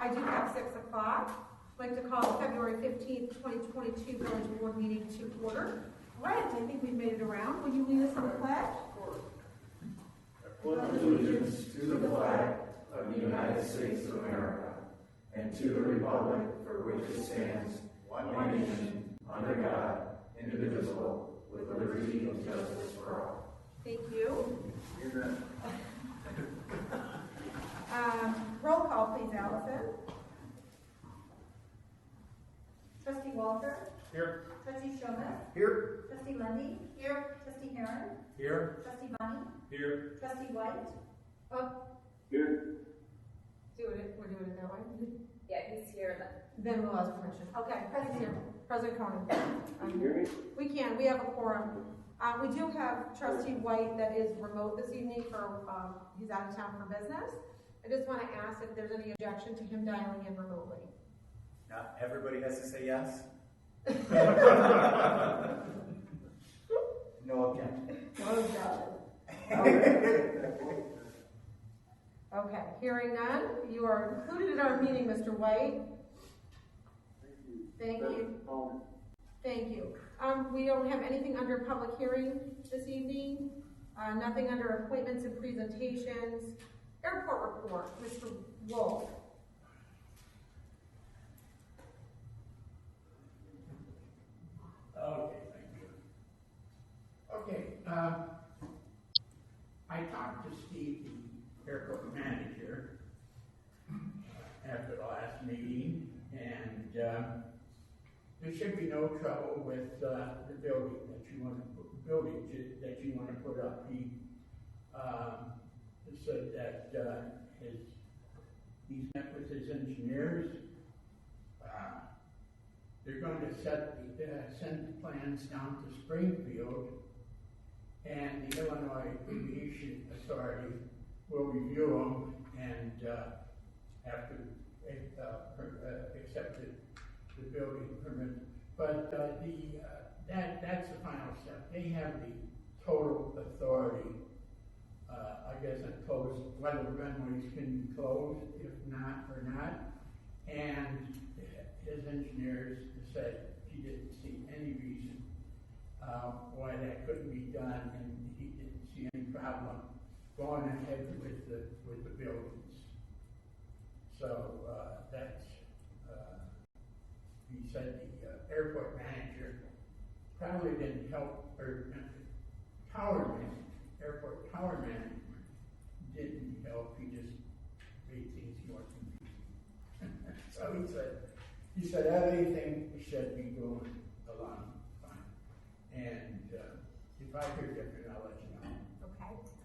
I do have 6 o'clock. I'd like to call February 15th, 2022 Village Board meeting to order. All right, I think we've made it around. Will you lead us in the pledge? I pledge allegiance to the flag of the United States of America and to the republic for which it stands, one nation, under God, indivisible, with liberty and justice for all. Thank you. Amen. Roll call, please, Allison. Trustee Walter. Here. Trustee Shometh. Here. Trustee Lundy. Here. Trustee Heron. Here. Trustee Bonnie. Here. Trustee White. Here. We're doing it that way. Yeah, he's here. Then we'll ask permission. Okay, President here. President Conan. Can you hear me? We can. We have a quorum. We do have Trustee White that is remote this evening for, he's out of town for business. I just want to ask if there's any objection to him dialing in remotely. Not everybody has to say yes. No objection. No objection. Okay, hearing none, you are included in our meeting, Mr. White. Thank you. Thank you. We don't have anything under public hearing this evening. Nothing under appointments and presentations. Airport report, Mr. Wolf. Okay, thank you. Okay, I talked to Steve, the airport manager, after the last meeting, and there should be no trouble with the building that you want to put up. He said that he's met with his engineers. They're going to send the plans down to Springfield, and the Illinois Aviation Authority will review them and have to accept the building permit. But that's the final step. They have the total authority, I guess, on whether runways can be closed, if not or not. And his engineers said he didn't see any reason why that couldn't be done, and he didn't see any problem going ahead with the buildings. So that's he said the airport manager probably didn't help, or airport tower management didn't help. He just made things more confusing. So he said everything should be going along fine. And if I hear different, I'll let you know.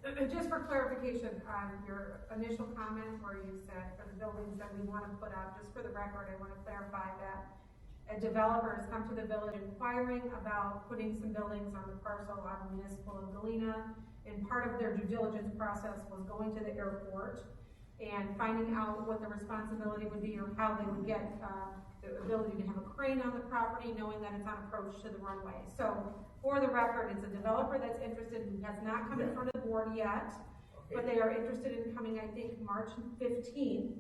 Okay. Just for clarification on your initial comment where you said for the buildings that we want to put up, just for the record, I want to clarify that a developer has come to the village inquiring about putting some buildings on the parcel on Municipal and Galena, and part of their due diligence process was going to the airport and finding out what the responsibility would be or how they would get the ability to have a crane on the property, knowing that it's on approach to the runway. So for the record, it's a developer that's interested who has not come in front of the board yet, but they are interested in coming, I think, March 15th,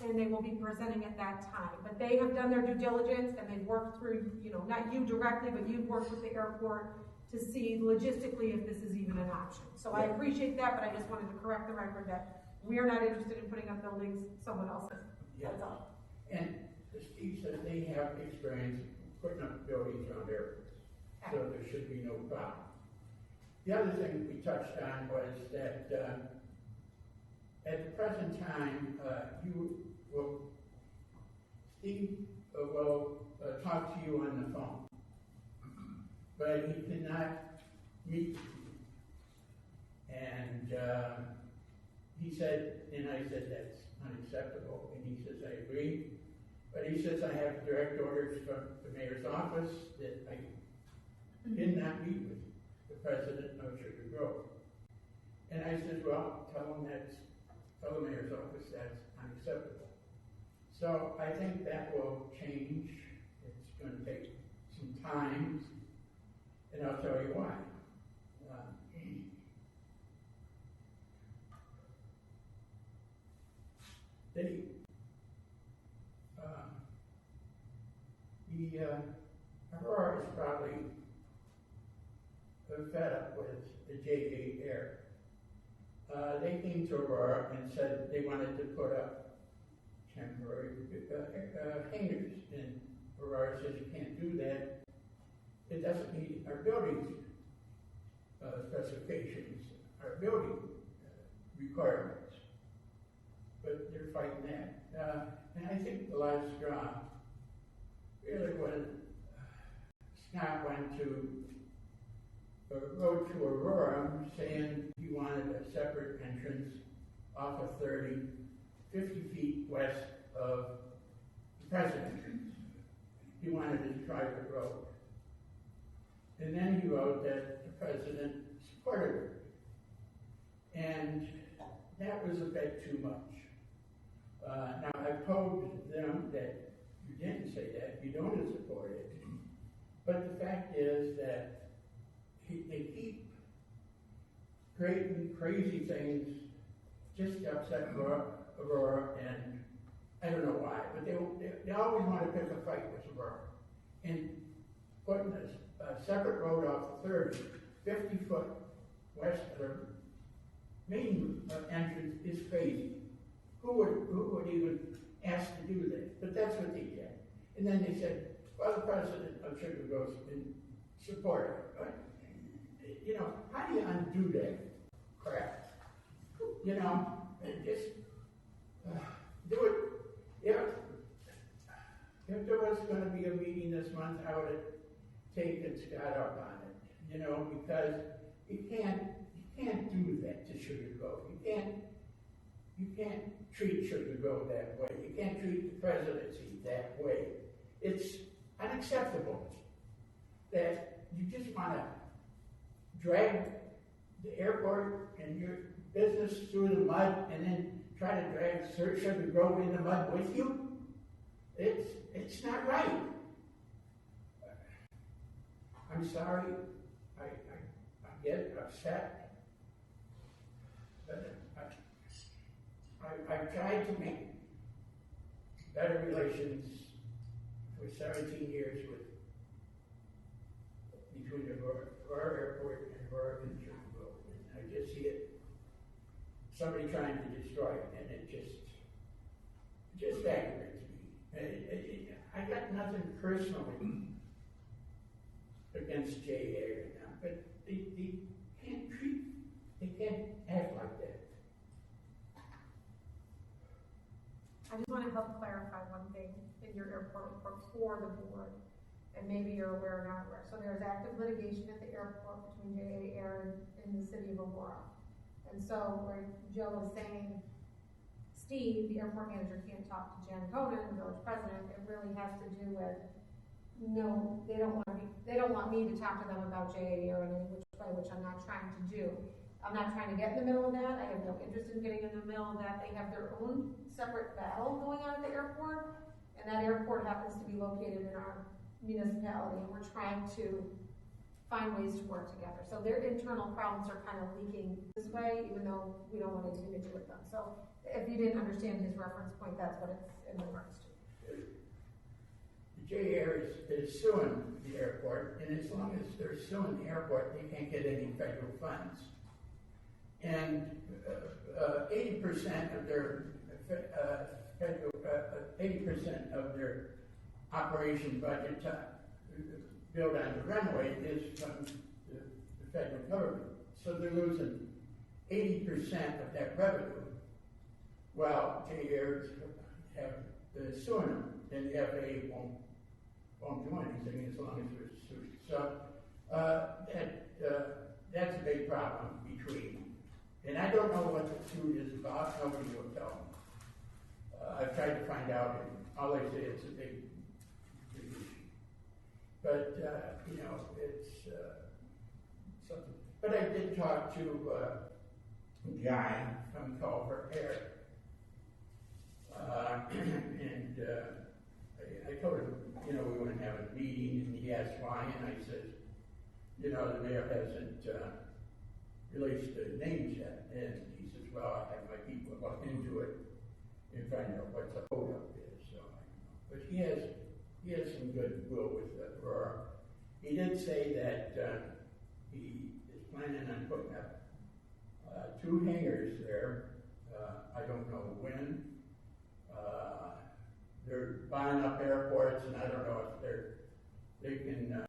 and they will be presenting at that time. But they have done their due diligence, and they've worked through, not you directly, but you've worked with the airport to see logistically if this is even an option. So I appreciate that, but I just wanted to correct the record that we are not interested in putting up buildings, someone else is. That's all. And Steve said they have experience putting up buildings around airports, so there should be no problem. The other thing we touched on was that at the present time, Steve will talk to you on the phone, but he cannot meet with you. And he said, and I said that's unacceptable, and he says I agree. But he says I have direct orders from the mayor's office that I did not meet with the president of Sugar Grove. And I said, well, tell the mayor's office that's unacceptable. So I think that will change. It's going to take some time, and I'll tell you why. Aurora is probably fed up with the JA Air. They came to Aurora and said they wanted to put up temporary hangars, and Aurora says you can't do that. It doesn't meet our building specifications, our building requirements. But they're fighting that. And I think the last straw, really when Scott wrote to Aurora saying he wanted a separate entrance off of 50 feet west of the present entrance. He wanted his private road. And then he wrote that the president supported it. And that was a bit too much. Now, I've told them that you didn't say that, you don't support it. But the fact is that they keep creating crazy things just to upset Aurora, and I don't know why, but they always want to pick a fight with Aurora. And putting a separate road off the 50 foot west of the main entrance is crazy. Who would even ask to do that? But that's what they did. And then they said, well, the president of Sugar goes in support of it. But, you know, how do you undo that crap? You know, just do it. If there was going to be a meeting this month, I would have taken Scott up on it. You know, because you can't do that to Sugar Grove. You can't treat Sugar Grove that way. You can't treat the presidency that way. It's unacceptable that you just want to drag the airport and your business through the mud and then try to drag Sugar Grove in the mud with you. It's not right. I'm sorry. I get upset. But I've tried to make better relations for 17 years between the Aurora Airport and Aurora and Sugar Grove. And I just see it, somebody trying to destroy it, and it just aggravates me. I got nothing personally against JA right now, but they can't act like that. I just want to help clarify one thing in your airport report for the board, and maybe you're aware or not aware. So there's active litigation at the airport between JA Air and the city of Aurora. And so where Joe was saying, Steve, the airport manager, can't talk to Jen Conan, the village president, it really has to do with, no, they don't want me to talk to them about JA Air in any which way, which I'm not trying to do. I'm not trying to get in the middle of that. I have no interest in getting in the middle of that. They have their own separate battle going on at the airport, and that airport happens to be located in our municipality, and we're trying to find ways to work together. So their internal problems are kind of leaking this way, even though we don't want anything to do with them. So if you didn't understand his reference point, that's what it's in reference to. The JAR is suing the airport, and as long as they're suing the airport, they can't get any federal funds. And 80% of their 80% of their operation budget to build on the runway is from the federal government. So they're losing 80% of that revenue. While JARs have the suing them, and the FAA won't do anything as long as they're sued. So that's a big problem between. And I don't know what the suit is about. Nobody will tell me. I've tried to find out, and all they say it's a big issue. But you know, it's something. But I did talk to a guy from Culver Air, and I told him, you know, we wouldn't have a meeting, and he asked why, and I said, you know, the mayor hasn't released the names yet. And he says, well, I have my people look into it and find out what the holdup is. So, but he has he has some goodwill with Aurora. He did say that he is planning on putting up 2 hangars there. I don't know when. They're buying up airports, and I don't know if they can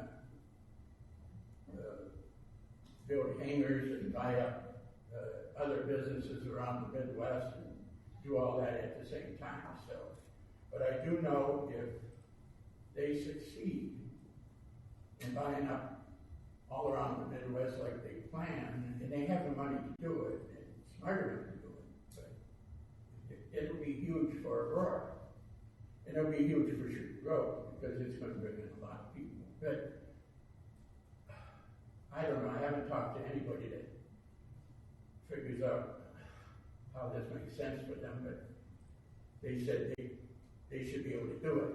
build hangars and buy up other businesses around the Midwest and do all that at the same time. So, but I do know if they succeed in buying up all around the Midwest like they plan, and they have the money to do it, and smart enough to do it, but it'll be huge for Aurora. And it'll be huge for Sugar Grove because it's going to bring in a lot of people. But I don't know, I haven't talked to anybody that figures out how this makes sense for them, but they said they should be able to do it.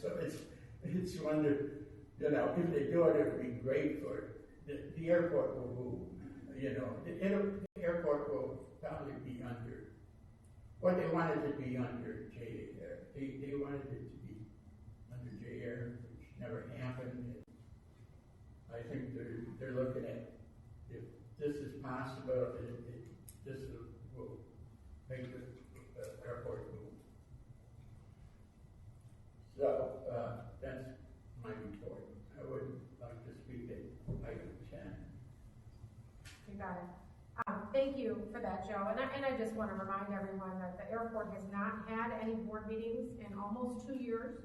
So it's wonder, you know, if they do it, it would be great for the airport will boom. You know, the airport will probably be under what they wanted to be under J Air. They wanted it to be under J Air, which never happened. I think they're looking at if this is possible, this will make the airport move. So that's my report. I would like to speak at item 10. You got it. Thank you for that, Joe. And I just want to remind everyone that the airport has not had any board meetings in almost 2 years.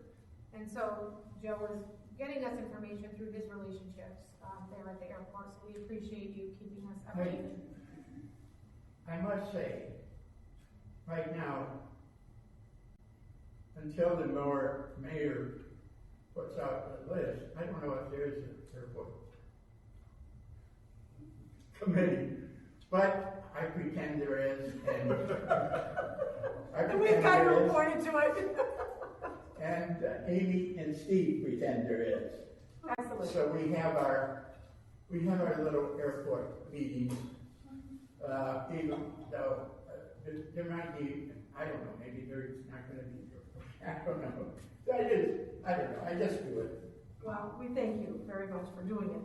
And so Joe is getting us information through his relationships there at the airport. So we appreciate you keeping us updated. I must say, right now, until the mayor puts out the list, I don't know if there is an airport committee. But I pretend there is, and We've got you reported to it. And Amy and Steve pretend there is. Excellent. So we have our little airport meetings. Even though there might be, I don't know, maybe there's not going to be. I don't know. I don't know. I just do it. Well, we thank you very much for doing it.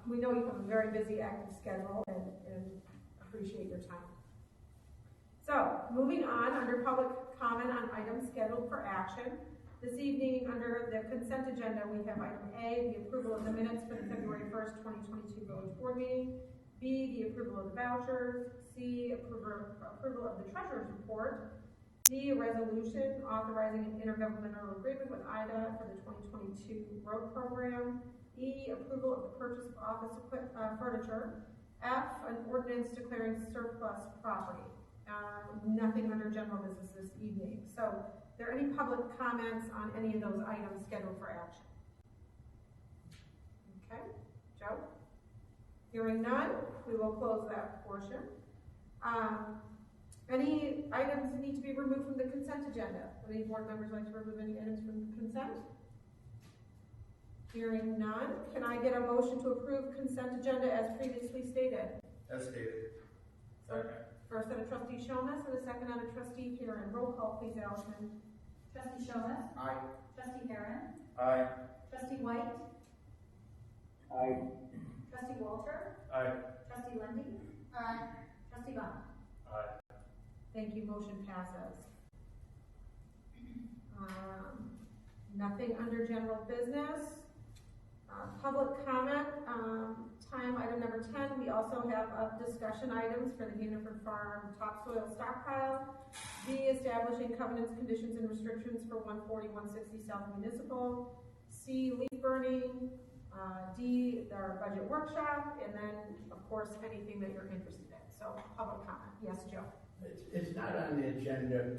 We know you have a very busy, active schedule and appreciate your time. So, moving on, under public comment on items scheduled for action. This evening, under the consent agenda, we have item A, the approval of the minutes for the February 1st, 2022 village board meeting. B, the approval of the vouchers. C, approval of the treasurer's report. D, a resolution authorizing an intergovernmental agreement with IDA for the 2022 road program. E, approval of the purchase of office furniture. F, an ordinance declaring surplus property. Nothing under general business this evening. So, are there any public comments on any of those items scheduled for action? Okay, Joe? Hearing none, we will close that portion. Any items that need to be removed from the consent agenda? Would any board members like to remove any items from consent? Hearing none, can I get a motion to approve consent agenda as previously stated? As stated. Second. First out of trustee Shomas and a second out of trustee Heron. Roll call, please, Allison. Trustee Shomas? Aye. Trustee Heron? Aye. Trustee White? Aye. Trustee Walter? Aye. Trustee Lindy? Aye. Trustee Bond? Aye. Thank you, motion passes. Nothing under general business. Public comment, time item number 10, we also have discussion items for the Hannaford Farm topsoil stockpile. B, establishing covenants, conditions, and restrictions for 140-160 South Municipal. C, leaf burning. D, our budget workshop, and then, of course, anything that you're interested in. So, public comment. Yes, Joe? It's not on the agenda.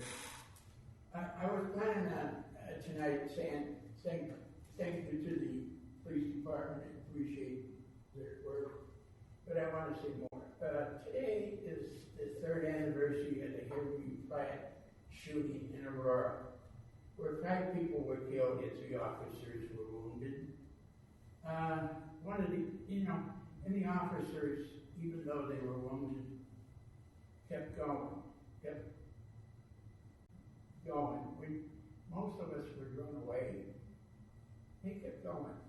I was planning on tonight saying thank you to the police department and appreciate their work, but I want to say more. Today is the 3rd anniversary of the Hillview plant shooting in Aurora, where 5 people were killed and 3 officers were wounded. One of the officers, even though they were wounded, kept going. most of us would run away. He kept going.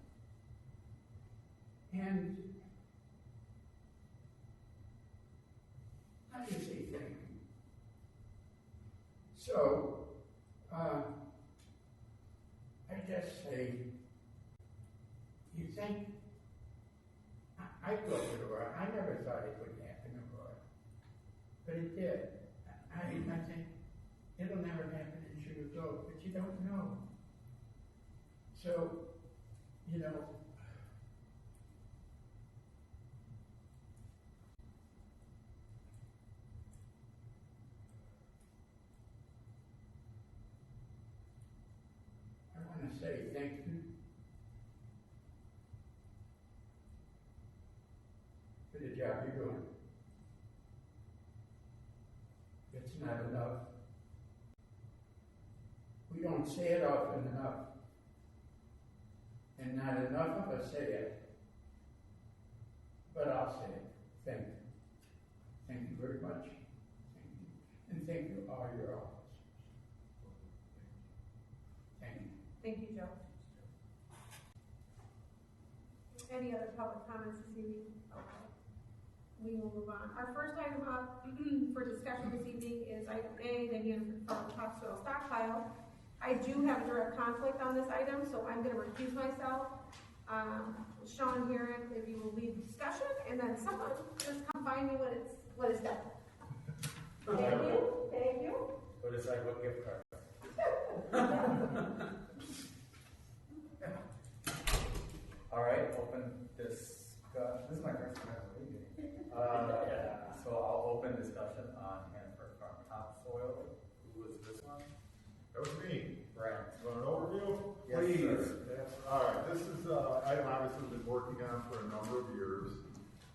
And how do you say thank you? So, I just say, you think, I built it abroad. I never thought it would happen abroad. But it did. I think it'll never happen in Sugar Grove, but you don't know. So, you know, I want to say thank you for the job you're doing. It's not enough. We don't say it often enough. And not enough of us say it. But I'll say it. Thank you. Thank you very much. Thank you. And thank you all your officers. Thank you. Thank you, Joe. Any other public comments this evening? Okay. We will move on. Our first item up for discussion this evening is item A, the Hanford Farm topsoil stockpile. I do have a direct conflict on this item, so I'm going to recuse myself. Sean here, if you will lead the discussion, and then someone just come find me what is done. Thank you. Thank you. Go decide what gift card. All right, open this. This is my first time reading. So I'll open discussion on Hanford Farm topsoil. Who was this one? That was me. Brent. You want an overview? Yes, Please. sir. All right, this is an item obviously we've been working on for a number of years.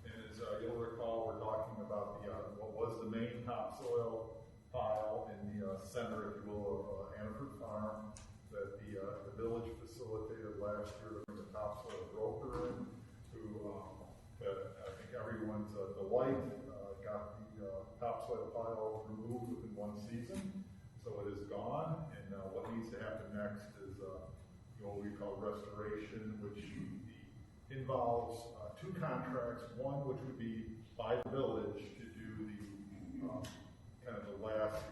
And as you'll recall, we're talking about the what was the main topsoil pile in the center, if you will, of Hannaford Farm that the village facilitated last year to bring a topsoil broker in who I think everyone's delight got the topsoil pile removed within one season. So it is gone, and what needs to happen next is what we call restoration, which involves two contracts. One, which would be by the village to do the kind of the last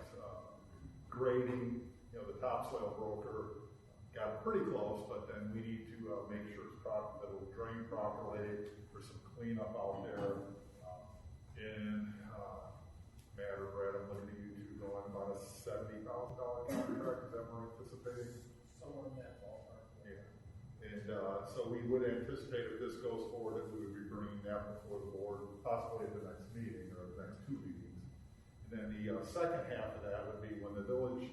grading. You know, the topsoil broker got pretty close, but then we need to make sure it's proper, that it'll drain properly. There's some cleanup out there, and matter, Brad, I'm looking at you two going about a $70,000 contract. Is that what we're anticipating? Somewhere in that ballpark. Yeah. And so we would anticipate if this goes forward that we would be bringing that before the board, possibly at the next meeting or the next two meetings. And then the second half of that would be when the village,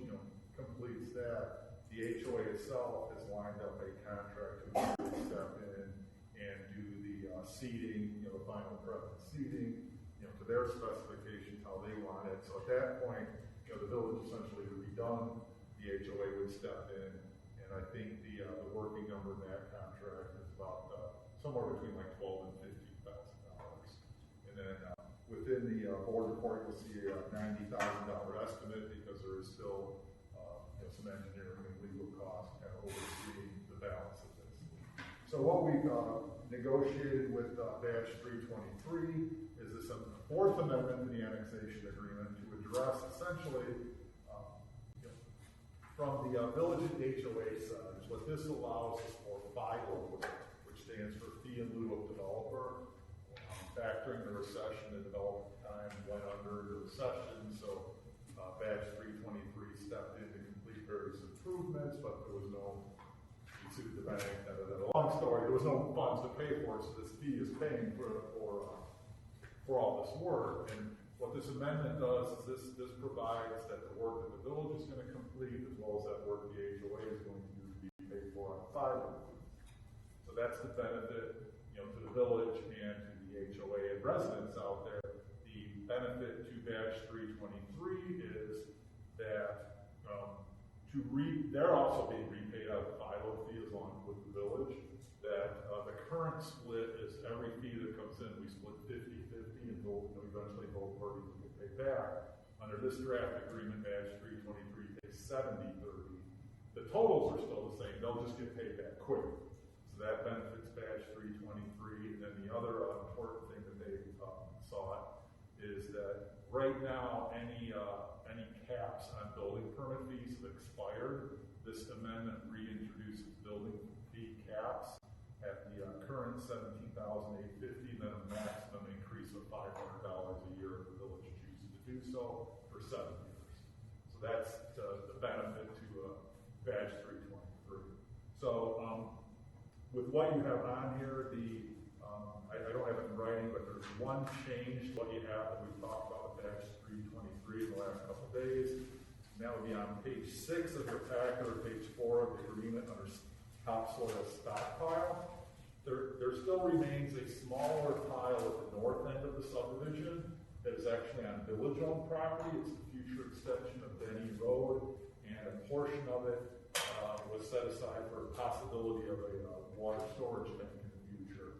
completes that. The HOA itself has lined up a contract to step in and do the seeding, the final present seeding, to their specifications, how they want it. So at that point, the village essentially would be done. The HOA would step in, and I think the working number in that contract is about somewhere between like $12,000 and $15,000. And then within the board report, you'll see a $90,000 estimate because there is still some engineering and legal costs kind of overseeing the balance of this. So what we've negotiated with batch 323 is this fourth amendment to the annexation agreement to address essentially from the village and HOA side. What this allows is for FILO, which stands for fee in lieu of developer. Factoring the recession, the development time went under the recession, so batch 323 stepped in to complete various improvements, but there was no, we sued the bank, long story, there was no funds to pay for it, so this fee is paying for all this work. And what this amendment does is this provides that the work that the village is going to complete, as well as that work the HOA is going to do, to be paid for on FILO. So that's the benefit, to the village and to the HOA and residents out there. The benefit to batch 323 is that they're also being repaid out of the FILO fee as long with the village. That the current split is every fee that comes in, we split 50-50, and eventually both parties will get paid back. Under this draft agreement, batch 323 pays 70-30. The totals are still the same, they'll just get paid back quick. So that benefits batch 323, and then the other important thing that they saw is that right now, any caps on building permit fees have expired. This amendment reintroduces building fee caps at the current $17,850, then a maximum increase of $500 a year if the village chooses to do so for 7 years. So that's the benefit to badge 323. So with what you have on here, I don't have it in writing, but there's one change to what you have that we've talked about with badge 323 in the last couple of days. And that would be on page 6 of your packet or page 4 of the agreement under topsoil stockpile. There still remains a smaller pile at the north end of the subdivision that is actually on village-owned property. It's the future extension of Denny Road, and a portion of it was set aside for the possibility of a water storage tank in the future.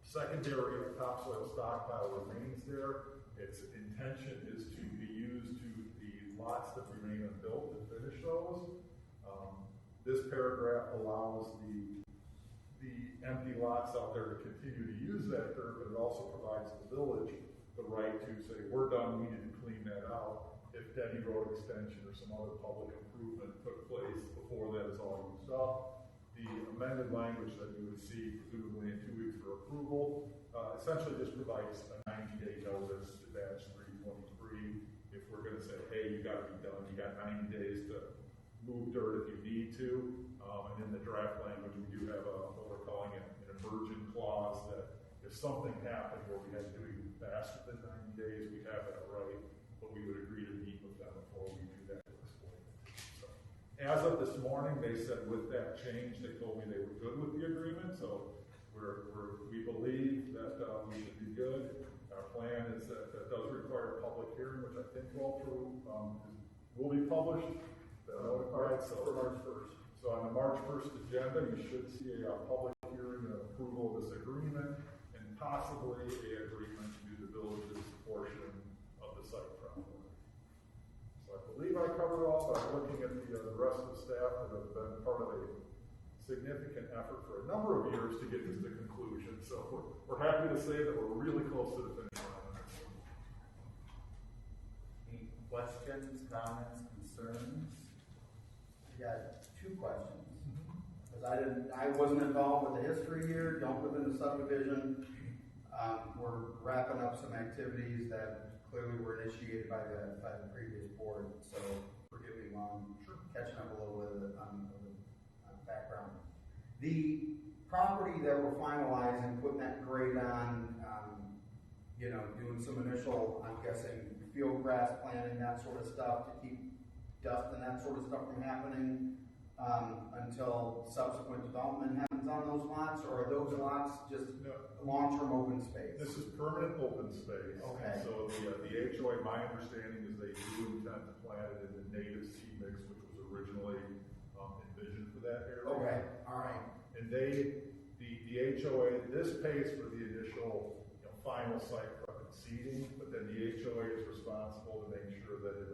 Secondary topsoil stockpile remains there. Its intention is to be used to the lots that remain unbuilt to finish those. This paragraph allows the empty lots out there to continue to use that dirt, but it also provides the village the right to say, we're done, we need to clean that out. If Denny Road extension or some other public improvement took place before that is all used up, the amended language that you would see presumably in 2 weeks for approval essentially just provides a 90-day notice to batch 323. If we're going to say, hey, you got to be done, you got 90 days to move dirt if you need to. And in the draft language, we do have what we're calling an emergent clause that if something happened where we had to do it faster than 90 days, we have that right, but we would agree to meet with them before we do that at this point. So, as of this morning, they said with that change, they told me they were good with the agreement, so we believe that we should be good. Our plan is that does require a public hearing, which I think will be published. Notified, so for March 1st. So on the March 1st agenda, you should see a public hearing and approval of this agreement, and possibly a agreement to do the village's portion of the site property. So I believe I covered all, but I'm looking at the rest of the staff that have been part of a significant effort for a number of years to get this to conclusion. So we're happy to say that we're really close to the finish line on this one. Any questions, comments, concerns? I got 2 questions. Because I wasn't involved with the history here, don't live in the subdivision. We're wrapping up some activities that clearly were initiated by the previous board, so forgive me while I'm catching up a little bit on the background. The property that we're finalizing, putting that grade on, doing some initial, I'm guessing, field grass planting, that sort of stuff to keep dust and that sort of stuff from happening until subsequent development happens on those lots, or are those lots just long-term open space? This is permanent open space. Okay. So the HOA, my understanding is they do intend to plant it in the native seed mix, which was originally envisioned for that area. Okay, all right. And the HOA, this pays for the initial final site prep and seeding, but then the HOA is responsible to make sure that it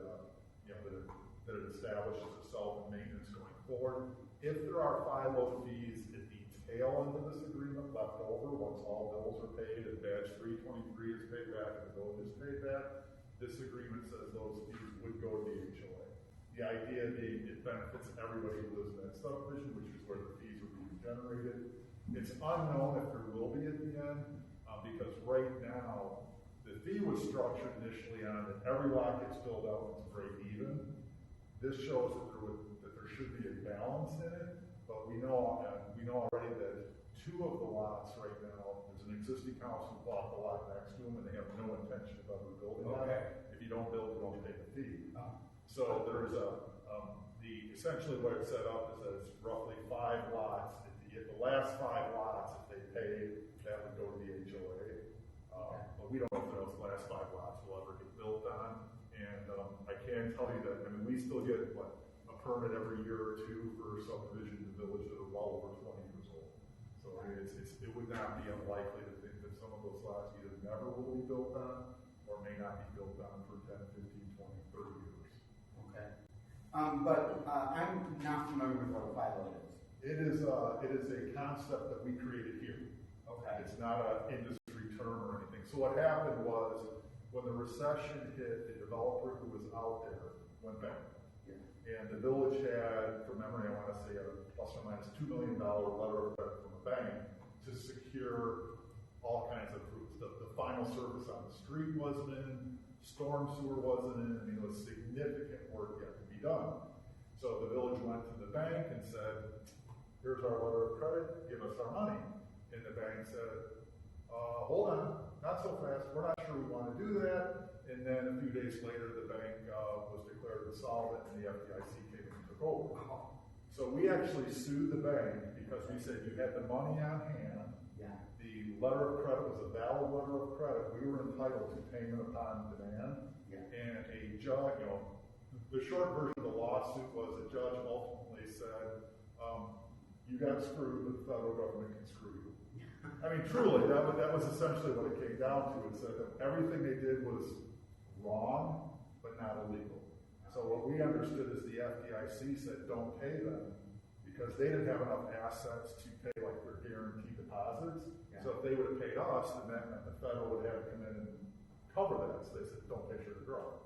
establishes itself in maintenance going forward. If there are FILO fees at the tail end of this agreement left over, once all bills are paid and badge 323 is paid back and the village is paid back, this agreement says those fees would go to the HOA. The idea being it benefits everybody who lives in that subdivision, which is where the fees are being generated. It's unknown if there will be at the end, because right now, the fee was structured initially on that every lot gets filled out and it's break even. This shows that there should be a balance in it, but we know already that 2 of the lots right now, there's an existing house who bought the lot next to them and they have no intention of ever building on it. If you don't build, you don't pay the fee. So there's essentially what it's set up is that it's roughly 5 lots. If you get the last 5 lots, if they pay, that would go to the HOA. But we don't know if those last 5 lots will ever get built on. And I can tell you that, we still get, a permit every year or 2 for subdivision in the village that are well over 20 years old. So it would not be unlikely to think that some of those lots either never will be built on or may not be built on for 10, 15, 20, 30 years. Okay. But I'm not familiar with what a pilot is. It is a concept that we created here. Okay. It's not an industry term or anything. So what happened was, when the recession hit, the developer who was out there went back. Yeah. And the village had, from memory, I want to say a plus or minus $2 million letter of credit from a bank to secure all kinds of improvements. The final service on the street wasn't in, storm sewer wasn't in, I mean, it was significant work yet to be done. So the village went to the bank and said, here's our letter of credit, give us our money. And the bank said, hold on, not so fast, we're not sure we want to do that. And then a few days later, the bank was declared insolvent and the FDIC came and took over. So we actually sued the bank because we said you had the money on hand. Yeah. The letter of credit was a valid letter of credit. We were entitled to payment upon demand. Yeah. And a judge, the short version of the lawsuit was the judge ultimately said, you got screwed, but the federal government can screw you. I mean, truly, that was essentially what it came down to. It said that everything they did was wrong, but not illegal. So what we understood is the FDIC said, don't pay them, because they didn't have enough assets to pay like their guaranteed deposits. Yeah. So if they would have paid us, then that meant the federal would have to come in and cover that. So they said, don't pay Sugar Grove.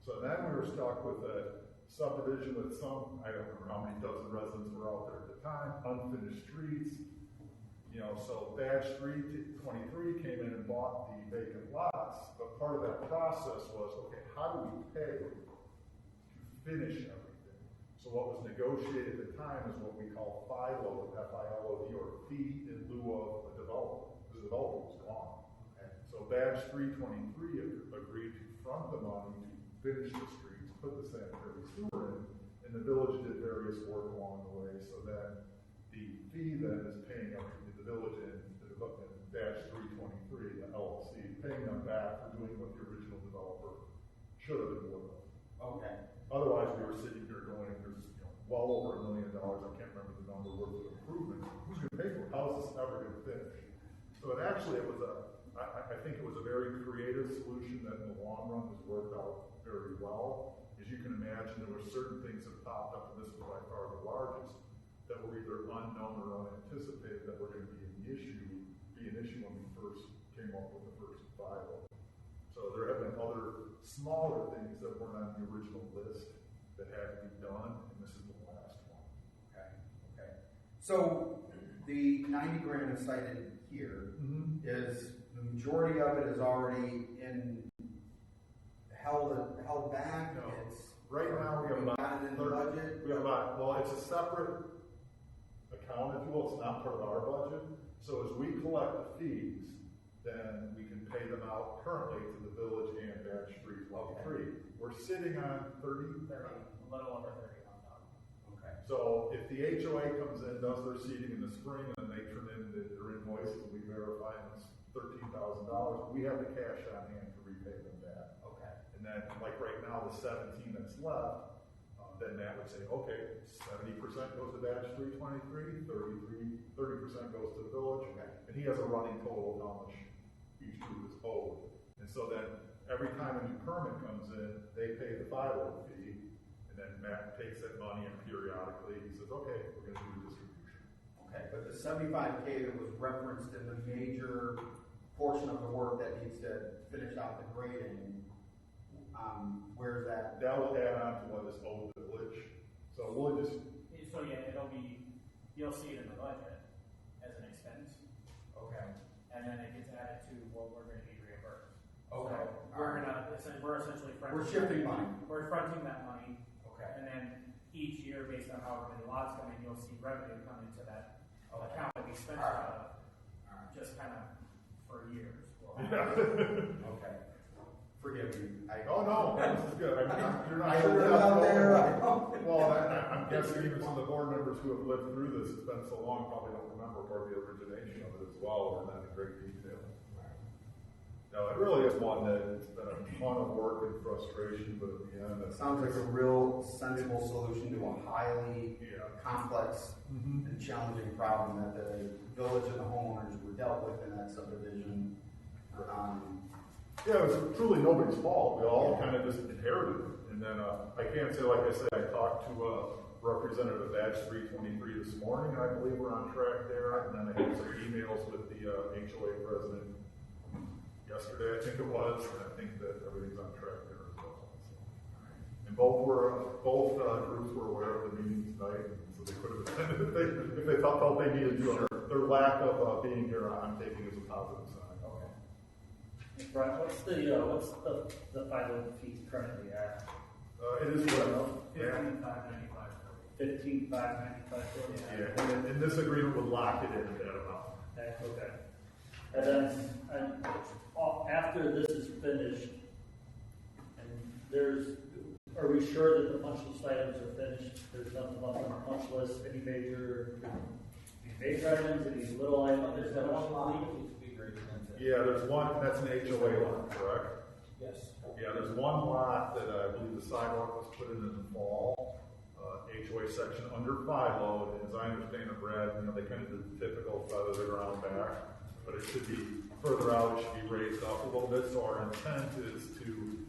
So then we were stuck with a subdivision with some, I don't remember how many dozen residents were out there at the time, unfinished streets. So Badge Street 23 came in and bought the vacant lots, but part of that process was, okay, how do we pay to finish everything? So what was negotiated at the time is what we call FILOD, F-I-L-O-D, or fee in lieu of a developer. The developer was gone. Okay. So Badge 323 agreed to front the money to finish the streets, put the sanitary sewer in, and the village did various work along the way, so that the fee then is paying everything. The village and Badge 323, the LLC, paying them back for doing what the original developer should have been doing. Okay. Otherwise, we were sitting here going, there's well over $1 million, I can't remember the number, worth of improvement. Who's going to pay for it? How is this ever going to finish? So I think it was a very creative solution that in the long run has worked out very well. As you can imagine, there were certain things that popped up, and this was by far the largest, that were either unknown or unanticipated that were going to be an issue when we first came up with the first FILO. So there have been other smaller things that weren't on the original list that had to be done, and this is the last one. Okay. So the 90 grand is cited here. Is the majority of it is already held back? No. It's Right now we have got it in the budget. We have well, it's a separate account, if you will. It's not part of our budget. So as we collect the fees, then we can pay them out currently to the village and Badge Street 23. We're sitting on 30, a little over 30 on top. Okay. So if the HOA comes in, does their seeding in the spring, and then they turn in their invoices, and we verify it's $13,000, we have the cash on hand to repay them back. Okay. And then, like right now, the 17 that's left, then that would say, okay, 70% goes to Badge 323, 30% goes to the village, Okay. and he has a running total of how much each group is owed. And so then, every time a new permit comes in, they pay the FILO fee, and then Matt takes that money and periodically he says, okay, we're going to do a distribution. Okay, but the 75K that was referenced in the major portion of the work that needs to finish out the grading, where's that? That will add on to what is owed to the village. So we'll just, So yeah, you'll see it in the budget as an expense, Okay. and then it gets added to what we're gonna be reimbursed. Okay. So we're essentially fronting. We're shifting money. We're fronting that money, Okay. and then each year, based on however many lots come in, you'll see revenue come into that account that we spent out of, just kind of for years. Okay. Forgive me. oh no, this is good. You're not I sure live that's out there. going. Well, I'm guessing even some of the board members who have lived through this, it's been so long, probably don't remember part of the origination of it as well, or not in great detail. No, it really is one that it's been a ton of work and frustration, but at the end, It sounds like a real sensible solution to a highly complex and challenging problem that the village and the homeowners were dealt with in that subdivision. yeah, it was truly nobody's fault. We all kind of just inherited it. And And then, I can say, like I said, I talked to Representative Batch 323 this morning, and I believe we're on track there. And then I had some emails with the HOA president yesterday, I think it was, and I think that everything's on track there as well. So. And both groups were aware of the meeting tonight, so they could have attended if they felt they needed to. Their lack of being here, I'm taking as a positive sign. Okay. Brian, what's the final fee currently at? It is well. Yeah. $15,595. $15,595. Yeah, and in this agreement would lock it in at that amount. Okay. And then, after this is finished, and are we sure that the punch list items are finished? There's nothing left on the punch list, any major items, any little items? There's that one lot that needs to be very expensive. Yeah, there's one, that's an HOA lot, correct? Yes. Yeah, there's one lot that I believe the sidewalk was put in the fall, HOA section under FILO, and as I understand it, Brad, they kind of did the typical feather the ground back, but it should be further out, it should be raised up a little bit, so our intent is to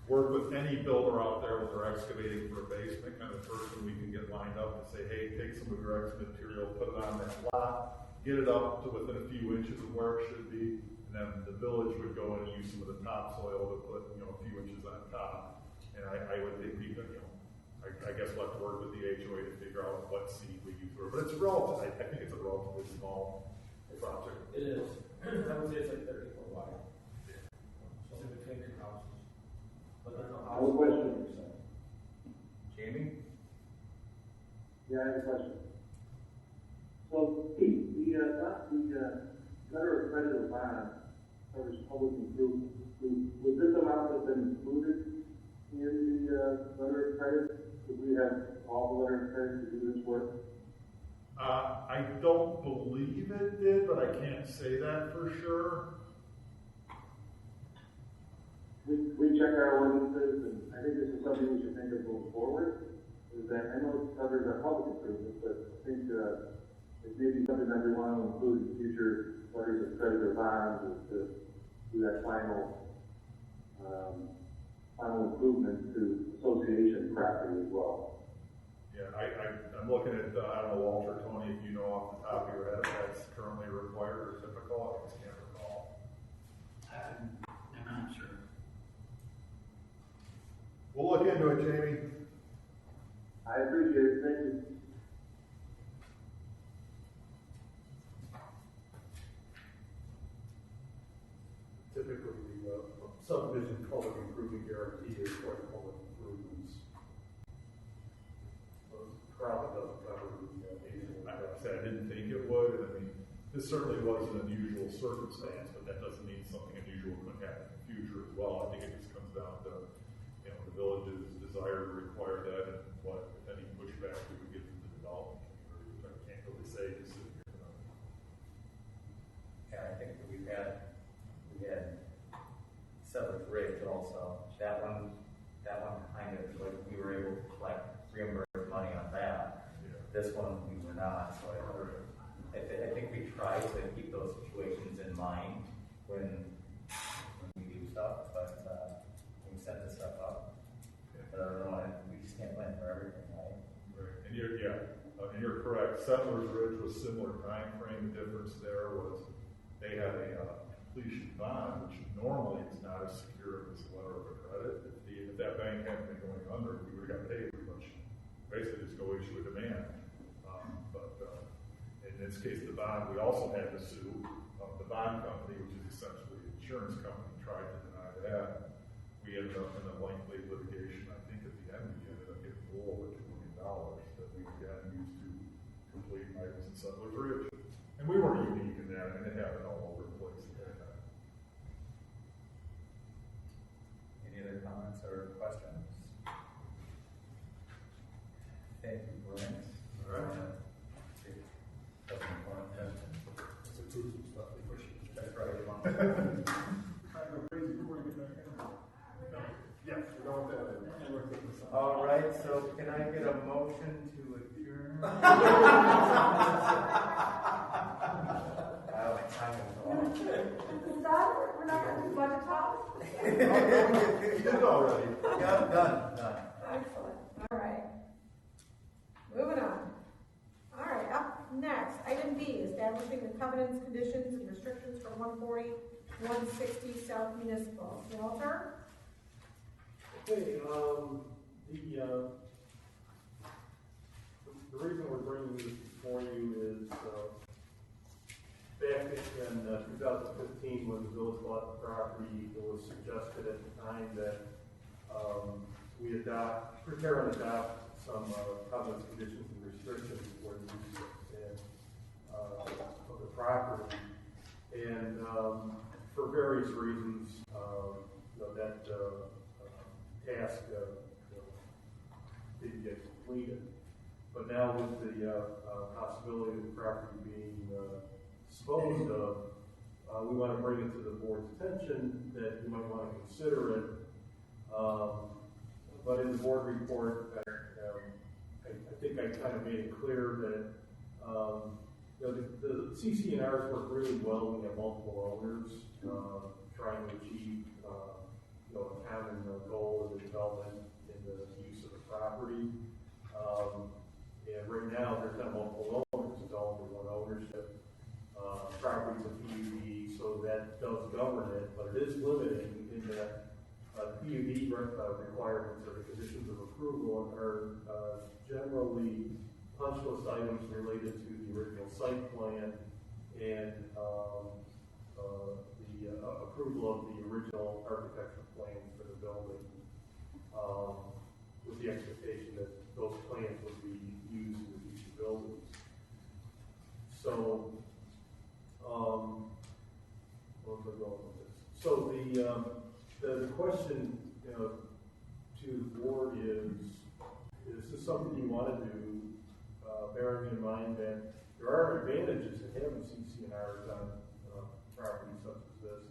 work with any builder out there when they're excavating for a basement, kind of person we can get lined up and say, hey, take some of your X material, put it on that lot, get it up to within a few inches of where it should be, and then the village would go and use some of the topsoil to put, a few inches on top. And I would think we could, I guess we'll have to work with the HOA to figure out what seed we use for it. But it's relative, I think it's a relatively small project. It is. I would say it's like 30 foot wide. So in between two houses. But there's no house. No question. Jamie? Yeah, I have a question. So, the letter of credit or bond covers public improvement. Was this amount have been included in the letter of credit? Would we have all the letter of credit to do this work? I don't believe it did, but I can't say that for sure. We check our ordinances, and I think this is something we should think of going forward. Is that I know it covers our public improvements, but I think it may be something that we want to include in future letters of credit or bonds, is to do that final improvement to association property as well. Yeah, I'm looking at, I don't know, Walter, Tony, if you know off the top of your head if that's currently required or typical, I just can't recall. I'm not sure. We'll look into it, Jamie. I appreciate it. Thank you. Typically, the subdivision public improvement guarantee is for public improvements. Probably doesn't cover the like I said, I didn't think it would. I mean, this certainly was an unusual circumstance, but that doesn't mean something unusual couldn't happen in the future as well. I think it just comes down to, the village's desire to require that and what, if any, pushback we would get from the development community, which I can't really say just sitting here tonight. Yeah, I think that we had Sellers Ridge also. That one kind of, like, we were able to collect reimbursed money on that. Yeah. This one we were not, so I think we try to keep those situations in mind when we do stuff, but when we set this stuff up. But I don't know, we just can't plan for everything, right? Right, and you're correct. Settlers Ridge was similar time frame. The difference there was they had a completion bond, which normally is not as secure as a letter of credit. If that bank hadn't been going under, we would have got paid pretty much. Basically, just go issue a demand. But in this case, the bond, we also had to sue the bond company, which is essentially the insurance company, tried to deny that. We ended up in a lengthy litigation. I think at the end, we ended up getting a little over $2 million that we again used to complete items in Settlers Ridge. And we weren't unique in that. I mean, it happened all over the place at that time. Any other comments or questions? Thank you, Brian. All right. That's right. Yes, we don't want that. All right, so can I get a motion to adjourn? My time is off. done? We're not gonna do budget talk? You did it already. Yeah, done. Excellent, all right. Moving on. All right, up next, item B, establishing the covenants, conditions, and restrictions for 140, 160 South Municipal. Walter? Okay, the reason we're bringing this before you is, back in 2015, when the village bought the property, it was suggested at the time that we prepare and adopt some covenants, conditions, and restrictions for the use of the property. And for various reasons, that task didn't get completed. But now with the possibility of the property being disposed of, we want to bring it to the board's attention that you might want to consider it. But in the board report, I think I kind of made it clear that the CC&Rs work really well when you have multiple owners trying to achieve a common goal of the development in the use of the property. And right now, there's not multiple owners, it's all under one ownership. Property's a PUD, so that does govern it, but it is limiting in that PUD requirements or the conditions of approval are generally punch list items related to the original site plan and the approval of the original architectural plans for the building, with the expectation that those plans would be used in the future buildings. So, where was I going with this? So the question, to the board is this something you want to do, bearing in mind that there are advantages to having CC&Rs on properties such as this,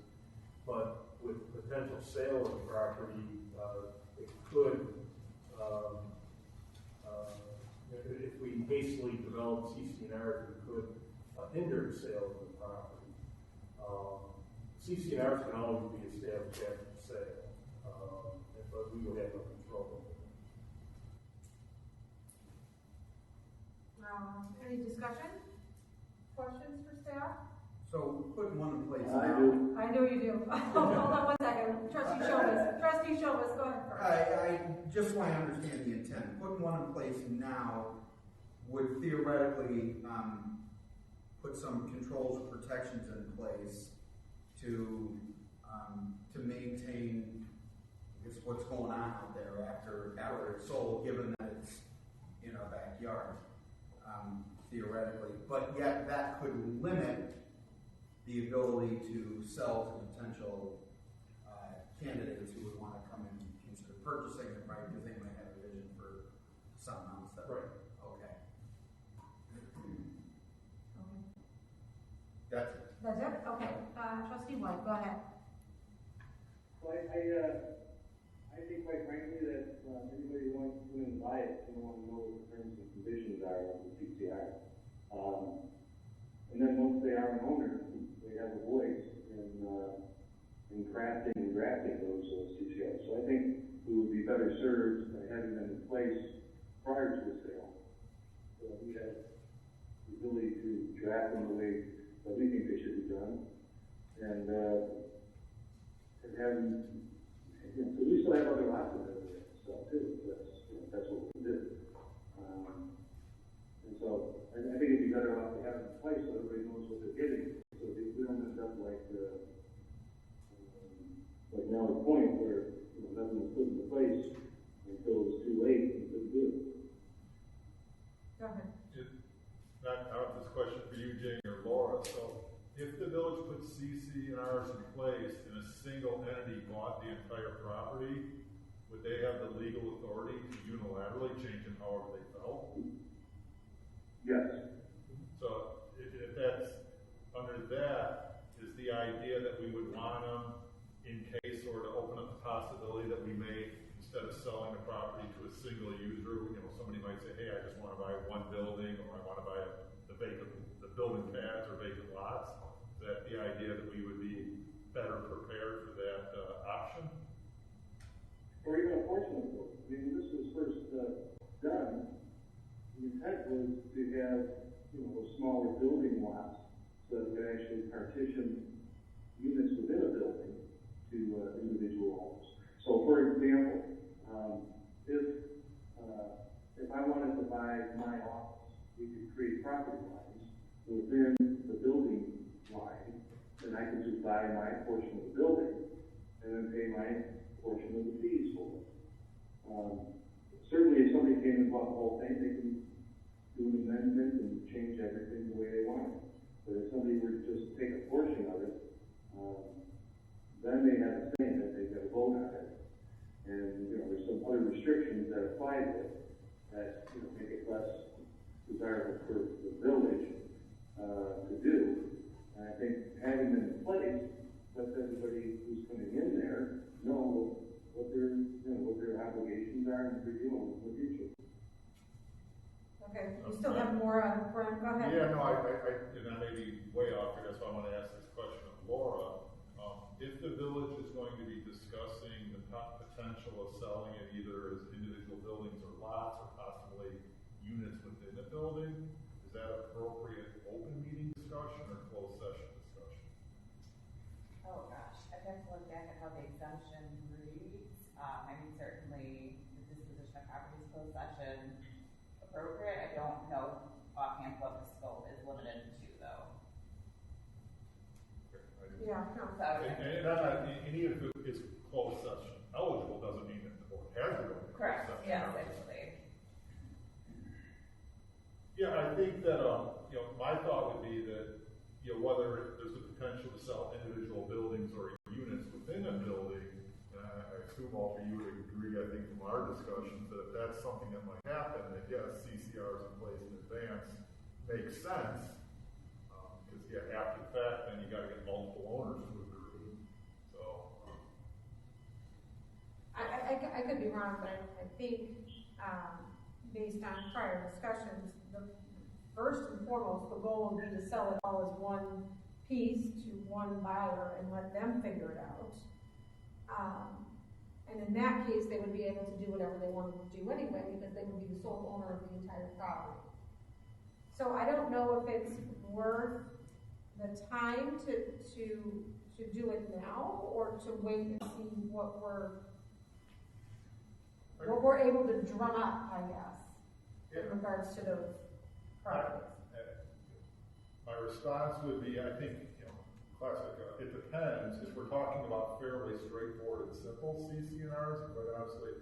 but with potential sale of the property, it could, if we hastily develop CC&Rs, it could hinder the sale of the property. CC&Rs can always be established after the sale, but we will have no control over it. Any discussion? Questions for staff? So putting one in place I now. do. I know you do. Hold on one second. Trustee Showman, go ahead first. I just want to understand the intent. Putting one in place now would theoretically put some controls or protections in place to maintain, I guess, what's going on out there after it's sold, given that it's in our backyard, theoretically. But yet that could limit the ability to sell to potential candidates who would want to come in and consider purchasing it, right? Because they might have a vision for something else. Right. Okay. Okay. That's it. That's it? Okay. Trustee White, go ahead. Well, I think quite frankly that anybody who wants to come in and buy it, they want to know what the terms and conditions are of the CCR. And then once they are an owner, they have a voice in crafting and drafting those CCRs. So I think we would be better served by having them in place prior to the sale. So that we have the ability to draft them the way that we think they should be done. And having, so we still have other lots of it, so too. That's what we do. And so I think it'd be better off to have it in place so everybody knows what they're getting. So we don't end up like now at a point where nothing was put into place until it was too late and couldn't do it. Go ahead. I don't know if this question for you, Jane or Laura. So if the village puts CC&Rs in place and a single entity bought the entire property, would they have the legal authority to unilaterally change it however they felt? Yes. So if that's under that, is the idea that we would want them in case or to open up the possibility that we may, instead of selling the property to a single user, somebody might say, hey, I just want to buy one building, or I want to buy the building pads or vacant lots. Is that the idea that we would be better prepared for that option? Or even a portion of it. I mean, when this was first done, the intent was to have, those smaller building lots, so that we could actually partition units within a building to individual homes. So, for example, if I wanted to buy my office, we could create property lines within the building line, and I could just buy my portion of the building and then pay my portion of the fees for it. Certainly, if somebody came and bought the whole thing, they can do an amendment and change everything the way they want it. But if somebody were to just take a portion of it, then they have a say in it, they've got to vote on it. And, there's some other restrictions that apply to it that, make it less desirable for the village to do. And I think having them in place lets everybody who's coming in there know what their obligations are and what they're doing in the future. Okay, you still have more on Brian, go ahead. Yeah, no, I may be way off here, that's why I want to ask this question of Laura. If the village is going to be discussing the potential of selling it either as individual buildings or lots or possibly units within the building, is that appropriate open meeting discussion or closed session discussion? Oh gosh, I'd have to look back at how the exemption reads. Certainly the disposition of properties closed session appropriate. I don't know offhand what the scope is limited to though. Yeah, no. So, And even if it is closed session eligible, doesn't mean that the board has to go into closed correct, session. yes, actually. Yeah, I think that, my thought would be that, whether there's the potential to sell individual buildings or units within a building, I assume all of you would agree, I think, from our discussions, that if that's something that might happen, that yes, CCRs in place in advance makes sense. Because, after the fact, then you gotta get multiple owners to agree. So, I could be wrong, but I think, based on prior discussions, the first and foremost, the goal would be to sell it all as one piece to one buyer and let them figure it out. And in that case, they would be able to do whatever they wanted to do anyway, because they would be the sole owner of the entire property. So I don't know if it's worth the time to do it now, or to wait and see what we're able to drum up, I guess, in regards to those properties. My response would be, I think, classic, it depends. If we're talking about fairly straightforward and simple CC&Rs, but honestly,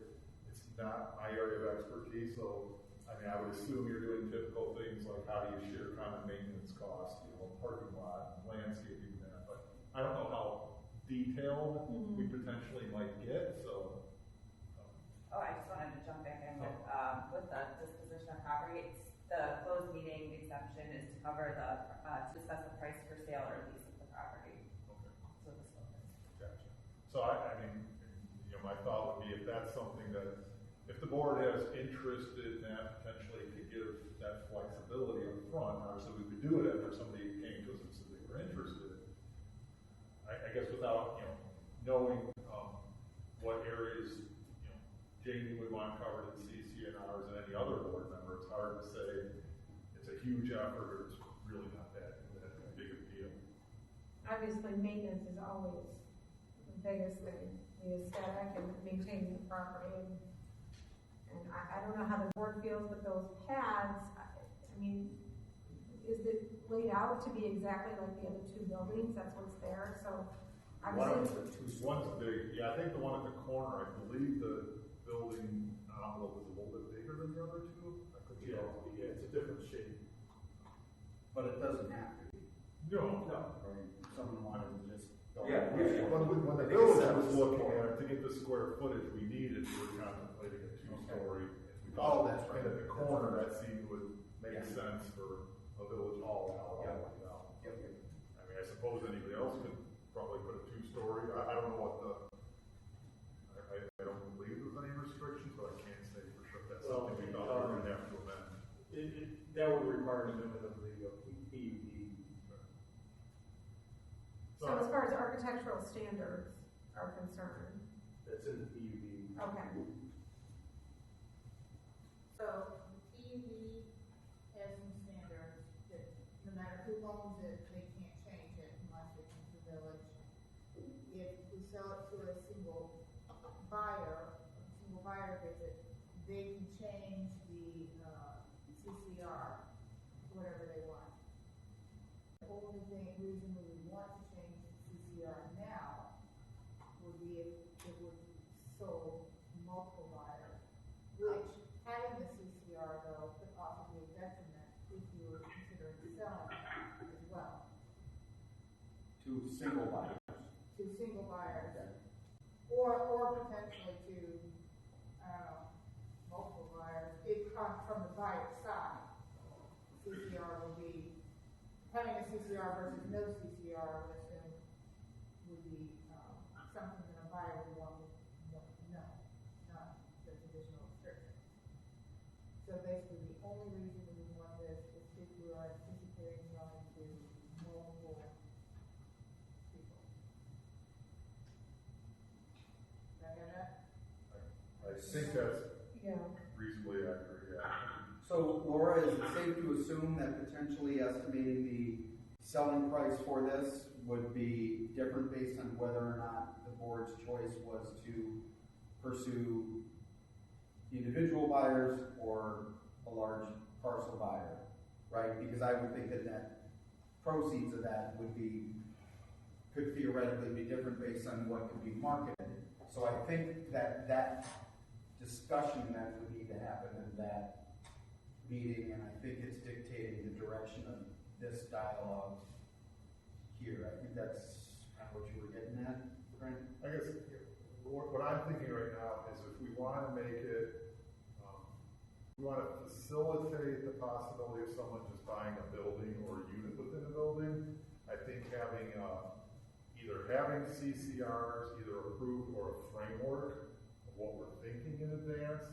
it's not my area of expertise, so, I would assume you're doing typical things like how do you share common maintenance costs, parking lot, landscaping, that, but I don't know how detailed we potentially might get, so. I just wanted to jump back in with the disposition of property. The closed meeting exemption is to cover to discuss the price for sale or lease of the property. Okay. So the scope is. Gotcha. So my thought would be if that's something that, if the board has interest in that, potentially to give that flexibility up front, obviously we could do it after somebody came to us and said they were interested. I guess without, knowing what areas, Jamie would want covered in CC&Rs and any other board member, it's hard to say it's a huge effort or it's really not that big a deal. Obviously, maintenance is always the biggest thing, the aesthetic and maintaining the property. And I don't know how the board feels, but those pads, is it laid out to be exactly like the other two buildings? That's what's there, so obviously. One's big, I think the one at the corner, I believe the building envelope is a little bit bigger than the other two. Yeah, it's a different shape. But it doesn't have to be. No. Someone wanted to just. Yeah. When the village was looking at it, to get the square footage we needed, we were contemplating a two-story. Oh, that's right. And at the corner, that seemed would make sense for a village hall. I suppose anybody else could probably put a two-story. I don't know what I don't believe there's any restrictions, but I can't say for sure. That's something we thought we were going to have to amend. That would require an amendment of the PUD. So as far as architectural standards are concerned, That's in the PUD. okay. So PUD has some standards that no matter who owns it, they can't change it unless it comes to the village. If we sell it to a single buyer visit, they can change the, CCR, whatever they want. The only reason we would want to change the CCR now would be if it would be sold to multiple buyers, which having the CCR though could also be a detriment if you were considering selling it as well. To single buyers. To single buyers. Or potentially to, multiple buyers, if from the buyer side. CCR would be, having a CCR versus no CCR, I would assume, would be, something that a buyer would want to know, not the additional restriction. So basically, the only reason we would want this is if we are anticipating selling to multiple people. Did I get that? I think that's Yeah. reasonably accurate, yeah. So Laura, is it safe to assume that potentially estimating the selling price for this would be different based on whether or not the board's choice was to pursue individual buyers or a large parcel buyer, right? Because I would think that proceeds of that could theoretically be different based on what could be marketed. So I think that discussion that would need to happen in that meeting, and I think it's dictating the direction of this dialogue here. I think that's kind of what you were getting at, Frank? I guess what I'm thinking right now is if we want to make it, we want to facilitate the possibility of someone just buying a building or a unit within a building. I think having CCRs either approved or a framework of what we're thinking in advance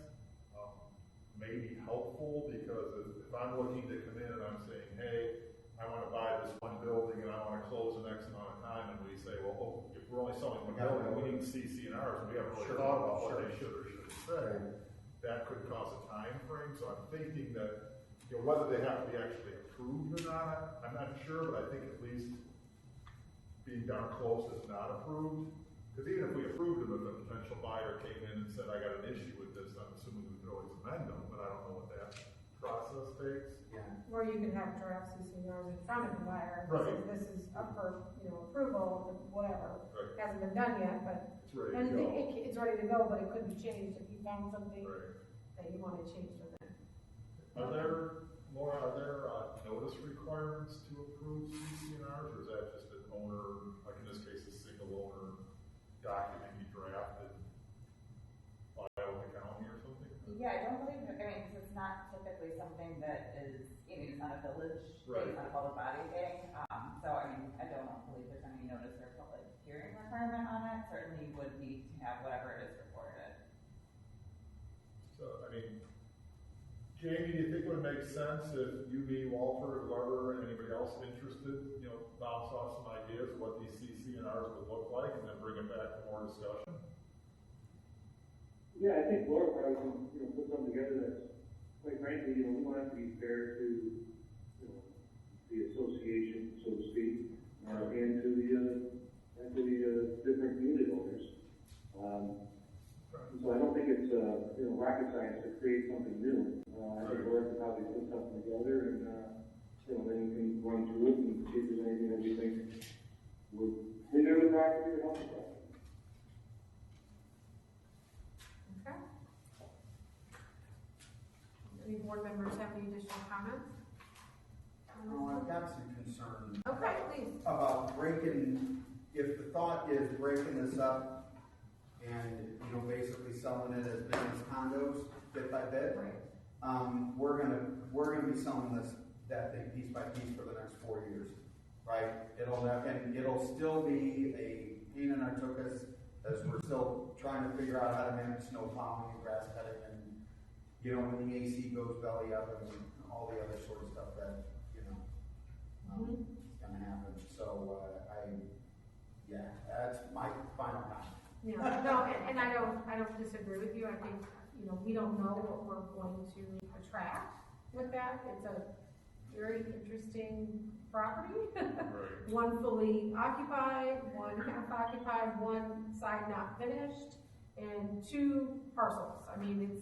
may be helpful, because if I'm looking to come in and I'm saying, hey, I want to buy this one building and I want to close the next amount of time, and we say, well, if we're only selling one building, we need CCNRs, and we haven't really thought about what they should or shouldn't say, that could cause a time frame. So I'm thinking that, whether they have to be actually approved or not, I'm not sure, but I think at least being darn close is not approved. Because even if we approved them, if a potential buyer came in and said, I got an issue with this, I'm assuming we could always amend them, but I don't know what that process takes. Yeah. Or you can have draft CCRs in front of the buyer. Right. This is up for, approval, whatever. Right. Hasn't been done yet, but. It's ready to And go. it's ready to go, but it could be changed if you found something Right. that you want to change with it. Are there notice requirements to approve CCNRs, or is that just an owner, like in this case, a single owner document you drafted by the county or something? Yeah, I don't believe, because it's not typically something that is, it's not a village thing, it's not a public body thing. So, I don't believe there's any notice or public hearing requirement on it. Certainly you would need to have whatever it is recorded. So, Jamie, do you think it would make sense if you, me, Walter, whoever, anybody else interested, bounce off some ideas of what these CCNRs would look like, and then bring it back for more discussion? Yeah, I think Laura probably can, put something together that's, quite frankly, we want it to be fair to, the association, so to speak, and to the different community owners. So I don't think it's, rocket science to create something new. I think Laura can probably put something together, and, then you can run through it and see if there's anything that you think would hinder the property or help the property. Okay. Any board members have any additional comments? I've got some concern Okay, please. about if the thought is breaking this up and, basically selling it as business condos bit by bit. Right. We're gonna be selling that thing piece by piece for the next 4 years, right? It'll still be a pain in our tuchus as we're still trying to figure out how to manage snow plowing and grass cutting, and when the AC goes belly up and all the other sort of stuff that is gonna happen. So Yeah, that's my final comment. Yeah, no, and I don't disagree with you. I think, we don't know what we're going to attract with that. It's a very interesting property. Right. One fully occupied, one half occupied, one side not finished, and 2 parcels. I mean,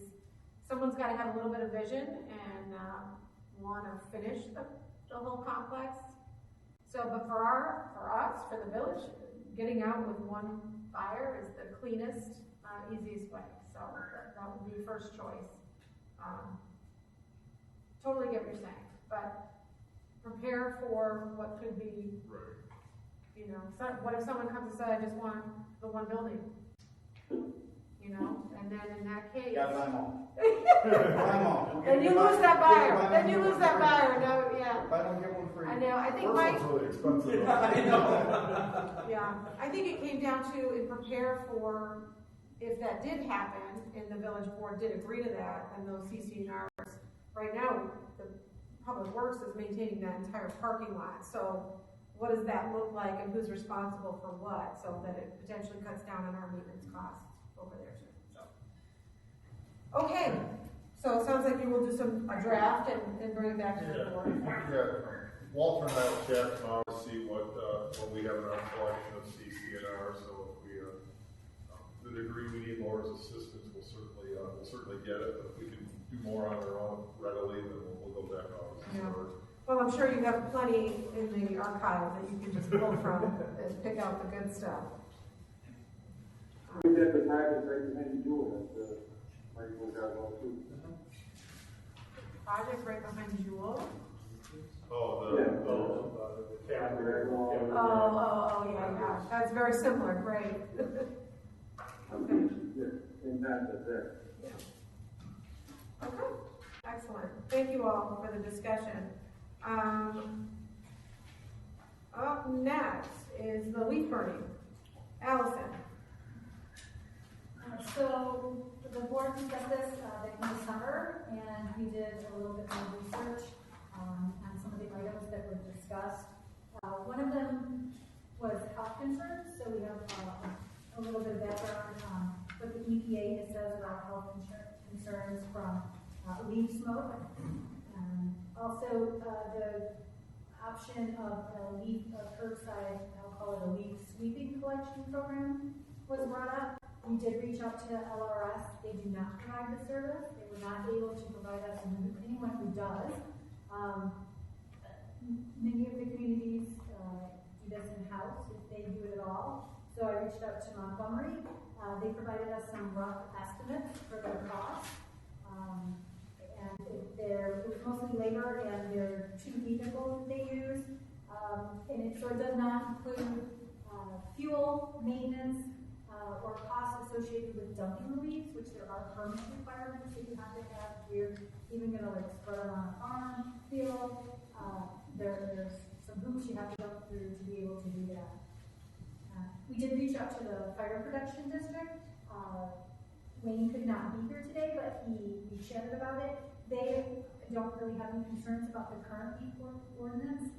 someone's gotta have a little bit of vision and, wanna finish the whole complex. So, but for us, for the village, getting out with 1 buyer is the cleanest, easiest way. So that would be first choice. Totally get what you're saying, but prepare for what could be, Right. what if someone comes and says, I just want the 1 building? And then in that case. Yeah, buy them all. Buy them all. Then you lose that buyer. Then you lose that buyer. No, yeah. If I don't get one free. I know. I think First Mike. one's really expensive. I know. Yeah. I think it came down to and prepare for if that did happen and the village board did agree to that and those CC&Rs. Right now, the Public Works is maintaining that entire parking lot. So what does that look like and who's responsible for what? So that it potentially cuts down on our maintenance costs over there too. Okay, so it sounds like you will do a draft and bring it back to the board. Yeah, Walter and I will chat tomorrow to see what we have in our collection of CC&R, so if we, to the degree we need Laura's assistance, we'll certainly get it, but if we can do more on our own readily, then we'll go back out. Yeah. Well, I'm sure you have plenty in the archive that you can just pull from and pick out the good stuff. We got the package right behind Jewel, that's, Michael got well too. Project right behind Jewel. Oh, Yeah. the camera. Oh, yeah. That's very similar, great. Okay. Yeah, and that's there. Yeah. Okay, excellent. Thank you all for the discussion. Up next is the leaf burning. Allison. So the board discussed this back in the summer, and we did a little bit more research on some of the items that were discussed. One of them was health concerns, so we have a little bit of background on what the EPA says about health concerns from leaf smoke. Also, the option of a curbside, I'll call it a leaf sweeping collection program was brought up. We did reach out to LRS. They do not provide the service. They were not able to provide us anyone who does. Many of the communities do this in-house if they do it at all. So I reached out to Montgomery. They provided us some rough estimates for their costs. And it was mostly labor, and there are 2 vehicles that they use. So it does not include fuel, maintenance, or costs associated with dumping the leaves, which there are permit requirements that you have to have. You're even going to spread them on a farm, field. There's some hoops you have to jump through to be able to do that. We did reach out to the fire protection district. Wayne could not be here today, but we chatted about it. They don't really have any concerns about the current leaf ordinance.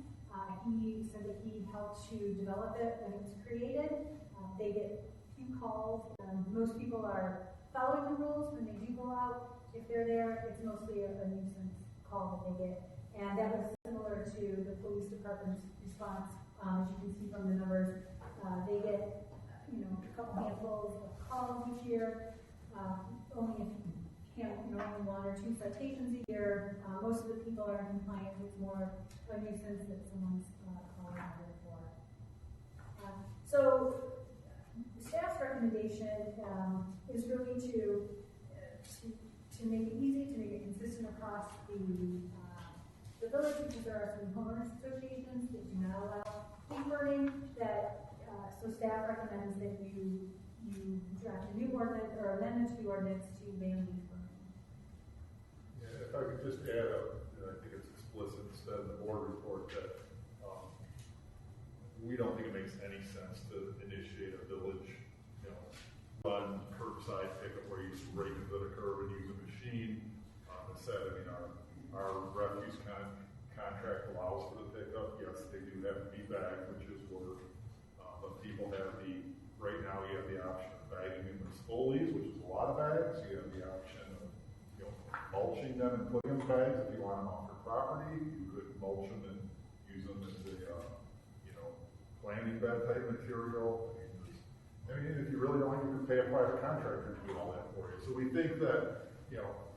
He said that he helped to develop it when it was created. They get few calls. Most people are following the rules when they do go out. If they're there, it's mostly a nuisance call that they get. And that was similar to the police department's response. As you can see from the numbers, they get a couple handfuls of calls each year. Only only 1 or 2 citations a year. Most of the people are in compliance. It's more a nuisance that someone's calling out for. So staff's recommendation is really to make it easy, to make it consistent across the village, because there are some homeowners associations that do not allow leaf burning. So staff recommends that you draft a new ordinance or amendment to the ordinance to ban leaf burning. Yeah, if I could just add I think it's explicit instead in the board report that we don't think it makes any sense to initiate a village, run curbside pickup where you just rake into the curb and use a machine. Instead, our refuse contract allows for the pickup. Yes, they do have to be bagged, which is work, but people people have right now you have the option of bagging in with leaves, which is a lot of bags. You have the option of, mulching them and putting them in bags. If you want them off your property, you could mulch them and use them as a, planting bed type material. If you really want, you can pay a private contractor to do all that for you. So we think that,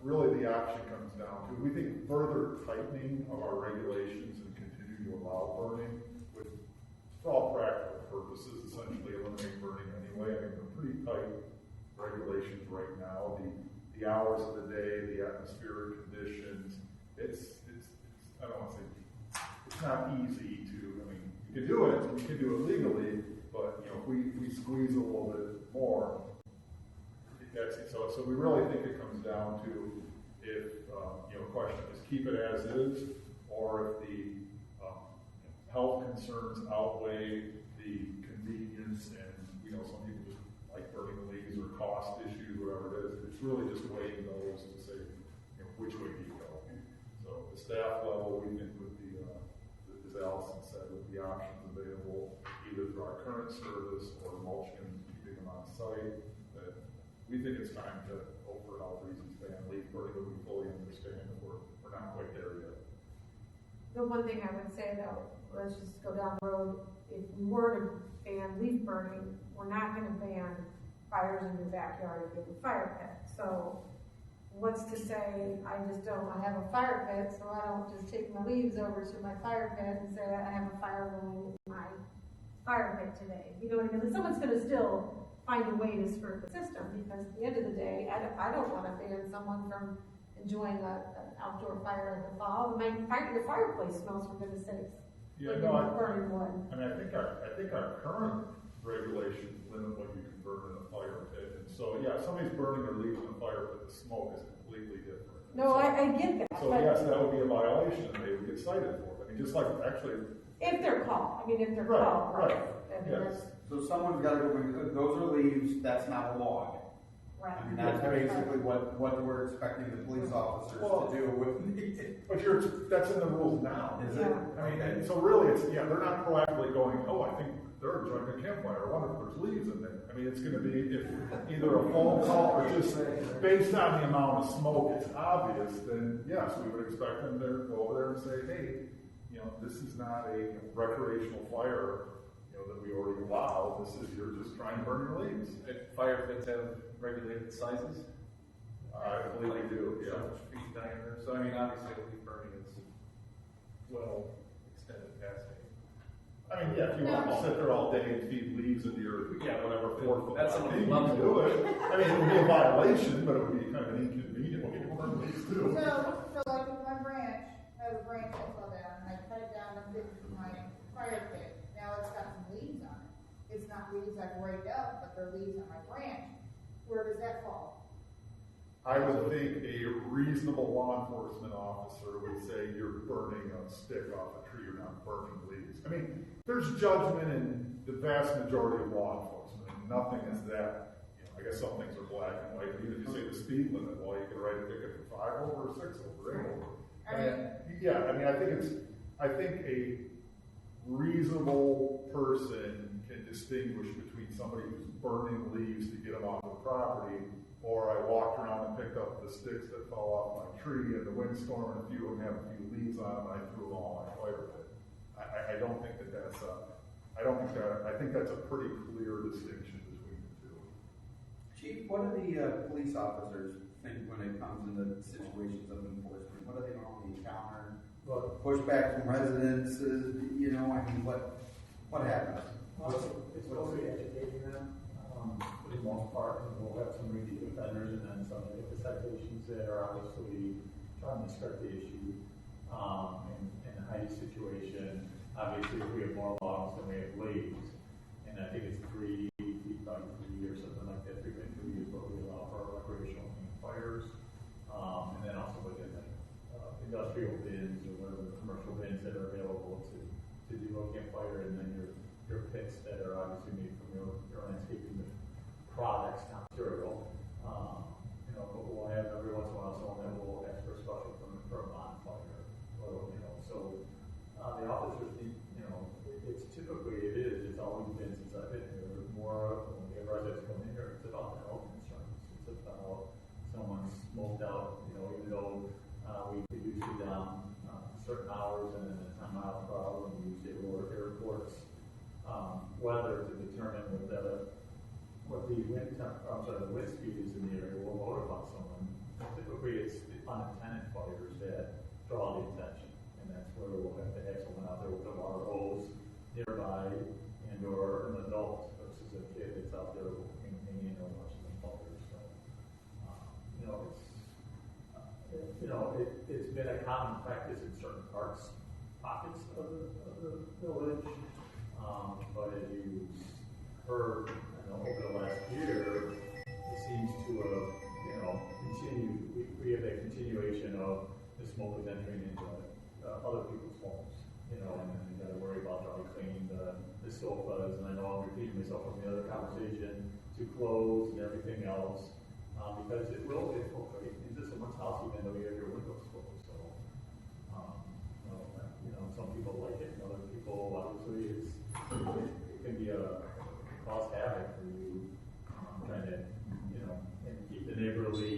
really the option comes down to, we think further tightening of our regulations and continue to allow burning would, for all practical purposes, essentially eliminate burning anyway. They're pretty tight regulations right now. The hours of the day, the atmospheric conditions, it's I don't want to say, it's not easy to, you can do it, you can do it legally, but, if we squeeze a little bit more, so we really think it comes down to if, question is keep it as is, or if the health concerns outweigh the convenience and, some people just like burning leaves or cost issues, whatever it is. It's really just weighing those to say, which way do you go? So the staff level, we think would be, as Allison said, with the options available, either through our current service or mulching and keeping them on site, that we think it's time to, for health reasons, ban leaf burning, but we fully understand that we're not quite there yet. The one thing I would say though, let's just go down the road, if we were to ban leaf burning, we're not gonna ban fires in your backyard if you have a fire pit. So what's to say I have a fire pit, so I don't just take my leaves over to my fire pit and say I have a fire going in my fire pit today. You know what I mean? Someone's gonna still find a way to skirt the system, because at the end of the day, I don't want to ban someone from enjoying an outdoor fire in the fall. The fireplace smells, for goodness sakes. Yeah, burning wood. I think our current regulations limit what you can burn in a fire pit. And so, if somebody's burning their leaves in a fire pit, the smoke is completely different. No, so, I get that. So yes, that would be a violation, and they would get cited for it. Just like actually. If they're called, called, right. Yes. So someone's got to go, those are leaves, that's not a log. Right. That's basically what we're expecting the police officers to do with. But that's in the rules now. Is it? And so really they're not proactively going, I think they're enjoying a campfire. I wonder if there's leaves in there. It's going to be either a phone call or just based on the amount of smoke, it's obvious, then yes, we would expect them to go over there and say, hey, this is not a recreational fire, that we already allow. This is, you're just trying to burn your leaves. Fire pits have regulated sizes? I believe we do, So much feet diameter. So obviously leaf burning is well extended past it. If you want to sit there all day and feed leaves into your, whatever, 4 foot. That's you can do it. It would be a violation, but it would be kind of an inconvenient way to burn leaves too. So like with my branch, I have a branch I fell down, and I cut it down and fit my fire pit. Now it's got some leaves on it. It's not leaves I've raked up, but they're leaves on my branch. Where does that fall? I would think a reasonable law enforcement officer would say you're burning a stick off a tree, you're not burning leaves. There's judgment in the vast majority of law enforcement. Nothing is that, I guess some things are black and white, but even if you say the speed limit, you can write a ticket for 5 over, 6 over, 8 over. I think a reasonable person can distinguish between somebody who's burning leaves to get them off the property, or I walked around and picked up the sticks that fell off my tree in the windstorm, and a few of them have a few leaves on them, and I threw them all in my fire pit. I don't think that's I think that's a pretty clear distinction between the two. Chief, what do the police officers think when it comes into situations of enforcement? What do they normally encounter? Pushback from residents, what happens? It's mostly educating them, for the most part, and we'll have some repeat offenders, and then some of the citations that are obviously trying to skirt the issue, in a high situation. Obviously, if we have more logs than we have leaves, and I think it's 3 feet by 3 or something like that, 3 by 3 is what we allow for our recreational campfires, and then also within the industrial bins or whatever the commercial bins that are available to do a campfire, and then your pits that are obviously made from your landscaping products, not material. But we'll have every once in a while someone that will ask for a special permit for a bonfire, so the officers, it's typically it's always been since I've been It's about the health concerns. It's about someone's smoked out, even though we could usually down certain hours and then a 10-mile per hour, and we usually airports weather to determine what the wind speed is in the area. We'll notify someone. Typically, it's the unintended fires that draw the attention, and that's where we'll have to have someone out there with a water hose nearby, or an adult versus a kid that's out there maintaining or watching the fires. So, it's been a common practice in certain pockets of the village. But as you heard, over the last year, it seems to have, continued. We have a continuation of the smoke is entering into other people's homes, and then you got to worry about dry cleaning the sofas, and I know I'm repeating myself from the other conversation, to clothes and everything else, because it will infiltrate into someone's house even though you have your windows closed. So, some people like it, and other people, obviously, it can be cause havoc for you, trying to, and keep the neighborly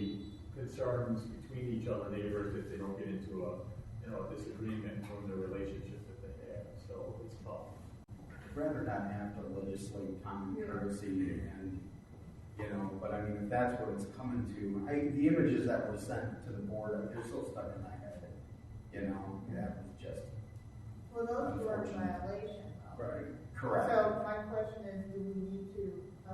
concerns between each other neighbors if they don't get into a disagreement from the relationship that they have. So it's tough. I'd rather not have to legislate common courtesy and, but I mean, if that's what it's coming to, the images that were sent to the board, they're so stuck in my head, that was just. Well, those were violations. Right. Correct. So my question is, do we need to,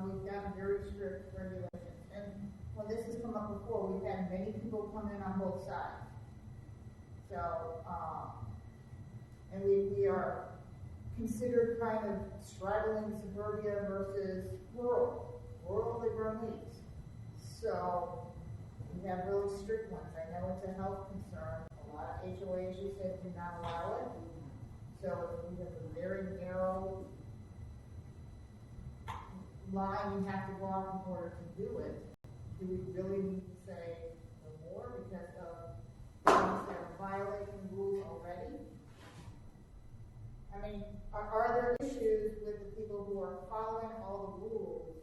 we've got very strict regulations, and when this has come up before, we've had many people come in on both sides. So, and we are considered kind of straddling suburbia versus rural. Rural, they burn leaves. So, we have really strict ones. I know it's a health concern. A lot of HOAs, you said, do not allow it. So, if we have a very narrow line you have to go off in order to do it, do we really need to say no more because of things that are violating rules already? I mean, are there issues with the people who are following all the rules?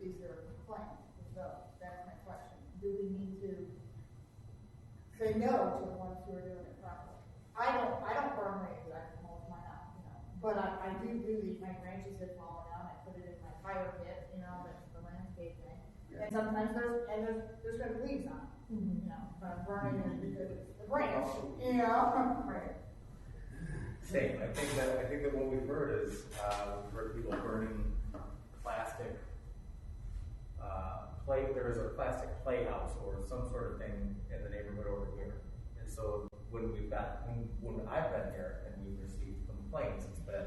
Is there a complaint? So that's my question. Do we need to say no to the ones who are doing it properly? I don't burn leaves. I mow mine out, but I do my branches have fallen down. I put it in my fire pit, that's the landscape thing. Yeah. And sometimes there's going to be leaves on it, if I'm burning it because it's the branch, right. Same. I think that what we've heard is we've heard people burning plastic there is a plastic playhouse or some sort of thing in the neighborhood over here. And so when I've been here and we've received complaints, it's been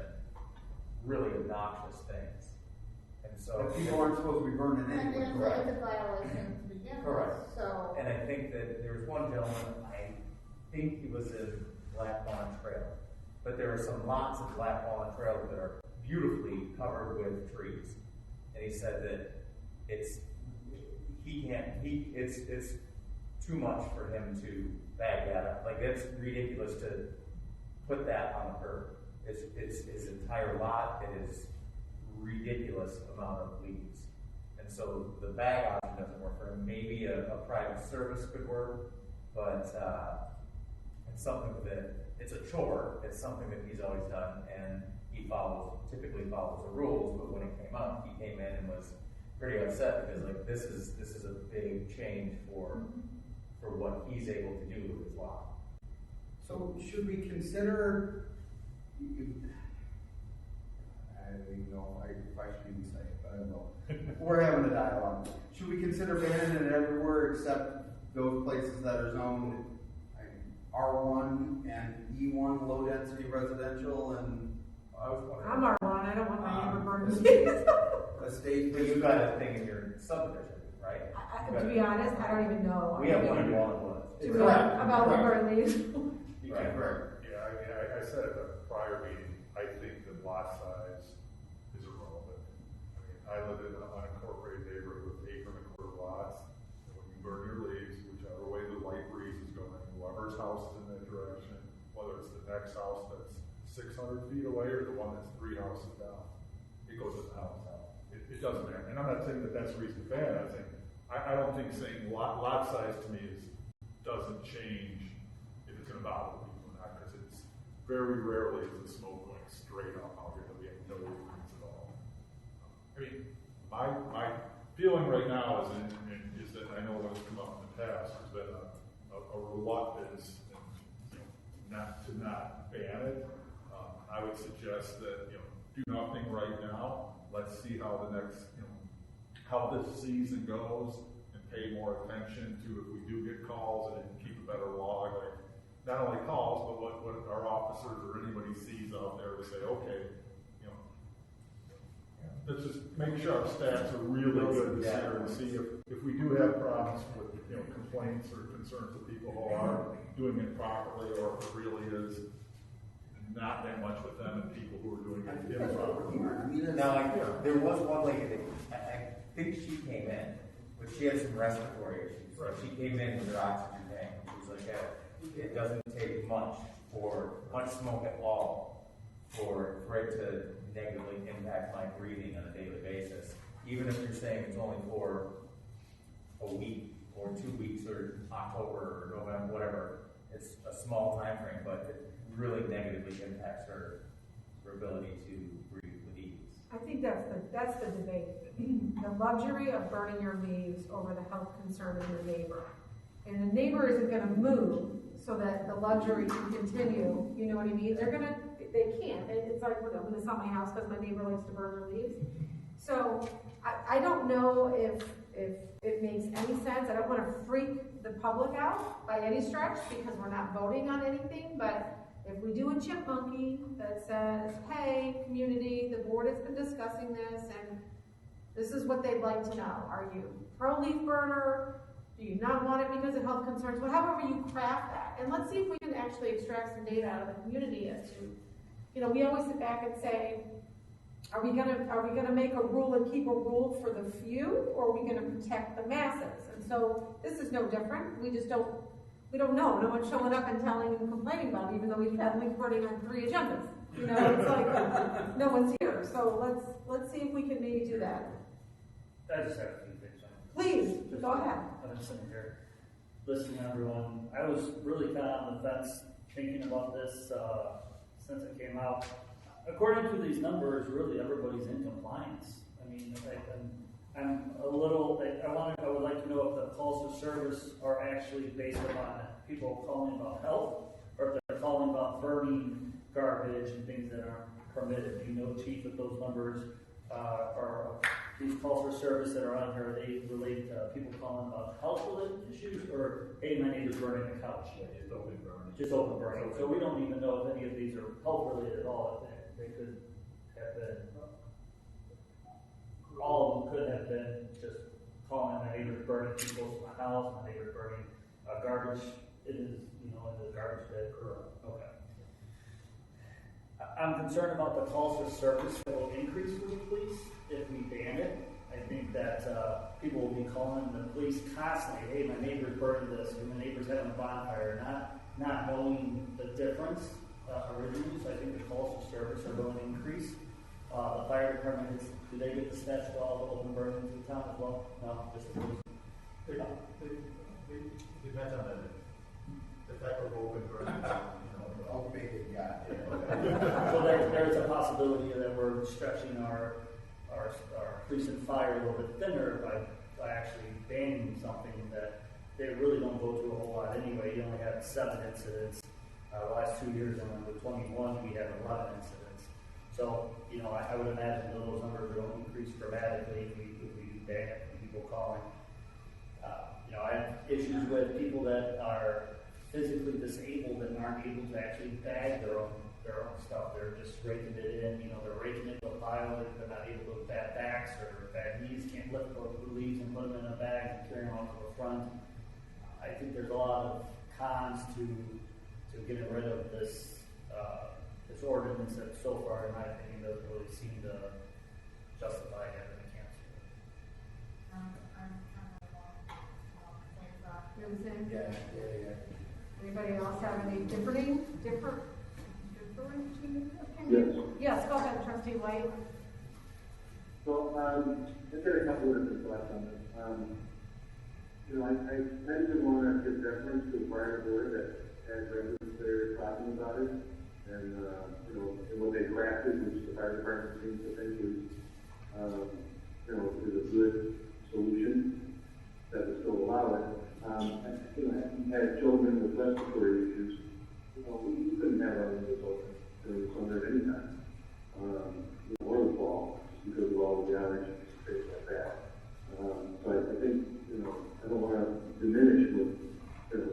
really obnoxious things. And so people aren't supposed to be burning anyway. And it's a violation to begin with. Correct. So, and I think that there was one gentleman, I think he was in Black Walnut Trail, but there are some lots of Black Walnut Trail that are beautifully covered with trees. And he said that it's too much for him to bag that up. Like, it's ridiculous to put that on the curb. It's his entire lot. It is ridiculous amount of leaves. And so the bag option doesn't work for him. Maybe a private service could work, but it's something that, it's a chore. It's something that he's always done, and he typically follows the rules, but when it came up, he came in and was pretty upset because, like, this is a big change for what he's able to do with his lot. So should we consider, I don't even know if I should even say it, but I don't know. We're having a dialogue. Should we consider banning it everywhere except those places that are zoned R1 and E1 low density residential? And I'm R1, I don't want my neighbor burning. Estate. But you've got a thing in your subdivision, right? To be honest, I don't even know. We have one in Walnut. About the burn leaves. Right. Yeah, I mean, I said at the prior meeting, I think the lot size is irrelevant. I mean, I live in an unincorporated neighborhood with 8 1/4 lots. And when you burn your leaves, whichever way the light breeze is going, whoever's house is in that direction, whether it's the next house that's 600 feet away or the one that's 3 houses down, it goes in the house. it doesn't matter. And I'm not saying that that's the reason bad. I don't think saying lot size to me doesn't change if it's gonna bother people or not, because it's very rarely is the smoke going straight up out here that we have no ignorance at all. I mean, my feeling right now is that I know what's come up in the past, has been a reluctance not ban it. I would suggest that, do nothing right now. Let's see how the next, how this season goes, and pay more attention to if we do get calls and keep a better log. Like, not only calls, but what our officers or anybody sees out there to say, okay, let's just make sure our stats are really good this year and see if we do have problems with, complaints or concerns of people who are doing it properly, or if it really is not that much with them and people who are doing it improperly. Now, there was one lady that, I think she came in, but she had some respiratory issues. Right. She came in with her oxygen tank, and she was like, yeah, it doesn't take much smoke at all for it to negatively impact my breathing on a daily basis. Even if you're saying it's only for a week or 2 weeks or October or November, whatever, it's a small time frame, but it really negatively impacts her ability to breathe with ease. I think that's the debate. The luxury of burning your leaves over the health concern of your neighbor. And the neighbor isn't gonna move so that the luxury can continue, you know what I mean? They can't. It's like, I'm gonna sell my house because my neighbor likes to burn their leaves. So, I don't know if it makes any sense. I don't wanna freak the public out by any stretch, because we're not voting on anything, but if we do a chip monkey that says, hey, community, the board has been discussing this, and this is what they'd like to know. Are you pro-leaf burner? Do you not want it because of health concerns? Well, however you craft that. And let's see if we can actually extract some data out of the community as to, we always sit back and say, are we gonna make a rule and keep a rule for the few, or are we gonna protect the masses? And so this is no different. We don't know. No one's showing up and telling and complaining about it, even though we've had leaf burning on 3 agendas. It's like no one's here. So let's see if we can maybe do that. I just have a few things. Please, go ahead. I'm just sitting here listening to everyone. I was really kind of on the fence thinking about this since it came out. According to these numbers, really everybody's in compliance. I mean, I'm a little, I would like to know if the calls of service are actually based upon people calling about health, or if they're calling about burning garbage and things that aren't permitted. Do you know, Chief, if those numbers are these calls for service that are on here, are they related to people calling about health-related issues, or, hey, my neighbor's burning the couch? Yeah, just open burning. Just open burning. So we don't even know if any of these are health-related at all. They could have been, all of them could have been just calling my neighbor's burning too close to my house, my neighbor's burning garbage. It is, in the garbage bed. Okay. I'm concerned about the calls for service that will increase for the police if we ban it. I think that people will be calling the police constantly, hey, my neighbor's burning this, or my neighbor's having a bonfire, not knowing the difference originally. So I think the calls for service are going to increase. The fire department, do they get dispatched to all the open burnings in town as well? No, just the police. It depends on the type of open burning. Automated guy. So there's a possibility that we're stretching our police and fire a little bit thinner by actually banning something that they really don't go through a whole lot anyway. You only had 7 incidents. The last 2 years, and with 21, we had 11 incidents. So, I would imagine those numbers will increase dramatically if we ban it from people calling. I have issues with people that are physically disabled and aren't able to actually bag their own stuff. They're just raking it in, they're raking it to a pile. They're not able to bad backs or bad knees, can't lift the leaves and put them in a bag and carry them off to the front. I think there's a lot of cons to getting rid of this ordinance that so far, in my opinion, doesn't really seem to justify having a cancel. I'm kind of You know what I'm saying? Yeah. Anybody else have any differing opinions? Yes. Yes, go ahead, Trustee White. So, I've got a couple of different thoughts on this. I tend to want to give deference to the prior board that had residents there talking about it, and, and what they crafted, which the fire department seems to think is a good solution that would still allow it. Having had children with respiratory issues, we couldn't have our windows open during the summer at any time, or the fall, just because of all the allergies and things like that. So I think, I don't want to diminish what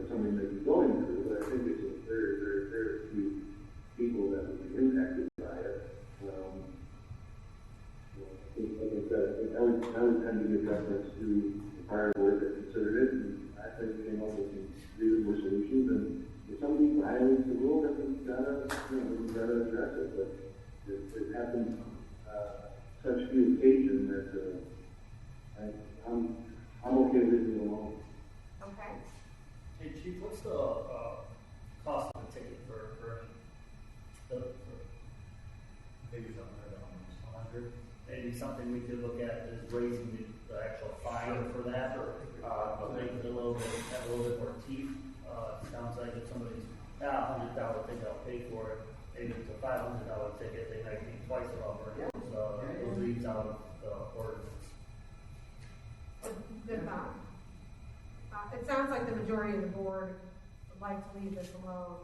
somebody may be going through, but I think it's a very, very, very few people that would be impacted by it. Like I said, I would tend to give reference to the prior board that considered it, and I think came up with some reasonable solutions. And if somebody violates the rule, then we've got to address it. But it happens such few occasions that I'm okay leaving it alone. Okay. Hey, Chief, what's the cost of a ticket for Maybe something like $100. maybe something we could look at is raising the actual fine for that, or make it a little bit more teeth. Sounds like if somebody's $100 ticket, I'll pay for it. Maybe it's a $500 ticket, they might be twice the number. It leaves out of the ordinance. Good thought. It sounds like the majority of the board would like to leave this alone.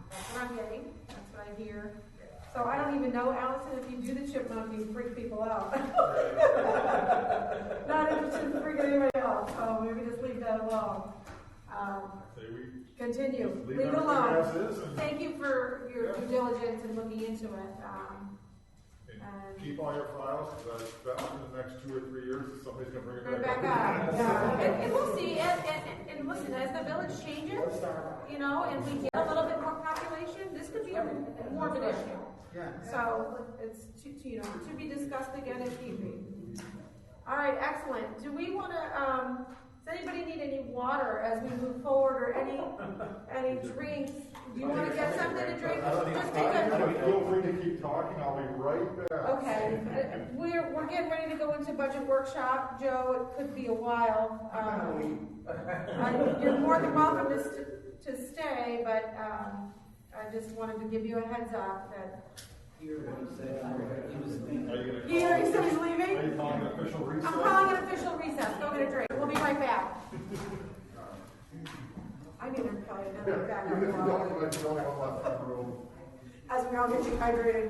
That's what I'm getting. That's what I hear. So I don't even know, Allison, if you do the chipmunk, you freak people out. Not interested in freaking anybody else. So maybe just leave that alone. Continue. Leave it alone. Thank you for your due diligence and looking into it. And keep all your files, because I bet in the next 2 or 3 years, somebody's going to bring Bring it it back up. Yeah. And we'll see. And listen, as the village changes, and we get a little bit more population, this could be more of an issue. Yeah. So it's to be discussed again if need be. All right, excellent. Do we want to? Does anybody need any water as we move forward, or any drinks? Do you want to get something to drink? Just Feel free to keep talking. I'll be right back. Okay. We're getting ready to go into budget workshop, Joe. It could be a while. You're more than welcome to stay, but I just wanted to give you a heads up that. He said he's leaving? Are you calling an official recess? I'm calling an official recess. Go get a drink. We'll be right back. I need to tell you another back up. As we all get you hydrated.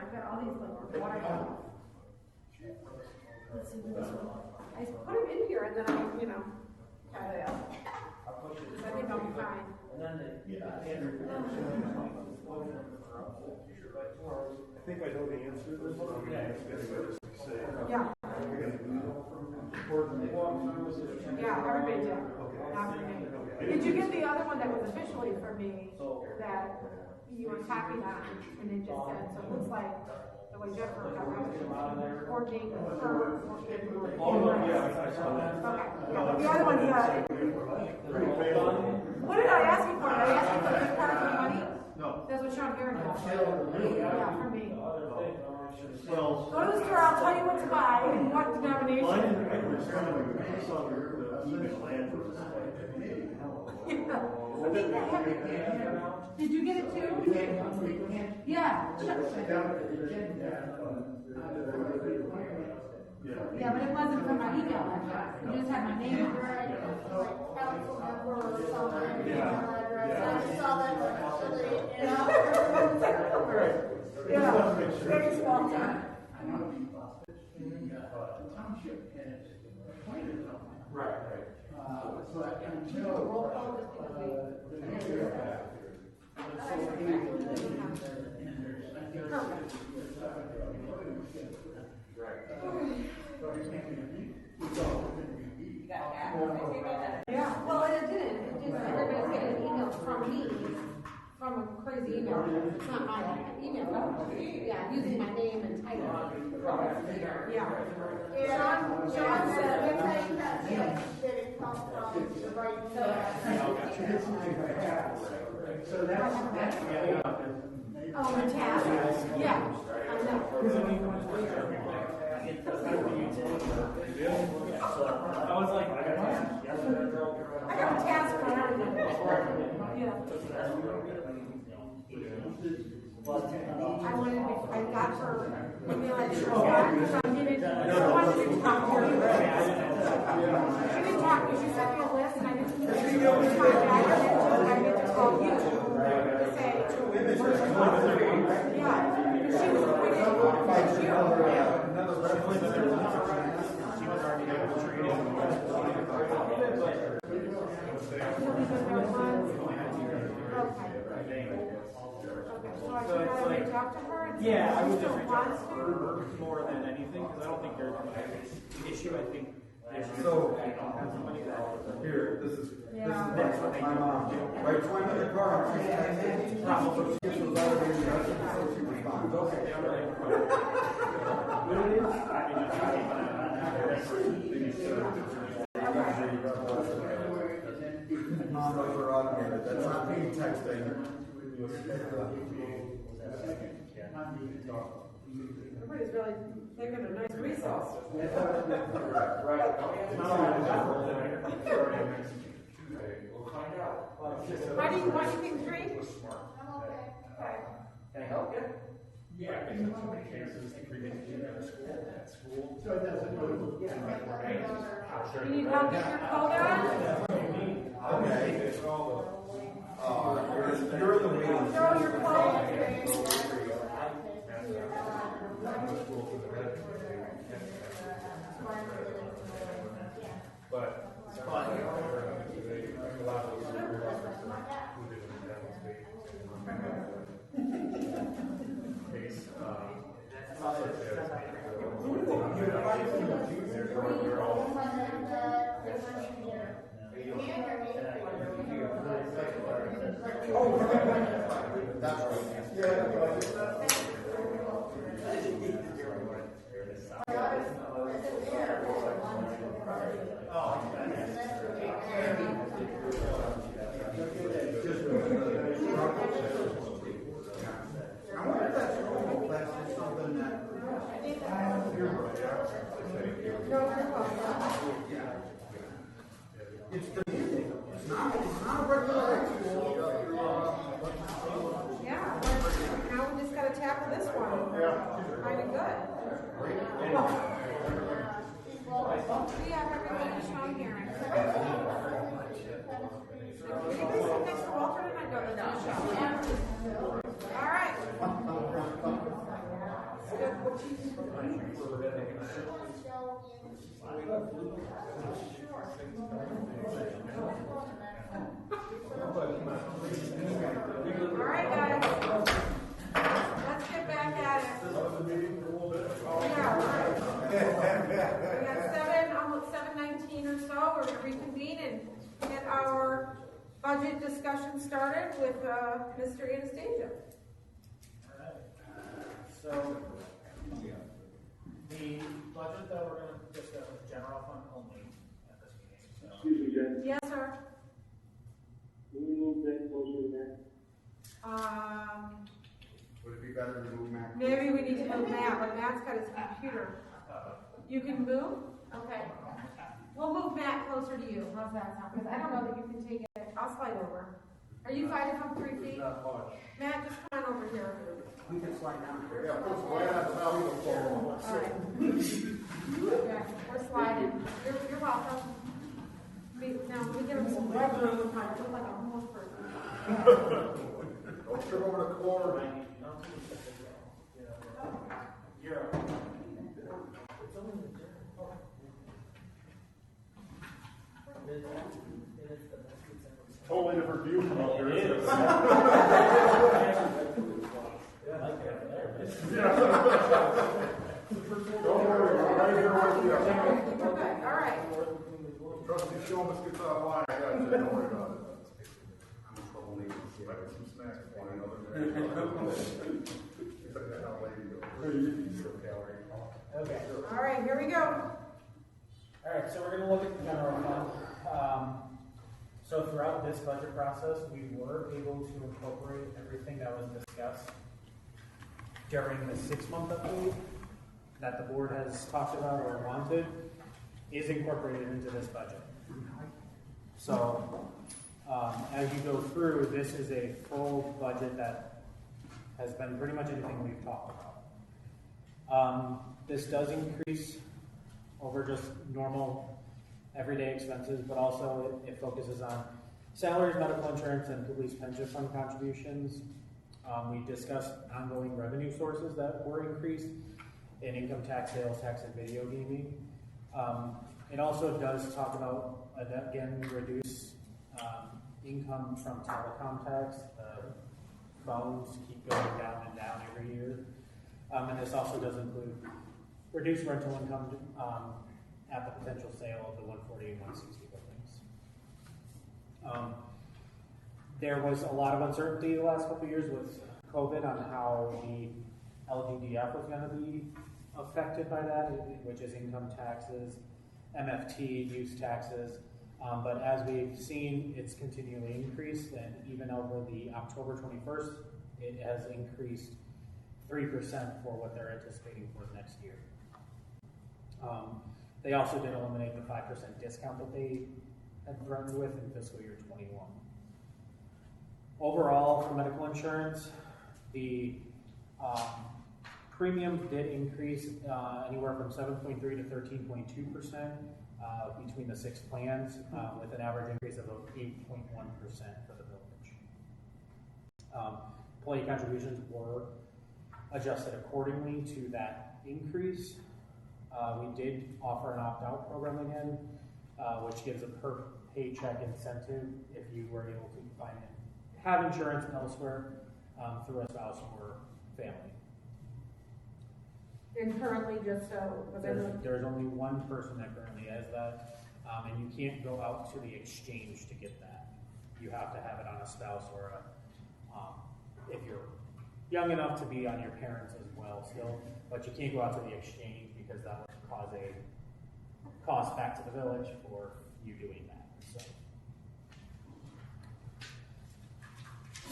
I've got all these water bottles. Let's see what this one. I put them in here and then I, cut it out. I think I'll be fine. I think I know the answer to this one. Yeah. Yeah, everybody did. Not for me. Did you get the other one that was officially for me that you were copied on and it just said, so it looks like the way Jennifer got it, coordinating with her. I saw that. Okay, yeah, the other one, what did I ask you for? Did I ask you for the part of the money? No. That's what Sean Garrett got. Yeah, for me. Well, Go to the store, I'll tell you what to buy and what denomination. I saw the email ad for this. Did you get it too? Yeah. Yeah, but it wasn't from my email address. It just had my name, address, council number, email address. I just saw that actually. Yeah, very small time. Right. But until roll call, just because we. Perfect. Yeah, well, and it didn't. It just, everybody's getting emails from me, from a crazy email, it's not my email, yeah, using my name and title. Yeah. Sean said, that's how you got that it comes from the right. So that's. Oh, the task? Yeah, I know. I was like, I got I got a task for everything. Yeah. I got her email address back, so I wanted to talk to her. She didn't talk, she sent me a list, and I didn't talk back, and then I get to call you to say, yeah, she was pretty, Yeah, I would just reach out to her more than anything, because I don't think there's an issue. I think the issue is So- I don't have somebody that. Here, this is Yeah. that's what my mom, right, so I'm in the car, she's texting, probably she was already in the house, so she responds, okay. Mom, those are automated, that's not me texting. everybody's really thinking a nice resource. Why do you think three? I'm okay. Can I help you? Yeah, I think in so many cases, prevention at school. So it doesn't go. You need help getting your coder on? Okay. You're in the waiting. Throw your code. But a lot of those are included in the dental state. Case, That's right. I wonder if that's just something that. It's not a regular school. Yeah, now we just gotta tackle this one. Kind of good. We have everybody shown here. Anybody sit next to Walter tonight? No. All right. All right, guys. Let's get back at it. We got almost 7:19 or so. We're gonna reconvene and get our budget discussion started with Mr. Anastasia. So, the budget that we're gonna discuss is general fund only at this meeting, so. Excuse me, Jen, Yes, sir. can we move that closer to that? Would it be better to move Mac? Maybe we need to move Matt, but Matt's got his computer. You can move? Okay. We'll move Matt closer to you. How's that sound? Because I don't know that you can take it. I'll slide over. Are you fine to come 3 feet? Not much. Matt, just come on over here. We can slide down. Yeah, push right on the valley of the All right. Yeah, we're sliding. You're welcome. Now, we get him some red room, look like a homeless person. Don't trip over the cord. You're up. Totally different view from up here. It is. Don't worry, we're right here with you. Okay, all right. Trustee Showman gets off line, I got you, don't worry about it. I'm a troublemaker. Some snacks with one another. Depending on how late you go. Okay. All right, here we go. All right, so we're going to look at the general fund. So throughout this budget process, we were able to incorporate everything that was discussed during the 6-month update that the board has talked about or wanted is incorporated into this budget. So as you go through, this is a full budget that has been pretty much everything we've talked about. This does increase over just normal everyday expenses, but also it focuses on salaries, medical insurance, and police pension fund contributions. We discussed ongoing revenue sources that were increased in income tax, sales tax, and video gaming. It also does talk about, again, reduce income from telecom tax. Phones keep going down and down every year. And this also does include reduced rental income at the potential sale of the 140 and 160 buildings. There was a lot of uncertainty the last couple of years with COVID on how the LGDF was going to be affected by that, which is income taxes, MFT, use taxes. But as we've seen, it's continually increased, and even over the October 21st, it has increased 3% for what they're anticipating for next year. They also did eliminate the 5% discount that they had threatened with in fiscal year 21. Overall, for medical insurance, the premiums did increase anywhere from 7.3 to 13.2% between the 6 plans, with an average increase of 8.1% for the village. Employee contributions were adjusted accordingly to that increase. We did offer an opt-out program again, which gives a per paycheck incentive if you were able to have insurance elsewhere through a spouse or family. And currently, just so there's only one person that currently has that, and you can't go out to the exchange to get that. You have to have it on a spouse or if you're young enough to be on your parents as well still, but you can't go out to the exchange because that would cause a cost back to the village for you doing that.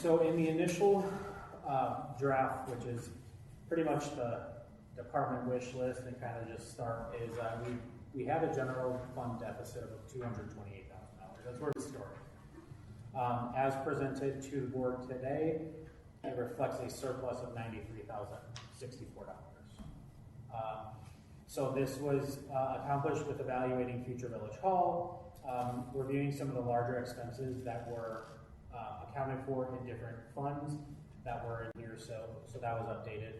So in the initial draft, which is pretty much the department wish list and kind of just start, is we have a general fund deficit of $228,000. That's where we start. As presented to the board today, it reflects a surplus of $93,064. So this was accomplished with evaluating future village hall, reviewing some of the larger expenses that were accounted for in different funds that were in here, so that was updated.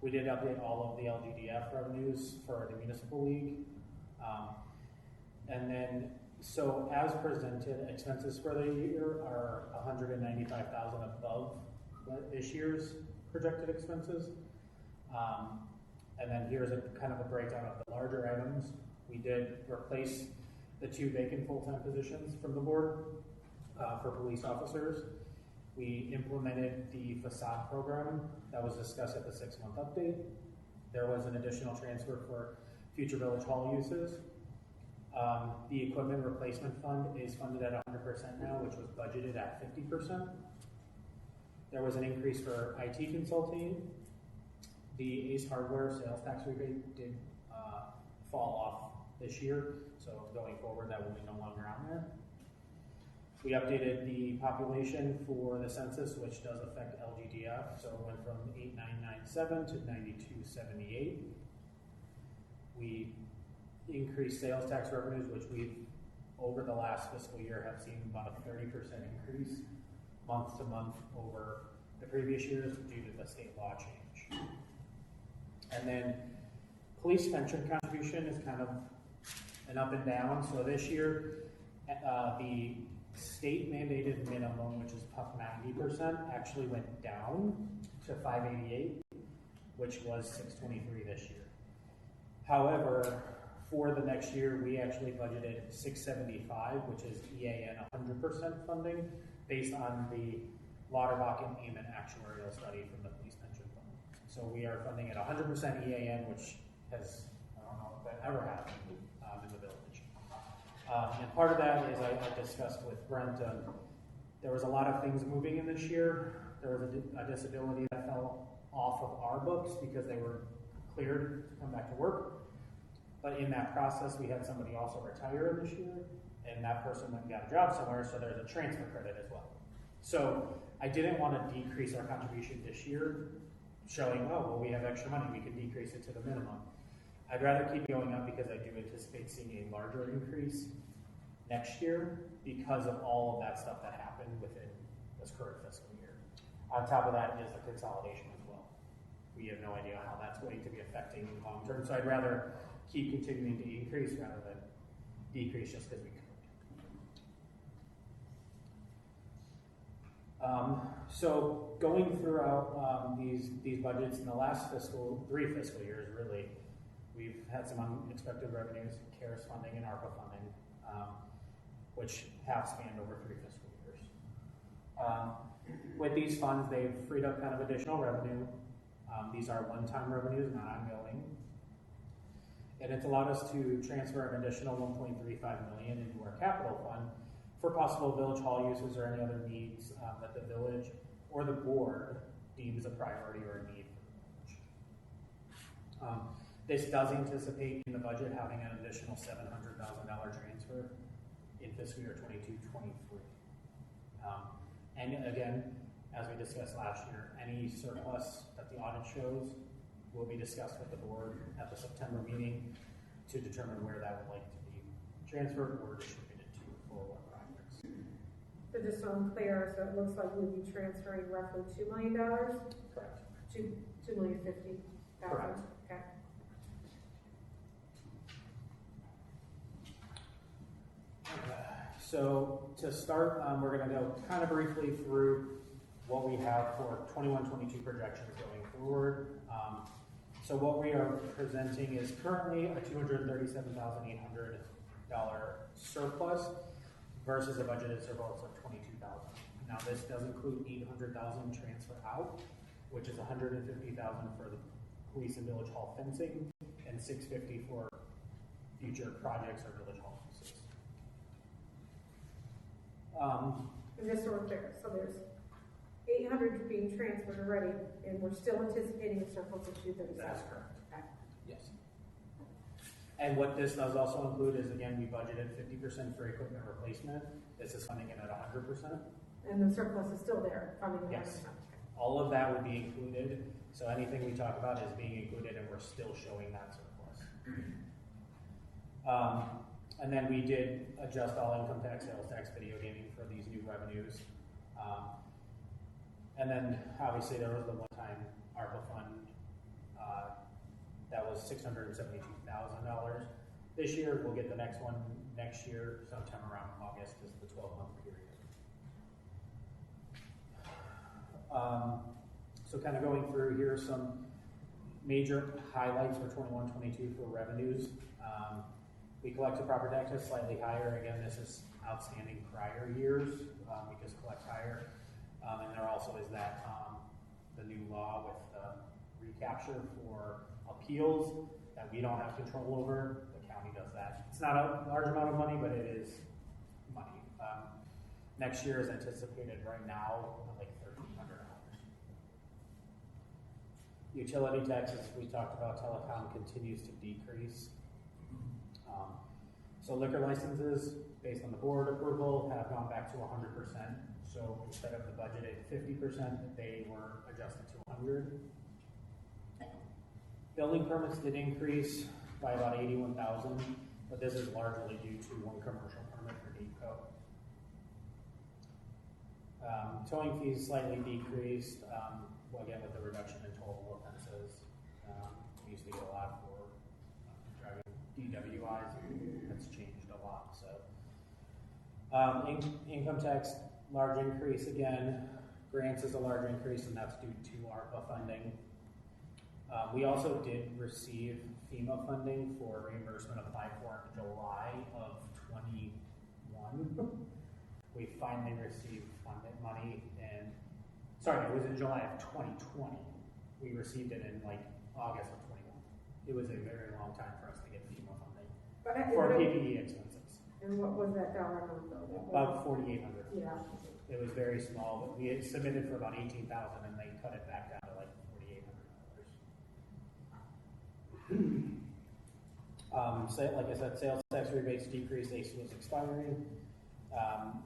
We did update all of the LGDF revenues for the municipal league. And then, so as presented, expenses for the year are $195,000 above this year's projected expenses. And then here's a kind of a breakdown of the larger items. We did replace the 2 vacant full-time positions from the board for police officers. We implemented the facade program that was discussed at the 6-month update. There was an additional transfer for future village hall uses. The equipment replacement fund is funded at 100% now, which was budgeted at 50%. There was an increase for IT consulting. The Ace Hardware sales tax rebate did fall off this year, so going forward that will be no longer on there. We updated the population for the census, which does affect LGDF, so it went from 8,997 to 9,278. We increased sales tax revenues, which we've, over the last fiscal year, have seen about a 30% increase month to month over the previous years due to the state law change. And then police pension contribution is kind of an up and down. So this year, the state mandated minimum, which is up 90%, actually went down to 588, which was 623 this year. However, for the next year, we actually budgeted 675, which is EAN 100% funding, based on the Lauterbach and Eamon actuarial study from the police pension fund. So we are funding at 100% EAN, which has, I don't know if that ever happened in the village. And part of that is I discussed with Brent, there was a lot of things moving in this year. There was a disability that fell off of our books because they were cleared to come back to work. But in that process, we had somebody also retire this year, and that person went and got a job somewhere, so there's a transfer credit as well. So I didn't want to decrease our contribution this year, showing, oh, well, we have extra money, we can decrease it to the minimum. I'd rather keep going up because I do anticipate seeing a larger increase next year because of all of that stuff that happened within this current fiscal year. On top of that is the consolidation as well. We have no idea how that's going to be affecting long term, so I'd rather keep continuing to increase rather than decrease just because we could. So going throughout these budgets in the last three fiscal years, really, we've had some unexpected revenues, CARES funding and ARPA funding, which have spanned over 3 fiscal years. With these funds, they've freed up kind of additional revenue. These are one-time revenues, not ongoing. And it's allowed us to transfer an additional $1.35 million into our capital fund for possible village hall uses or any other needs that the village or the board deems a priority or a need for the village. This does anticipate in the budget having an additional $700,000 transfer in fiscal year 22-23. And again, as we discussed last year, any surplus that the audit shows will be discussed with the board at the September meeting to determine where that would like to be transferred or distributed to for what projects. So just so I'm clear, so it looks like we'd be transferring roughly $2 million? Correct. $2,050,000? Correct. Okay. So to start, we're going to go kind of briefly through what we have for 21-22 projections going forward. So what we are presenting is currently a $237,800 surplus versus a budgeted surplus of $22,000. Now this does include $800,000 transfer out, which is $150,000 for the police and village hall fencing, and $650,000 for future projects or village hall uses. And just so we're clear, so there's 800 being transferred already, and we're still anticipating a surplus of 237. That's correct. Okay. Yes. And what this does also include is, again, we budgeted 50% for equipment replacement. This is funding it at 100%. And the surplus is still there, funding it. Yes. All of that would be included. So anything we talk about is being included, and we're still showing that surplus. And then we did adjust all income tax, sales tax, video gaming for these new revenues. And then obviously there was the one-time ARPA fund that was $672,000. This year we'll get the next one next year, sometime around August is the 12-month period. So kind of going through here, some major highlights for 21-22 for revenues. We collected property taxes slightly higher. Again, this is outstanding prior years. We just collect higher. And there also is that the new law with recapture for appeals that we don't have control over. The county does that. It's not a large amount of money, but it is money. Next year is anticipated right now like $1,300. Utility taxes, we talked about, telecom continues to decrease. So liquor licenses, based on the board approval, have gone back to 100%. So instead of the budgeted 50%, they were adjusted to 100. Building permits did increase by about 81,000, but this is largely due to one commercial permit for Depot. Towing fees slightly decreased, again with the reduction in total offenses. We used to get a lot for driving DWIs, that's changed a lot. So income tax, large increase again. Grants is a large increase, and that's due to ARPA funding. We also did receive FEMA funding for reimbursement applied for in July of 21. We finally received funded money, and Sorry, it was in July of 2020. We received it in like August of 21. It was a very long time for us to get FEMA funding for PPE expenses. And what was that dollar amount though? About 4,800. Yeah. It was very small, but we had submitted for about 18,000 and they cut it back down to like $4,800. Like I said, sales tax rebates decreased, ACE was expiring.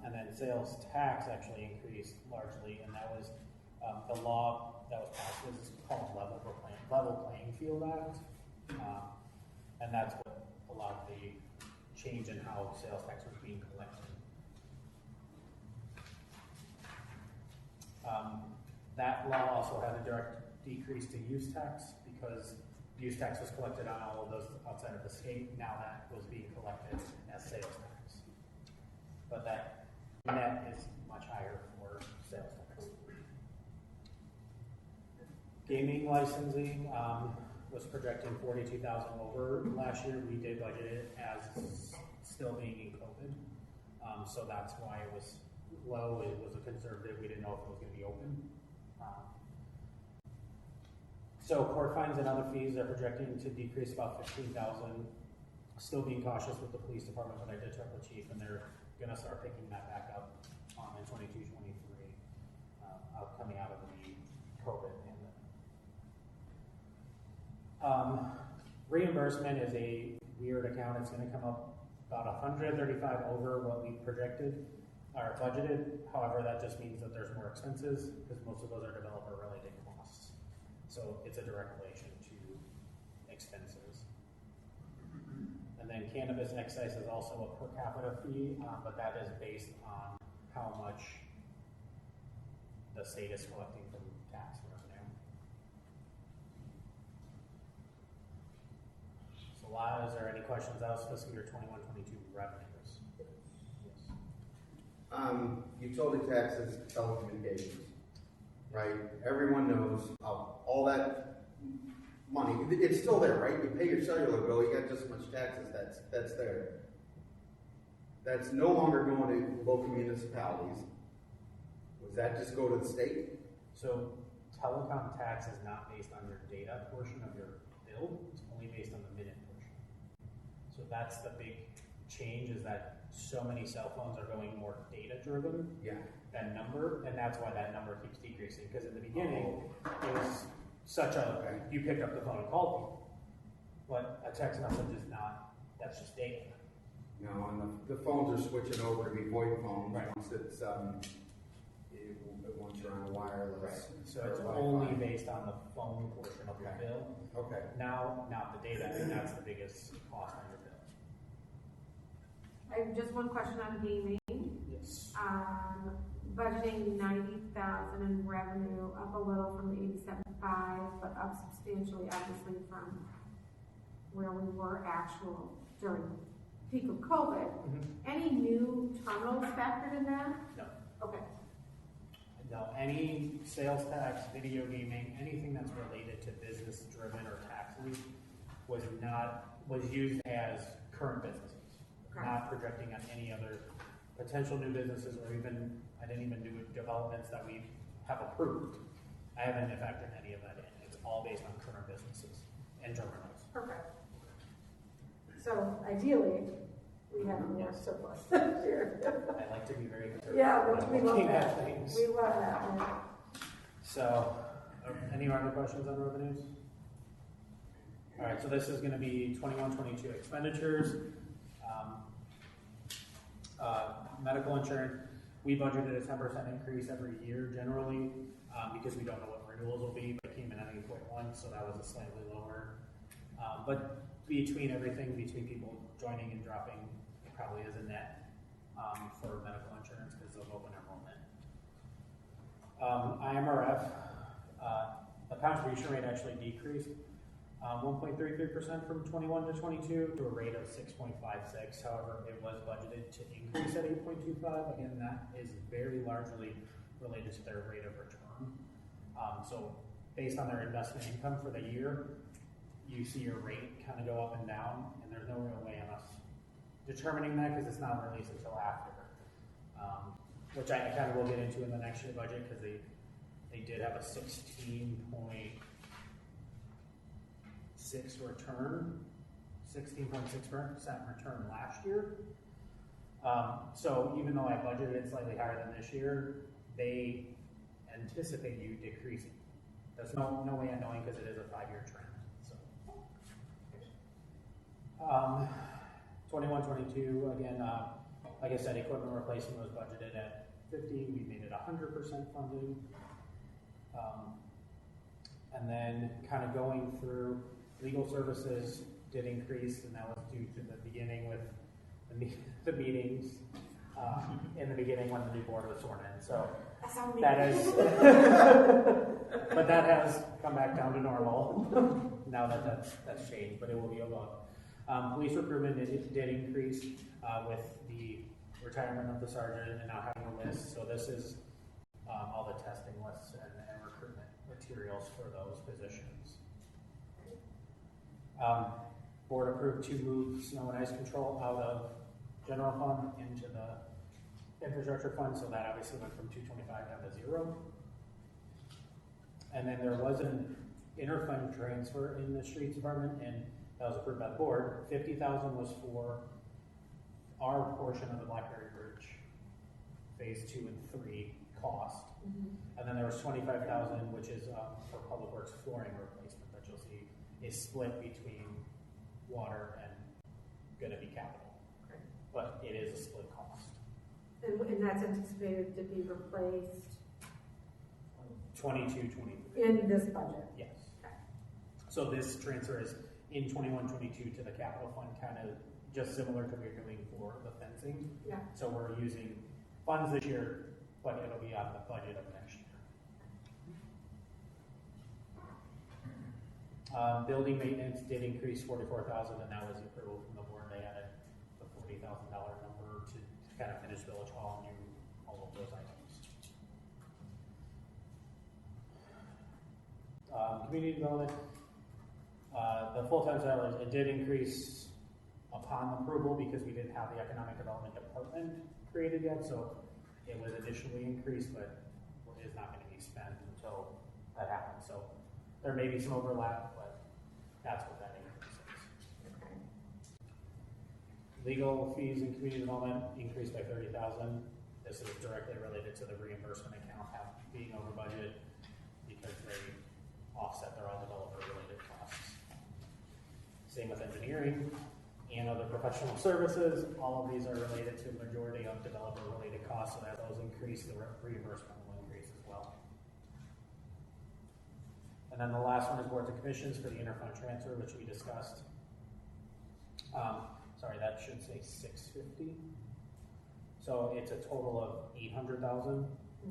And then sales tax actually increased largely, and that was the law that was passed was called Level Playing Field Act. And that's what allowed the change in how sales tax was being collected. That law also had a direct decrease to use tax because use tax was collected on all of those outside of the state. Now that was being collected as sales tax. But that net is much higher for sales tax. Gaming licensing was projecting 42,000 over last year. We did budget it as still being in COVID. So that's why it was low. It was a conservative. We didn't know if it was going to be open. So court fines and other fees are projecting to decrease about 15,000. Still being cautious with the police department, but I did talk with chief, and they're going to start picking that back up in 22, 23, coming out of the COVID. Reimbursement is a weird account. It's going to come up about 135 over what we projected or budgeted. However, that just means that there's more expenses because most of those are developer-related costs. So it's a direct relation to expenses. And then cannabis excise is also a per capita fee, but that is based on how much the state is collecting from tax revenue. So is there any questions? That was fiscal year 21-22 revenues. Yes. Utility taxes, telecommunications, right? Everyone knows all that money, it's still there, right? You pay your cellular bill, you got just as much taxes that's there. That's no longer going to local municipalities. Does that just go to the state? So telecom tax is not based on your data portion of your bill, it's only based on the minute portion. So that's the big change, is that so many cell phones are going more data driven. Yeah. That number, and that's why that number keeps decreasing. Because in the beginning, it was such a, you picked up the phone and called people. But a text message is not, that's just data. No, and the phones are switching over to be VoIP phones. Right. Once it's, once you're on a wireless. Right. So it's only based on the phone portion of the bill. Okay. Now, not the data, and that's the biggest cost on your bill. I have just one question on gaming. Yes. Budgeting 90,000 in revenue, up a little from the 87.5, but up substantially, obviously, from where we were actual during peak of COVID. Any new terminals factored in that? No. Okay. No, any sales tax, video gaming, anything that's related to business driven or taxes was used as current businesses. Okay. Not projecting on any other potential new businesses, or even, I didn't even do developments that we have approved. I haven't factored any of that in. It's all based on current businesses and terminals. Perfect. So ideally, we have more surplus this year. I like to be very conservative. Yeah, which we love looking at that. things. We love that one. So, any other questions on revenues? All right, so this is going to be 21-22 expenditures. Medical insurance, we budgeted a 10% increase every year generally because we don't know what renewals will be, but it came in at 8.1, so that was a slightly lower. But between everything, between people joining and dropping, it probably is a net for medical insurance because of open enrollment. IMRF, the contribution rate actually decreased 1.33% from 21 to 22 to a rate of 6.56. However, it was budgeted to increase at 8.25. Again, that is very largely related to their rate of return. So based on their investment income for the year, you see your rate kind of go up and down, and there's no real way of us determining that because it's not released until after, which I kind of will get into in the next year budget because They did have a 16.6% return last year. So even though I budgeted it slightly higher than this year, they anticipate you decreasing. That's no way of knowing because it is a 5-year trend. So, 21-22 again. Like I said, equipment replacement was budgeted at 50. We made it 100% funding. And then kind of going through, legal services did increase, and that was due to the beginning with the meetings in the beginning when the new board was sworn in. So that is, but that has come back down to normal now that that's changed, but it will be above. Police recruitment did increase with the retirement of the sergeant and now having a list. So this is all the testing lists and recruitment materials for those positions. Board approved to move snow and ice control out of general fund into the infrastructure fund, so that obviously went from 225 down to 0. And then there was an interfund transfer in the streets department, and that was approved by the board. 50,000 was for our portion of the Blackberry Bridge, phase 2 and 3 cost. And then there was 25,000, which is for public works flooring replacement that you'll see is split between water and going to be capital. Okay. But it is a split cost. And that's anticipated to be replaced 22-23. in this budget? Yes. Okay. So this transfer is in 21-22 to the capital fund, kind of just similar to what you're doing for the fencing. Yeah. So we're using funds this year, but it'll be on the budget of next year. Building maintenance did increase 44,000, and that was approval from the board. They added the $40,000 number to kind of finish Village Hall and do all of those items. Community development, the full-time salaries, it did increase upon approval because we didn't have the economic development department created yet, so it was additionally increased, but it is not going to be spent until that happens. So there may be some overlap, but that's what that increase is. Okay. Legal fees and community development increased by 30,000. This is directly related to the reimbursement account being over budget because they offset their all developer related costs. Same with engineering and other professional services. All of these are related to a majority of developer related costs, so as those increase, the reimbursement will increase as well. And then the last one is boards and commissions for the interfund transfer, which we discussed. Sorry, that should say 650. So it's a total of 800,000,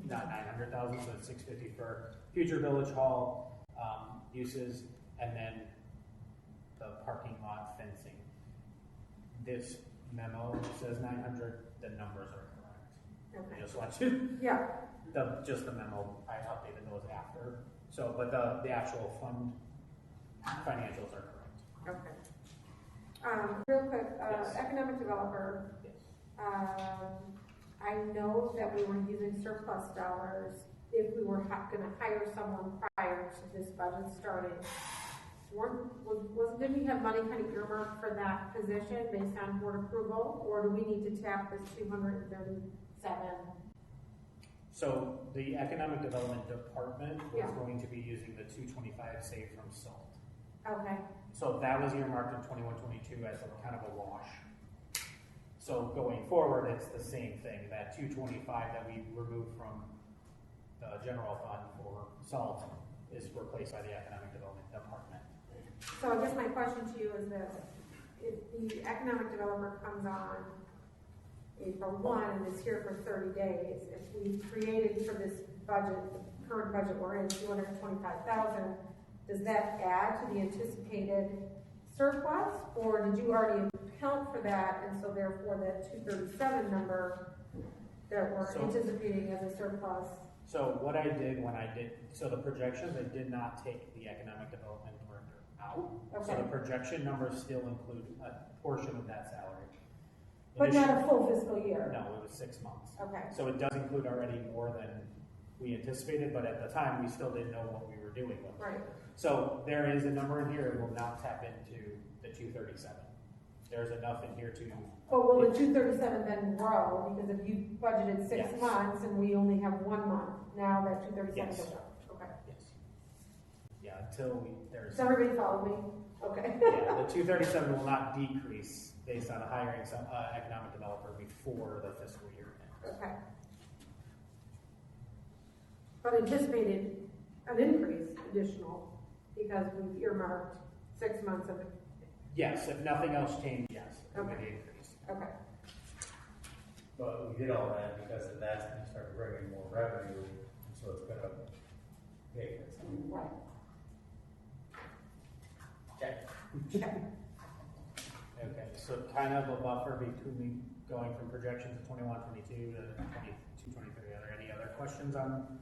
not 900,000. So it's 650 for future village hall uses, and then the parking lot fencing. This memo says 900. The numbers are correct. Okay. I just want to. Yeah. Just the memo. I updated those after. So, but the actual fund financials are correct. Okay. Real quick, Yes. economic developer. Yes. I know that we were using surplus dollars if we were going to hire someone prior to this budget starting. Didn't we have money kind of earmarked for that position based on board approval, or do we need to tap this 237? So the economic development department was Yeah. going to be using the 225 saved from SALT. Okay. So that was earmarked in 21-22 as a kind of a wash. So going forward, it's the same thing. That 225 that we removed from the general fund for SALT is replaced by the economic development department. So I guess my question to you is this: if the economic developer comes on April 1 and is here for 30 days, if we created for this budget, the current budget we're in, 225,000, does that add to the anticipated surplus, or did you already account for that, and so therefore that 237 number that we're anticipating as a surplus? So what I did so the projections, I did not take the economic development director out. Okay. So the projection numbers still include a portion of that salary. But not a full fiscal year? No, it was 6 months. Okay. So it does include already more than we anticipated, but at the time, we still didn't know what we were doing with it. Right. So there is a number in here that will not tap into the 237. There's enough in here to. But will the 237 then grow? Because if you budgeted 6 Yes. months and we only have 1 month, now that 237 Yes. goes up. Okay. Yes. Yeah, until there's. Does everybody follow me? Okay. Yeah, the 237 will not decrease based on hiring some economic developer before the fiscal year ends. Okay. But anticipated an increase additional because we've earmarked 6 months of it. Yes, if nothing else changed, yes, it would Okay. increase. Okay. But we did all that because then that's going to start bringing more revenue, so it's going to pay for itself. Right. Check. Okay, so kind of a buffer between going from projections of 21, 22 to 22, 23. Are there any other questions on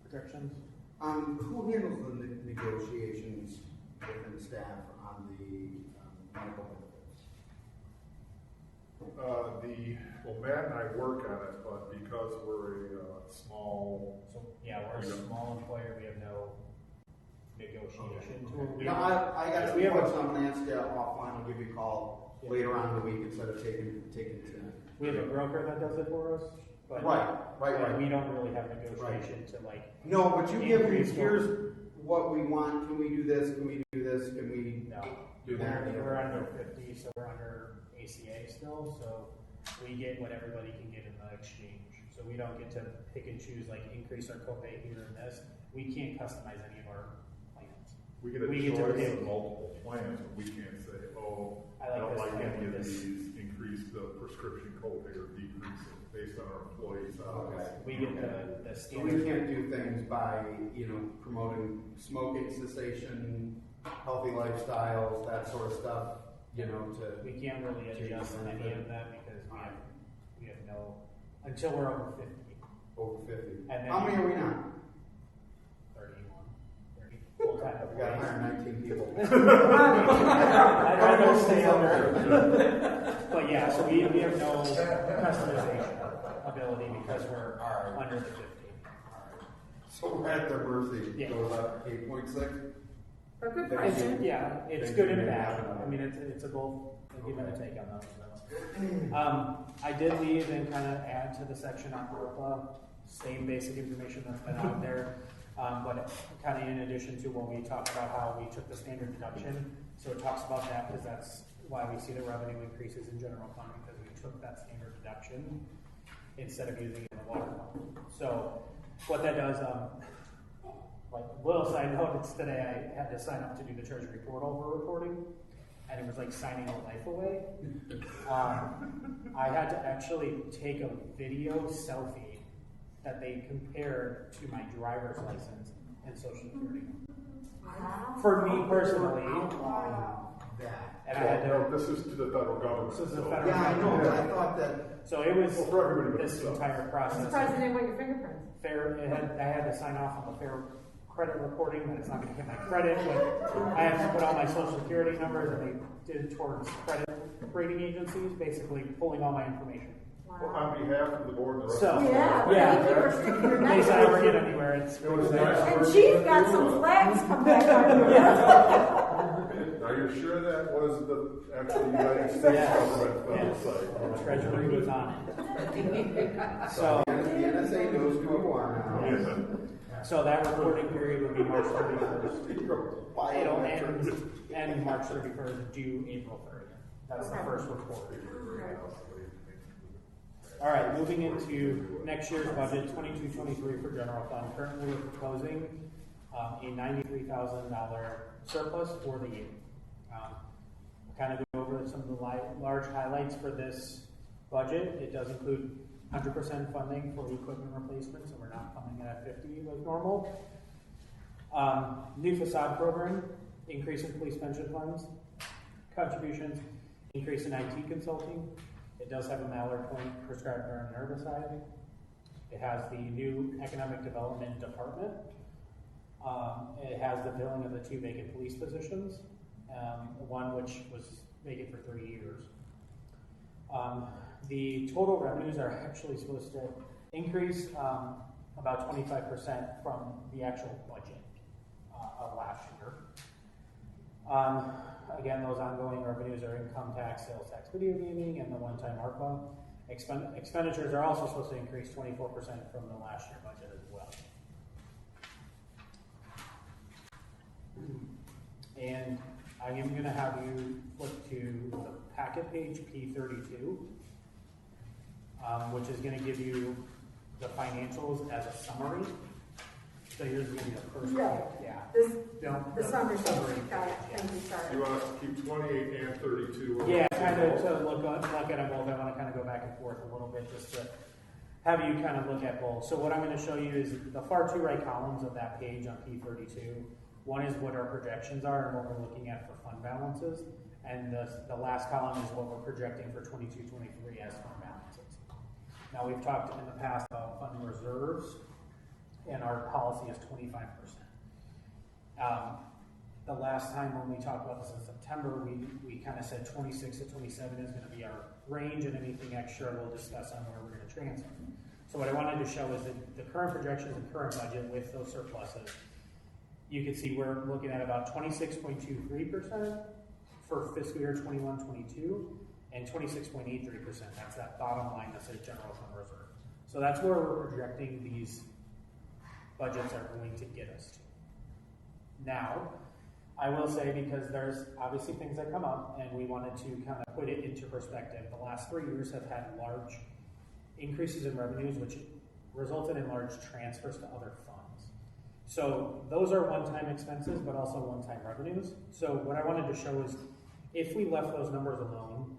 projections? Who handles the negotiations within staff on the medical benefits? Well, Matt and I work on it, but because we're a small. So, yeah, we're a small employer, we have no negotiation tool. No, I got some we have questions. I'm gonna ask you offline. I'll give you a call later on in the week instead of taking it tonight. We have a broker that does it for us, but Right. we don't really have negotiation to like. No, but you give me, increase here's what we want. Can we do this? Can we do this? Can we do that? We're under 50, so we're under ACA still, so we get what everybody can get in the exchange. So we don't get to pick and choose, like increase our copay here and this. We can't customize any of our plans. We get a get to choice pick. of multiple plans, but we can't say, oh, I I like don't this like plan any of with this. these, increase the prescription copay or decrease it based on our employees' hours. Okay. We get the So we standard. can't do things by, promoting smoking cessation, healthy lifestyles, that sort of stuff, to. We can't really adjust any of that because we have no, until we're over 50. Over 50. And then How many are we now? 31, 30 full-time We got employees. 119 people. I'd rather stay under. But yeah, so we have no customization ability because we're under the 50. So we're at their mercy. Yeah. Goes up 8.6. A good Thank question. you. Yeah, it's Thank good you. and bad. I mean, it's a both, a give and a take on those. So. I did leave and kind of add to the section on ARPA, same basic information that's been out there, but kind of in addition to what we talked about how we took the standard deduction. So it talks about that because that's why we see the revenue increases in general fund because we took that standard deduction instead of using it in the water fund. So what that does, like little side note, it's today I had to sign up to do the treasury portal for reporting, and it was like signing a life away. I had to actually take a video selfie that they compared to my driver's license and social security. For me personally, and I had to. This is to the federal government. This is the so- federal Yeah, I know, but I government. thought that. So it was Well, for everybody but this yourself. entire I'm process. surprised you didn't want your fingerprints. I had to sign off on the fair credit reporting that it's not going to hit my credit. But I have to put all my social security numbers that they did towards credit rating agencies, basically pulling all my information. Well, on behalf of the board and the rest So, of the. Yeah, thank you for sticking your in neck case I out. ever get anywhere, it's. It was nice. And she's got some flags come back on her. Are you sure that was the actual United States Yes. government Yes. website? The Treasury was on it. So, The NSA knows who you are now. Yeah. so that reporting period would be March 31st. It'll end March 31st, due April 30th. That's the first report. All right, moving into next year's budget, 22-23 for general fund. Currently, we're proposing a $93,000 surplus for the year. Kind of go over some of the large highlights for this budget. It does include 100% funding for equipment replacement, so we're not coming in at 50 like normal. New facade program, increase in police pension funds, contributions, increase in IT consulting. It does have a Mallard Point prescribed burn herbicide. It has the new economic development department. It has the filling of the 2 vacant police positions, one which was vacant for 3 years. The total revenues are actually supposed to increase about 25% from the actual budget of last year. Again, those ongoing revenues are income tax, sales tax, video gaming, and the one-time ARPA. Expenditures are also supposed to increase 24% from the last year budget as well. And I am going to have you flip to the packet page P32, which is going to give you the financials as a summary. So here's going to be the first Yeah. page. Yeah. The summary. Got it. Yeah. Thank you, sorry. You want us to keep 28 and 32? Yeah, kind of to look at them both. I want to kind of go back and forth a little bit just to have you kind of look at both. So what I'm going to show you is the far two right columns of that page on P32. One is what our projections are and what we're looking at for fund balances. And the last column is what we're projecting for 22-23 as fund balances. Now, we've talked in the past about fund reserves, and our policy is 25%. The last time when we talked about this in September, we kind of said 26 to 27 is going to be our range, and anything extra we'll discuss on where we're going to transfer. So what I wanted to show is that the current projections and current budget with those surpluses, you can see we're looking at about 26.23% for fiscal year 21-22 and 26.83%. That's that bottom line that says general fund reserve. So that's where we're projecting these budgets are going to get us to. Now, I will say, because there's obviously things that come up and we wanted to kind of put it into perspective, the last 3 years have had large increases in revenues, which resulted in large transfers to other funds. So those are one-time expenses, but also one-time revenues. So what I wanted to show is if we left those numbers alone,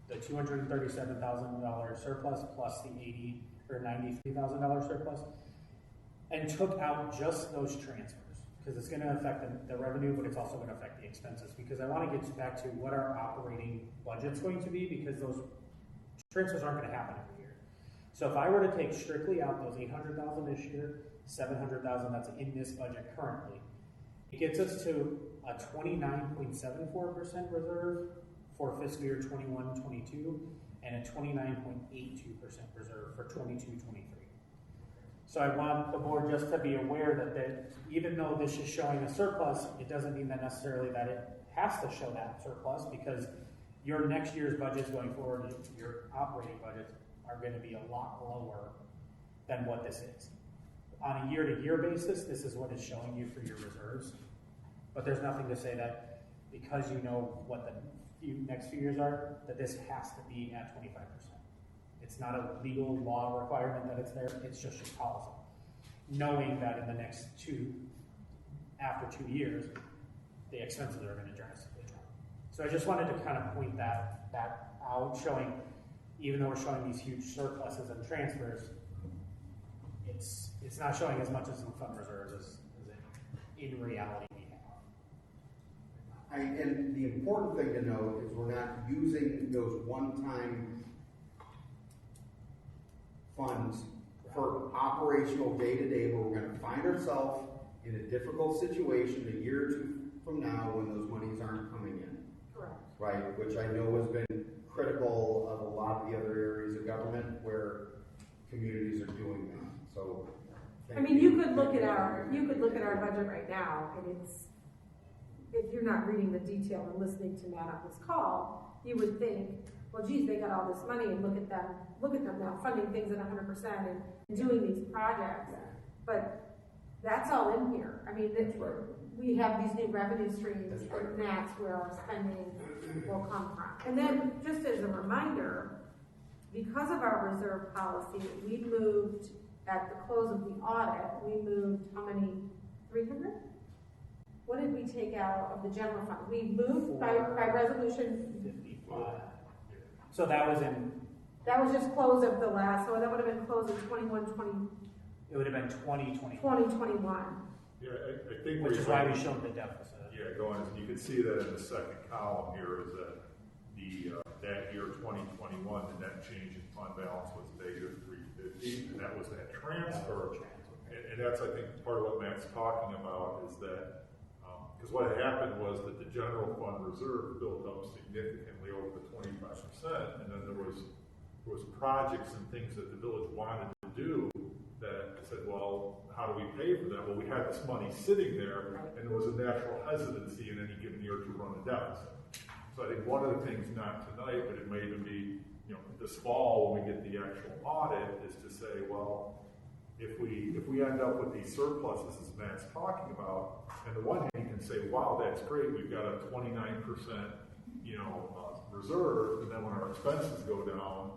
the $237,000 surplus plus the $93,000 surplus, and took out just those transfers, because it's going to affect the revenue, but it's also going to affect the expenses, because I want to get back to what our operating budget's going to be, because those transfers aren't going to happen every year. So if I were to take strictly out those $800,000 this year, $700,000 that's in this budget currently, it gets us to a 29.74% reserve for fiscal year 21-22 and a 29.82% reserve for 22-23. So I want the board just to be aware that even though this is showing a surplus, it doesn't mean that necessarily that it has to show that surplus, because your next year's budgets going forward, your operating budgets are going to be a lot lower than what this is. On a year-to-year basis, this is what it's showing you for your reserves. But there's nothing to say that because you know what the next few years are, that this has to be at 25%. It's not a legal law requirement that it's there, it's just your policy. Knowing that in the next after 2 years, the expenses are going to drastically drop. So I just wanted to kind of point that out, showing, even though we're showing these huge surpluses and transfers, it's not showing as much as in fund reserves as in reality we have. And the important thing to note is we're not using those one-time funds for operational day-to-day, where we're going to find ourselves in a difficult situation a year or two from now when those monies aren't coming in. Correct. Right, which I know has been critical of a lot of the other areas of government where communities are doing that. So, I mean, you could look at our budget right now, and it's, if you're not reading the detail and listening to Matt on this call, you would think, well, geez, they got all this money, and look at them now funding things at 100% and doing these projects. But that's all in here. I mean, we have these new revenue streams, and that's where our spending will come from. And then, just as a reminder, because of our reserve policy, we moved at the close of the audit, we moved how many? 300? What did we take out of the general fund? We moved by resolution. 55. So that was just close of the last, so that would have been close of 21-20. It would have been 2020. 2021. Yeah, I think which is why we showed the deficit. Yeah, going, you can see that in the second column here is that that year 2021, the net change in fund balance was -350, and that was that transfer. And that's, I think, part of what Matt's talking about is that, because what had happened was that the general fund reserve built up significantly over the 25%, and then there was projects and things that the village wanted to do that said, well, how do we pay for that? Well, we had this money sitting there, and there was a natural hesitancy in any given year to run a deficit. So I think one of the things, not tonight, but it may even be, this fall when we get the actual audit, is to say, well, if we end up with these surpluses, as Matt's talking about, and the one hand you can say, wow, that's great, we've got a 29%, reserve, and then when our expenses go down,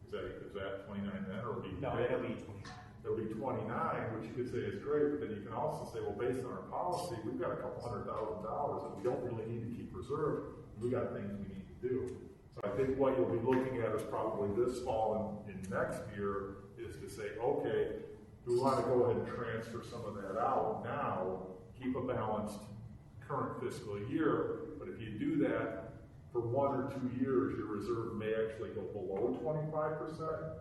is that 29 then, or it'll be? No, it'll be 29. It'll be 29, which you could say is great, but then you can also say, well, based on our policy, we've got a couple $100,000 that we don't really need to keep reserved. We got things we need to do. So I think what you'll be looking at is probably this fall and next year is to say, okay, we want to go ahead and transfer some of that out now, keep a balanced current fiscal year, but if you do that for 1 or 2 years, your reserve may actually go below 25%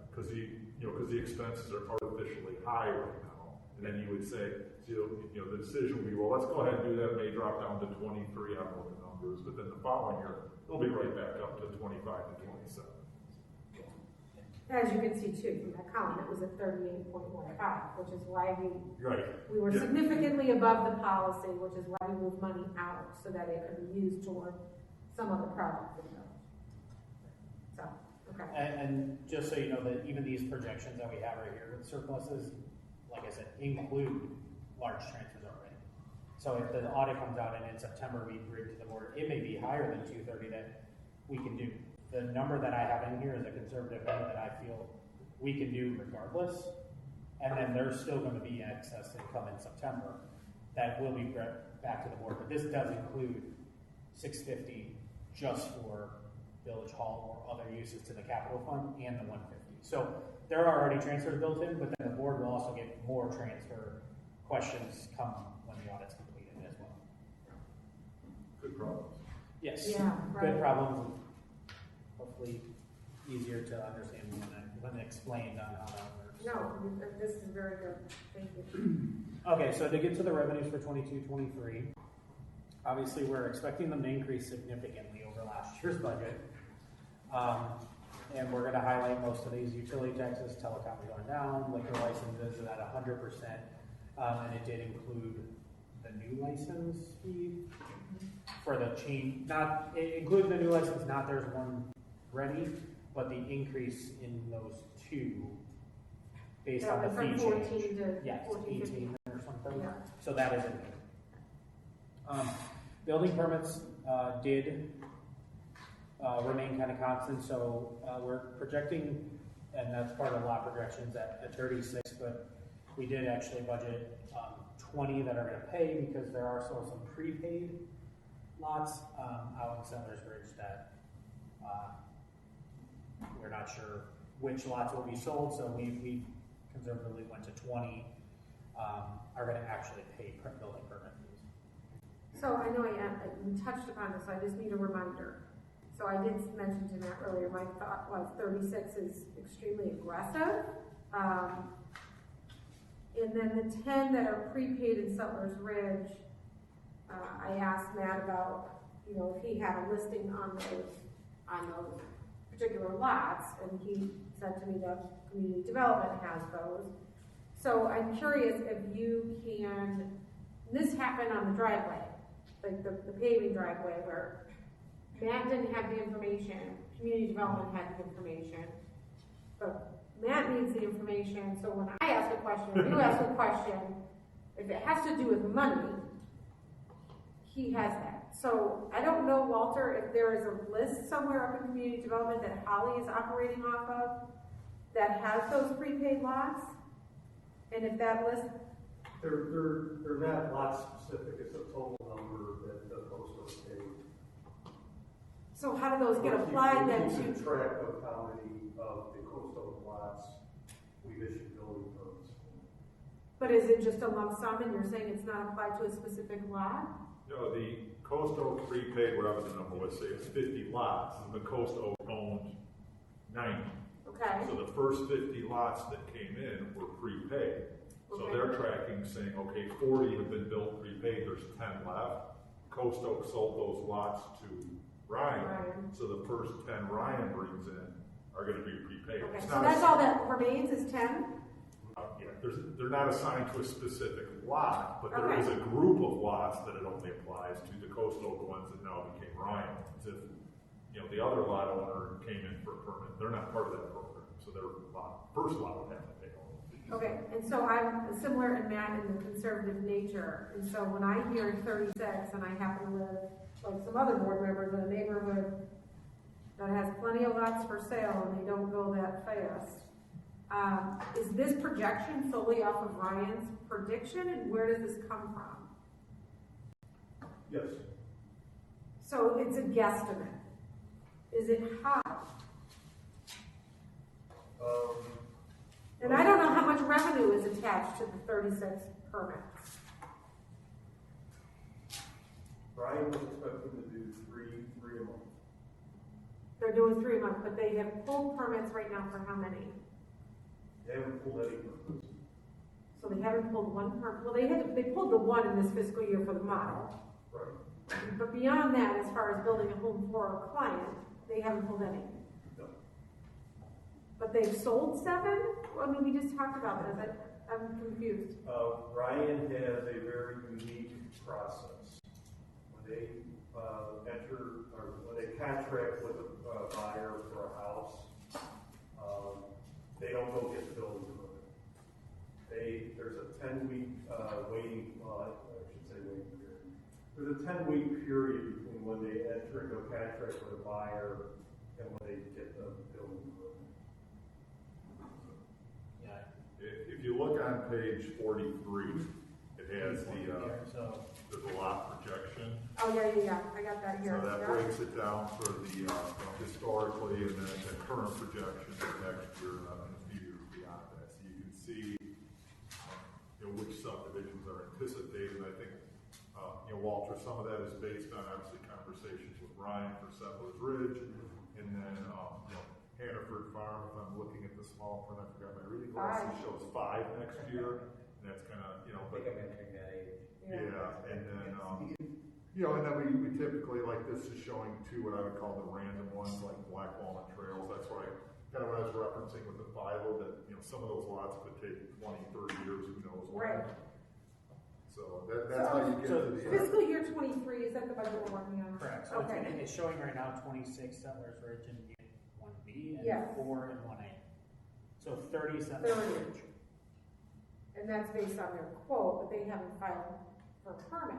because the expenses are artificially high right now. And then you would say, the decision would be, well, let's go ahead and do that. It may drop down to 23, I don't know the numbers, but then the following year, it'll be right back up to 25 to 27. As you can see too, from that column, it was at 38.15, which is why we were significantly above the policy, which is why we moved money out so that it could be used toward some other project. So, okay. And just so you know that even these projections that we have right here with surpluses, like I said, include large transfers already. So if the audit comes out and in September we bring to the board, it may be higher than 230 that we can do. The number that I have in here is a conservative number that I feel we can do regardless. And then there's still going to be excess income in September that will be brought back to the board. But this does include $650 just for Village Hall or other uses to the capital fund and the $150. So there are already transfers built in, but then the board will also get more transfer questions come when the audit's completed as well. Good problems. Yes. Yeah, right. Good problems. Hopefully easier to understand when explained on how that works. No, this is very good. Thank you. Okay, so to get to the revenues for 22-23, obviously we're expecting them to increase significantly over last year's budget. And we're going to highlight most of these: utility taxes, telecom going down, liquor licenses at 100%, and it did include the new license fee for the change. It includes the new license, not there's one ready, but the increase in those two based on the fee change. Yes, 18 or something. Yeah. So that is in there. Building permits did remain kind of constant, so we're projecting, and that's part of lot projections at 36, but we did actually budget 20 that are going to pay because there are still some prepaid lots out in Settlers Bridge that we're not sure which lots will be sold, so we conservatively went to 20 are going to actually pay building permit fees. So I know you touched upon this, so I just need a reminder. So I did mention to Matt earlier, my thought was 36 is extremely aggressive. And then the 10 that are prepaid in Settlers Ridge, I asked Matt about, if he had a listing on those particular lots, and he said to me that community development has those. So I'm curious if you can, this happened on the driveway, like the paving driveway, where Matt didn't have the information, community development had the information, but Matt needs the information, so when I ask a question, or you ask a question, if it has to do with money, he has that. So I don't know, Walter, if there is a list somewhere up in community development that Holly is operating off of that has those prepaid lots, and if that list... They're not lot specific, it's a total number that the coastal paid. So how do those get applied then to... Keep track of how many of the coastal lots we've issued building permits for. But is it just a lump sum and you're saying it's not applied to a specific lot? No, the coastal prepaid, whatever the number was, say it's 50 lots, and the coastal owned 90. Okay. So the first 50 lots that came in were prepaid. So they're tracking, saying, okay, 40 have been built prepaid, there's 10 left. Coast Oak sold those lots to Ryan. So the first 10 Ryan brings in are going to be prepaid. Okay, so that's all that remains is 10? they're not assigned to a specific lot, but there Okay. is a group of lots that it only applies to, the coastal ones that now became Ryan's. If, the other lot owner came in for a permit, they're not part of that program, so their first lot would have to pay all of these. Okay, and so I'm similar in that in the conservative nature, and so when I hear 36, and I happen to live, like some other board members, in a neighborhood that has plenty of lots for sale, and they don't go that fast, is this projection solely off of Ryan's prediction, and where does this come from? Yes. So it's a guesstimate. Is it high? And I don't know how much revenue is attached to the 36 permits. Brian was expecting to do three a month. They're doing 3 a month, but they have pulled permits right now for how many? They haven't pulled any permits. So they haven't pulled one permit. Well, they pulled the one in this fiscal year for the model. Right. But beyond that, as far as building a home for a client, they haven't pulled any. No. But they've sold 7? I mean, we just talked about that. I'm confused. Ryan has a very unique process. When they enter, or when they contract with a buyer for a house, they don't go get the building permit. There's a 10-week waiting, I should say waiting period. There's a 10-week period between when they enter into a contract with a buyer and when they get the building permit. Yeah. If you look on page 43, it has there's a lot projection. Oh, yeah. I got that here. So that Yeah. breaks it down for the historically and then the current projection for next year and a few years beyond that. So you can see which subdivisions are anticipated. I think Walter, some of that is based on obviously conversations with Ryan for Settlers Ridge, and then Hannaford Farm. If I'm looking at the small print, I forgot my reading glasses. It shows 5 next year, and that's kind of I think I'm entering that age. yeah, and then and then we typically, like this is showing 2 what I would call the random ones, like Black Walnut Trails. That's why kind of what I was referencing with the philo, that some of those lots could take 20, 30 years, who knows when. Right. So that's how you get to the Fiscal year 23, is that the budget we're working on? Correct. So Okay. it's showing right now 26 Settlers Ridge in Unit 1B and Yes. 4 in 1A. So 30 Settlers 30. Ridge. And that's based on their quote, but they haven't filed for a permit.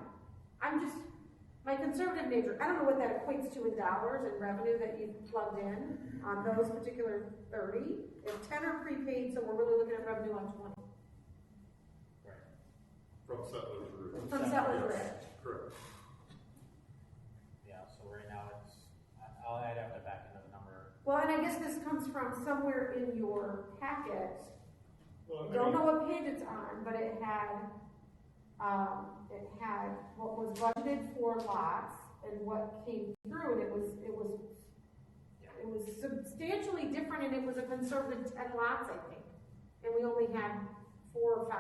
My conservative nature, I don't know what that equates to in dollars and revenue that you've plugged in on those particular 30. If 10 are prepaid, so we're really looking at revenue on 20. Right. from Settlers Ridge. From Settlers Ridge. Correct. Yeah, so right now I'd have to back into the number. Well, and I guess this comes from somewhere in your packet. Well, I don't know what page it's on, but it had what was budgeted for lots and what came through, and it was substantially different, and it was a conservative 10 lots, I think, and we only had 4 or 5,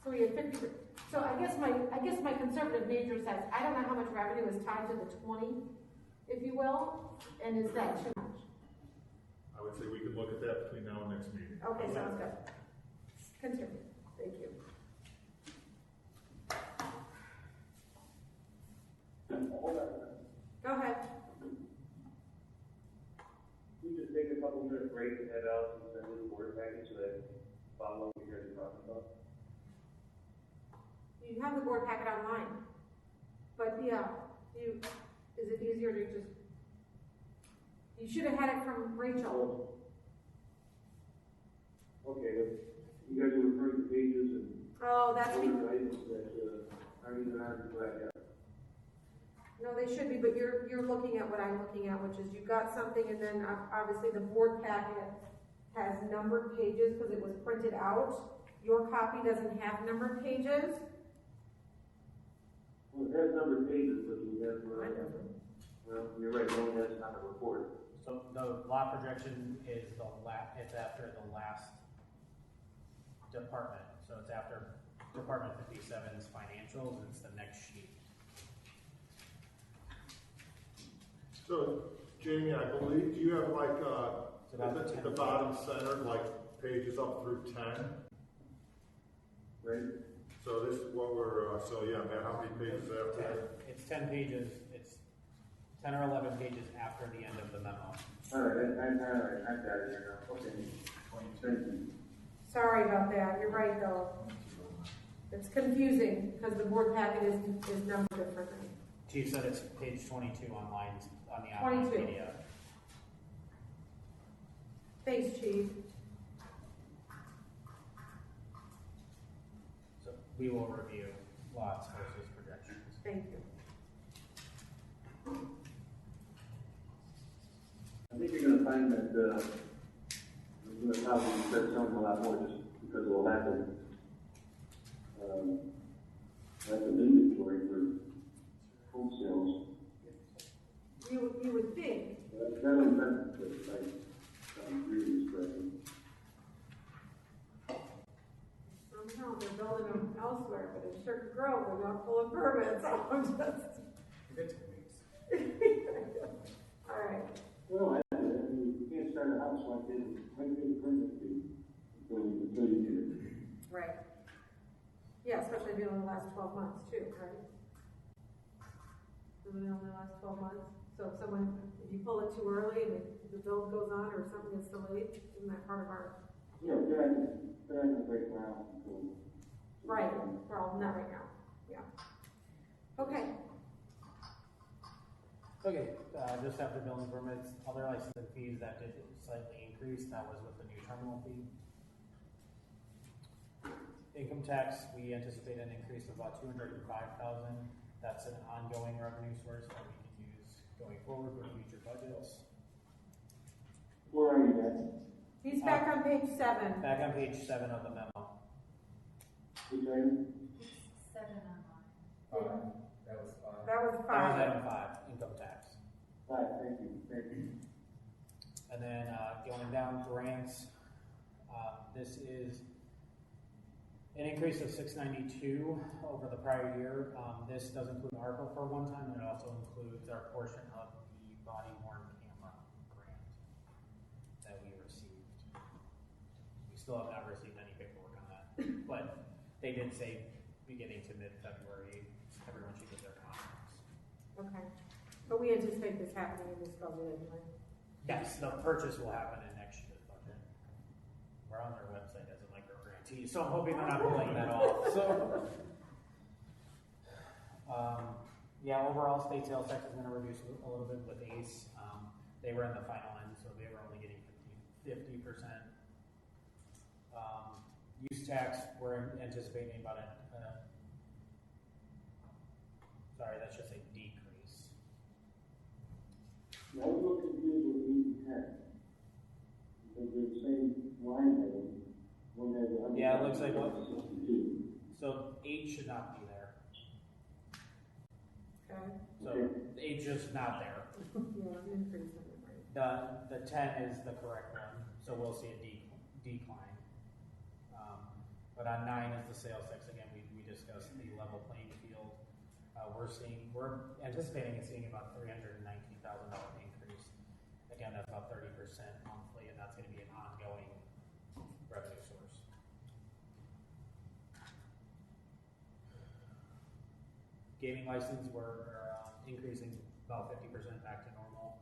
so we had 50. So I guess my conservative nature says I don't know how much revenue is tied to the 20, if you will, and is that too much? I would say we could look at that between now and next meeting. Okay, sounds good. Continue. Thank you. Go ahead. We just take a couple minute break and head out and send in the board package so that follow what you guys are talking about. You have the board packet online, but yeah, is it easier to just, you should have had it from Rachel. Okay, but you guys are referring to pages and Oh, that's, other items that aren't even on the flag yet. no, they should be, but you're looking at what I'm looking at, which is you've got something, and then obviously the board packet has numbered pages because it was printed out. Your copy doesn't have numbered pages. Well, it has numbered pages, but you have, well, you're right, no one has on the report. So the lot projection is it's after the last department. So it's after Department 57's financials, it's the next sheet. So, Jamie, I believe, do you have like, at the bottom center, like pages up through 10. Right? So this is what we're, so yeah, man, how many pages after? It's 10 pages, it's 10 or 11 pages after the end of the memo. All right, I got it here now. Okay. Thank you. Sorry about that, you're right though. It's confusing because the board packet is numbered differently. Chief said it's page 22 online, on the online 22. PDF. Thanks, Chief. So we will review lots versus projections. Thank you. I think you're gonna find that, you're gonna probably start selling a lot more just because of the lack of inventory for home sales. You would think. That only benefits, like, really correctly. Somehow they're building them elsewhere, but in Sugar Grove, they're not full of permits. I'm just. All right. Well, I mean, you can't start a house like this, when you get a permit fee, until you get it. Right. Yeah, especially if you only last 12 months too, right? Doesn't it only last 12 months? So if you pull it too early and the build goes on or something gets delayed, isn't that part of our? Yeah, they're not gonna break ground until. Right, well, not right now, yeah. Okay, Okay, just after building permits, other licensing fees that did slightly increase, that was with the new terminal fee. Income tax, we anticipate an increase of about $205,000. That's an ongoing revenue source that we can use going forward with future budgets. Where are you guys? he's back on page 7. Back on page 7 of the memo. Which item? 7 online. That was fine. That was That was 5. item 5, income tax. Right, thank you. And then going down grants, this is an increase of $692 over the prior year. This does include ARPA for one time, and it also includes our portion of the body worn camera grant that we received. We still have not received any paperwork on that, but they did say beginning to mid-February, everyone should get their contracts. Okay, but we anticipate this happening in this budget anyway. Yes, the purchase will happen in next year's budget. We're on their website as a micro grantee, so I'm hoping they're not pulling that off. So, yeah, overall state sales tax is going to reduce a little bit with ACE. They were in the final end, so they were only getting 50%. Use tax, we're anticipating about sorry, that's just a decrease. I was a little confused with E10. Because they're the same line item, one has a hundred. Yeah, it looks like what? 62. So 8 should not be there. Okay. So 8 just not there. Yeah, increase in it, right? The 10 is the correct one, so we'll see a decline. But on 9 is the sales tax. Again, we discussed the level playing field. We're anticipating seeing about $319,000 increase. Again, that's about 30% monthly, and that's going to be an ongoing revenue source. Gaming license, we're increasing about 50% back to normal.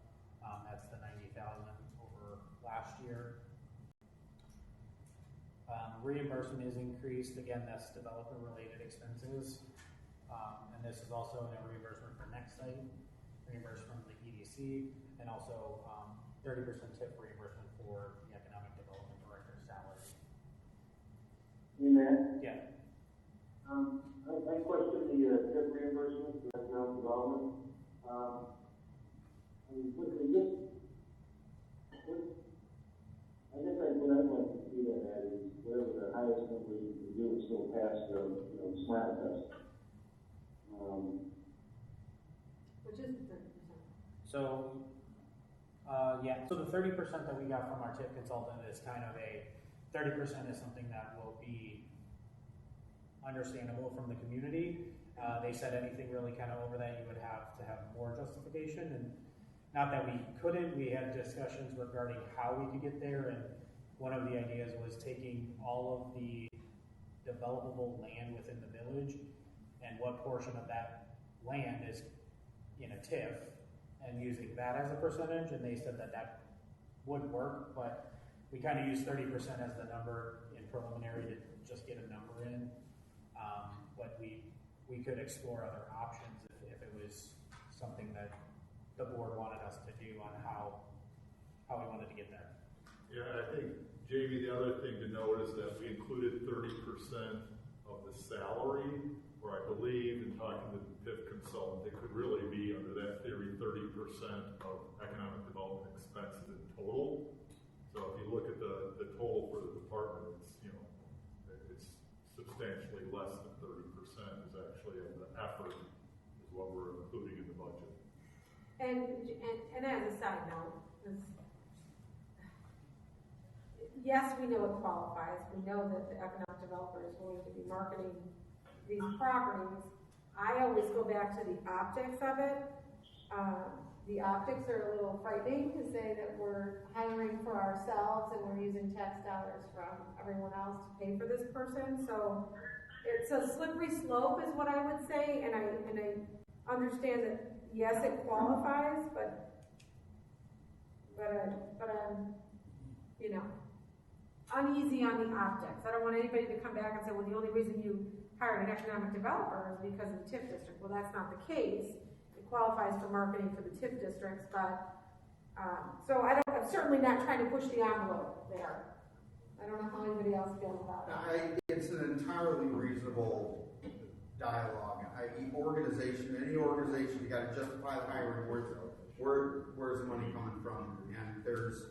That's the 90,000 over last year. Reimbursement is increased. Again, that's developer-related expenses. And this is also a reimbursement for next site, reimbursement from the EDC, and also 30% tip reimbursement for the economic development director's salary. Amen. Yeah. I question the tip reimbursement for economic development. I guess what I'd like to see that at is whatever the highest number you can do is still pass the, SMART test. Which is 30%. So, so the 30% that we got from our tip consultant is kind of 30% is something that will be understandable from the community. They said anything really kind of over that, you would have to have more justification, and not that we couldn't. We had discussions regarding how we could get there, and one of the ideas was taking all of the developable land within the village and what portion of that land is in a TIF and using that as a percentage, and they said that that would work, but we kind of use 30% as the number in preliminary to just get a number in. But we could explore other options if it was something that the board wanted us to do on how we wanted to get there. Yeah, I think, Jamie, the other thing to note is that we included 30% of the salary, where I believe in talking to the PIF consultant, it could really be under that theory 30% of economic development expenses in total. So if you look at the total for the department, it's substantially less than 30% is actually of the effort is what we're including in the budget. And as a side note, yes, we know it qualifies. We know that the economic developer is going to be marketing these properties. I always go back to the optics of it. The optics are a little frightening to say that we're hiring for ourselves and we're using tax dollars from everyone else to pay for this person. So it's a slippery slope is what I would say. And I understand that, yes, it qualifies, but I'm, uneasy on the optics. I don't want anybody to come back and say, well, the only reason you hired an economic developer is because of the TIF district. Well, that's not the case. It qualifies for marketing for the TIF districts, but so I'm certainly not trying to push the envelope there. I don't know how anybody else feels about it. It's an entirely reasonable dialogue. Any organization, you got to justify the hiring. Where's the money coming from? And there's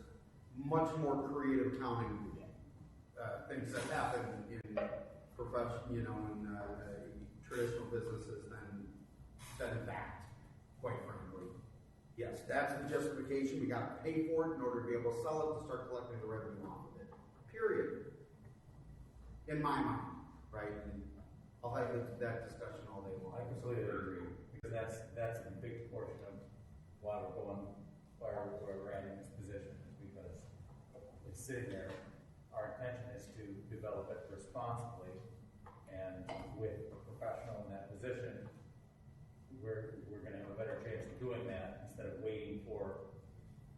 much more creative accounting things that happen in traditional businesses than that, quite frankly. Yes, that's the justification. We got to pay for it in order to be able to sell it, to start collecting the revenue off of it. Period. In my mind, right? And I'll have that discussion all day long. I completely agree, because that's a big portion of why we're at in this position, because it's sitting there. Our intention is to develop it responsibly, and with a professional in that position, we're going to have a better chance of doing that instead of waiting for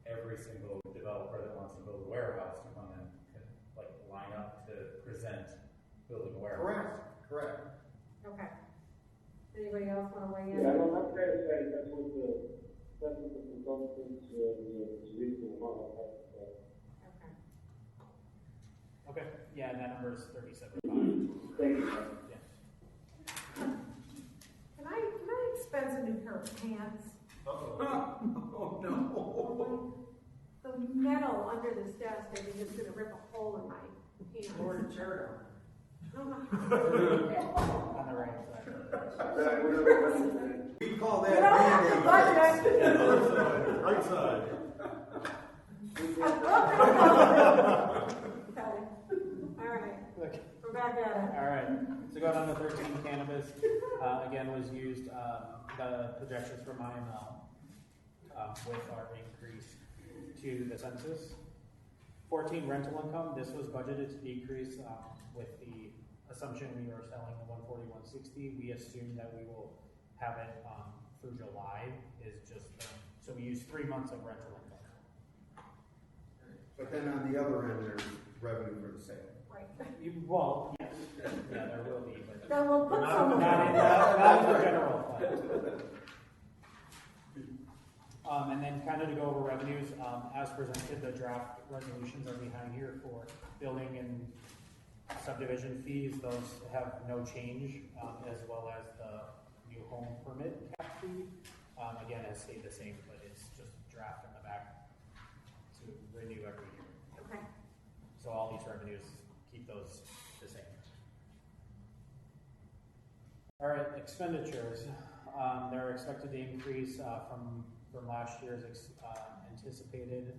every single developer that wants to build a warehouse to come in and line up to present building a warehouse. Correct. Okay. Anybody else want to weigh in? Yeah, I don't have to say that's what the consultants is reasonable amount. Okay, yeah, and that number is 37.5. Thank you. Yeah. Can I expense a new pair of pants? Oh no. The metal under this desk, I think, is going to rip a hole in my pants. Or the chair. On the right side. We call You don't have that to Band-Aid. budget. Right side. Okay. All right. We're back at it. All right, so going on to 13, cannabis, again, was used, the projections from IML with our increase to the census. 14, rental income, this was budgeted to decrease with the assumption we were selling the 140, 160. We assume that we will have it through July, is just, so we use 3 months of rental income. But then on the other end, there's revenue for the sale. Right. Well, yes, yeah, there will be, but Then we'll put some. not in the general fund. And then kind of to go over revenues, as presented, the draft resolutions are behind here for building and subdivision fees. Those have no change, as well as the new home permit cap fee. Again, has stayed the same, but it's just draft in the back to renew every year. Okay. So all these revenues, keep those the same. All right, expenditures. They're expected to increase from last year's anticipated.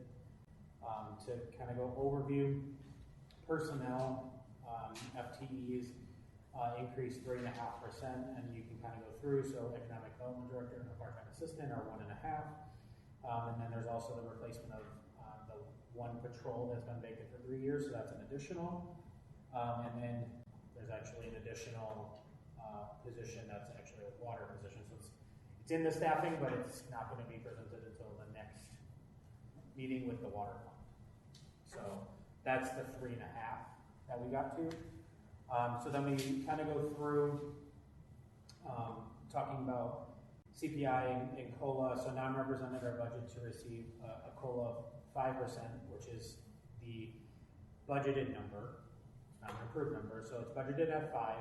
To kind of go overview, personnel, FTEs increased 3.5%, and you can kind of go through. So economic development director and a part-time assistant are 1.5%, and then there's also the replacement of the one patrol that's been vacant for 3 years, so that's an additional. And then there's actually an additional position that's actually a water position. So it's in the staffing, but it's not going to be presented until the next meeting with the water fund. So that's the 3.5 that we got to. So then we kind of go through talking about CPI and COLA. So non-represented are budgeted to receive a COLA of 5%, which is the budgeted number, not an approved number. So it's budgeted at 5,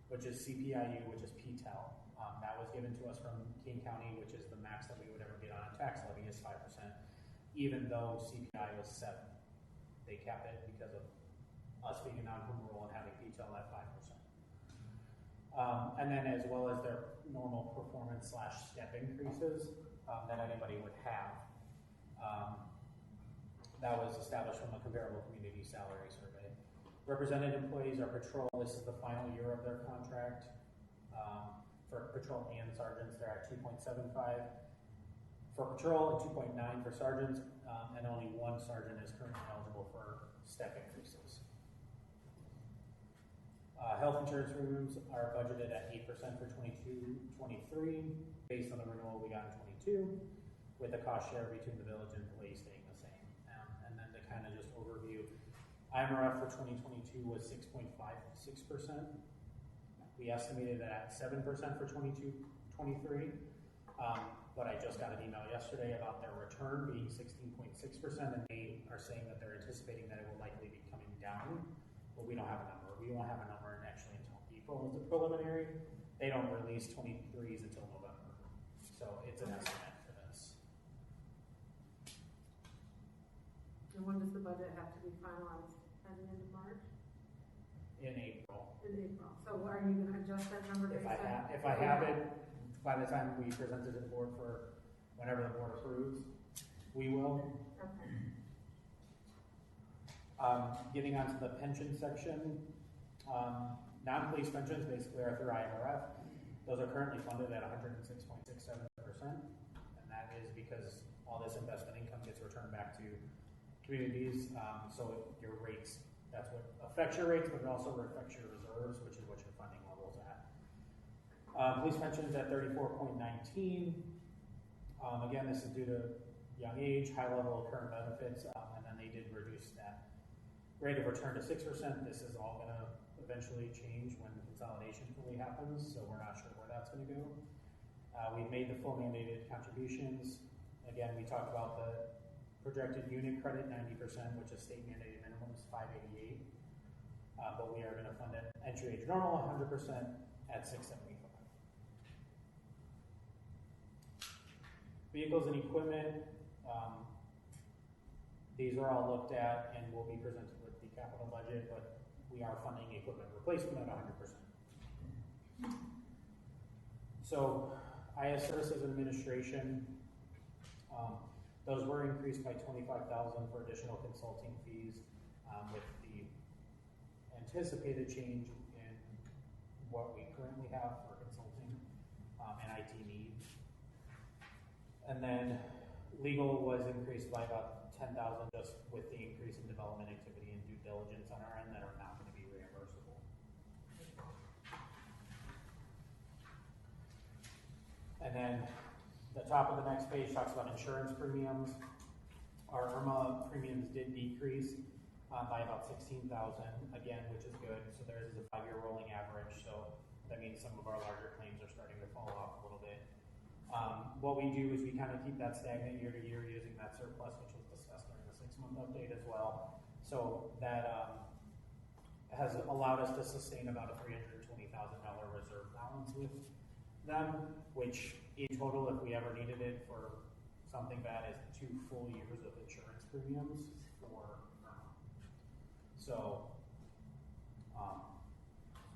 which is CPIU, which is PTEL. That was given to us from King County, which is the max that we would ever get on a tax levy is 5%, even though CPI was 7. They capped it because of us being a non-home rule and having PTEL at 5%. And then as well as their normal performance / step increases that anybody would have. That was established from a comparable community salary survey. Represented employees are patrol. This is the final year of their contract. For patrol and sergeants, they're at 2.75 for patrol and 2.9 for sergeants, and only one sergeant is currently eligible for step increases. Health insurance premiums are budgeted at 8% for 22-23, based on the renewal we got in 22, with the cost share between the village and employees staying the same. And then to kind of just overview, IMRF for 2022 was 6.56%. We estimated that at 7% for 22-23, but I just got an email yesterday about their return being 16.6%, and they are saying that they're anticipating that it will likely be coming down, but we don't have a number. We won't have a number actually until April is the preliminary. They don't release 23s until November, so it's an estimate for this. And when does the budget have to be finalized? By the end of March? In April. In April. So are you going to adjust that number? If I have it by the time we present it to the board for whenever the board approves, we will. Okay. Getting onto the pension section, non-police pensions basically are through IMRF. Those are currently funded at 106.67%, and that is because all this investment income gets returned back to communities. So your rates, that's what affects your rates, but it also affects your reserves, which is what your funding level's at. Police pensions at 34.19. Again, this is due to young age, high level of current benefits, and then they did reduce that rate of return to 6%. This is all going to eventually change when the consolidation fully happens, so we're not sure where that's going to go. We've made the full mandated contributions. Again, we talked about the projected unit credit, 90%, which is state mandated minimum is 588. But we are going to fund it entry age normal 100% at 675. Vehicles and equipment, these are all looked at and will be presented with the capital budget, but we are funding equipment replacement at 100%. So IS Services and Administration, those were increased by $25,000 for additional consulting fees with the anticipated change in what we currently have for consulting and IT needs. And then legal was increased by about $10,000 just with the increase in development activity and due diligence on our end that are not going to be reimbursable. And then the top of the next page talks about insurance premiums. Our IRMA premiums did decrease by about $16,000 again, which is good. So theirs is a 5-year rolling average. So that means some of our larger claims are starting to fall off a little bit. What we do is we kind of keep that stagnant year to year using that surplus, which was discussed during the 6-month update as well. So that has allowed us to sustain about a $320,000 reserve balance with them, which in total, if we ever needed it for something bad, is 2 full years of insurance premiums for So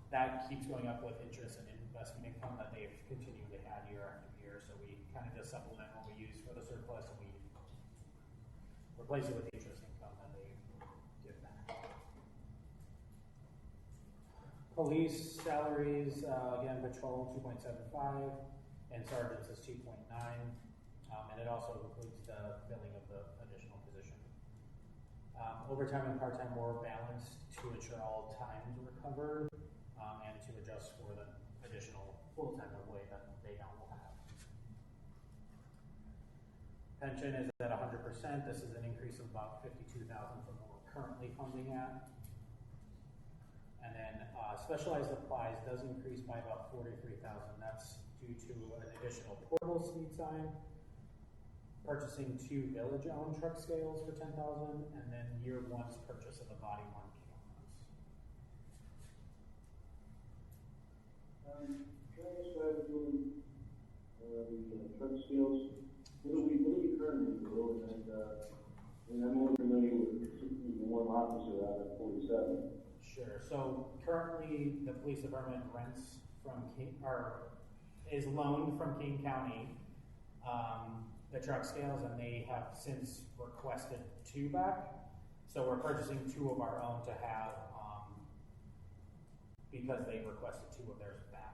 that keeps going up with interest and investment income that they've continued to add year after year. So we kind of just supplement what we use for the surplus and we replace it with the interest income that they give back. Police salaries, again, patrol 2.75 and sergeants is 2.9. And it also includes the filling of the additional position. Overtime and part-time were balanced to ensure all times were covered, and to adjust for the additional full-time employee that they now will have. Pension is at 100%. This is an increase of about $52,000 from what we're currently funding at. And then specialized supplies does increase by about $43,000. That's due to an additional portable speed sign, purchasing 2 village-owned truck scales for $10,000, and then year one's purchase of the body-worn cameras. Can I ask why we're doing the truck scales? What do we currently do? And I'm only familiar with one officer out of 47. Sure. So currently, the police department rents from is loaned from King County the truck scales, and they have since requested 2 back. So we're purchasing 2 of our own to have because they requested 2 of theirs back.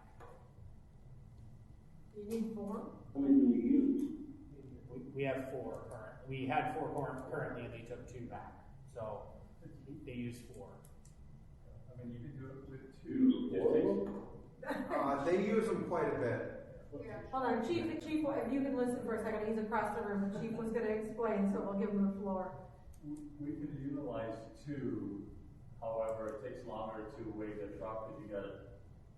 You need 4? How many do we use? We have 4 current. We had 4 currently, and they took 2 back. So they used 4. I mean, you can do it with 2. They use them quite a bit. Hold on, Chief, if you can listen for a second, he's across the room, the Chief was gonna explain, so we'll give him the floor. We could utilize 2, however, it takes longer to weigh the truck, because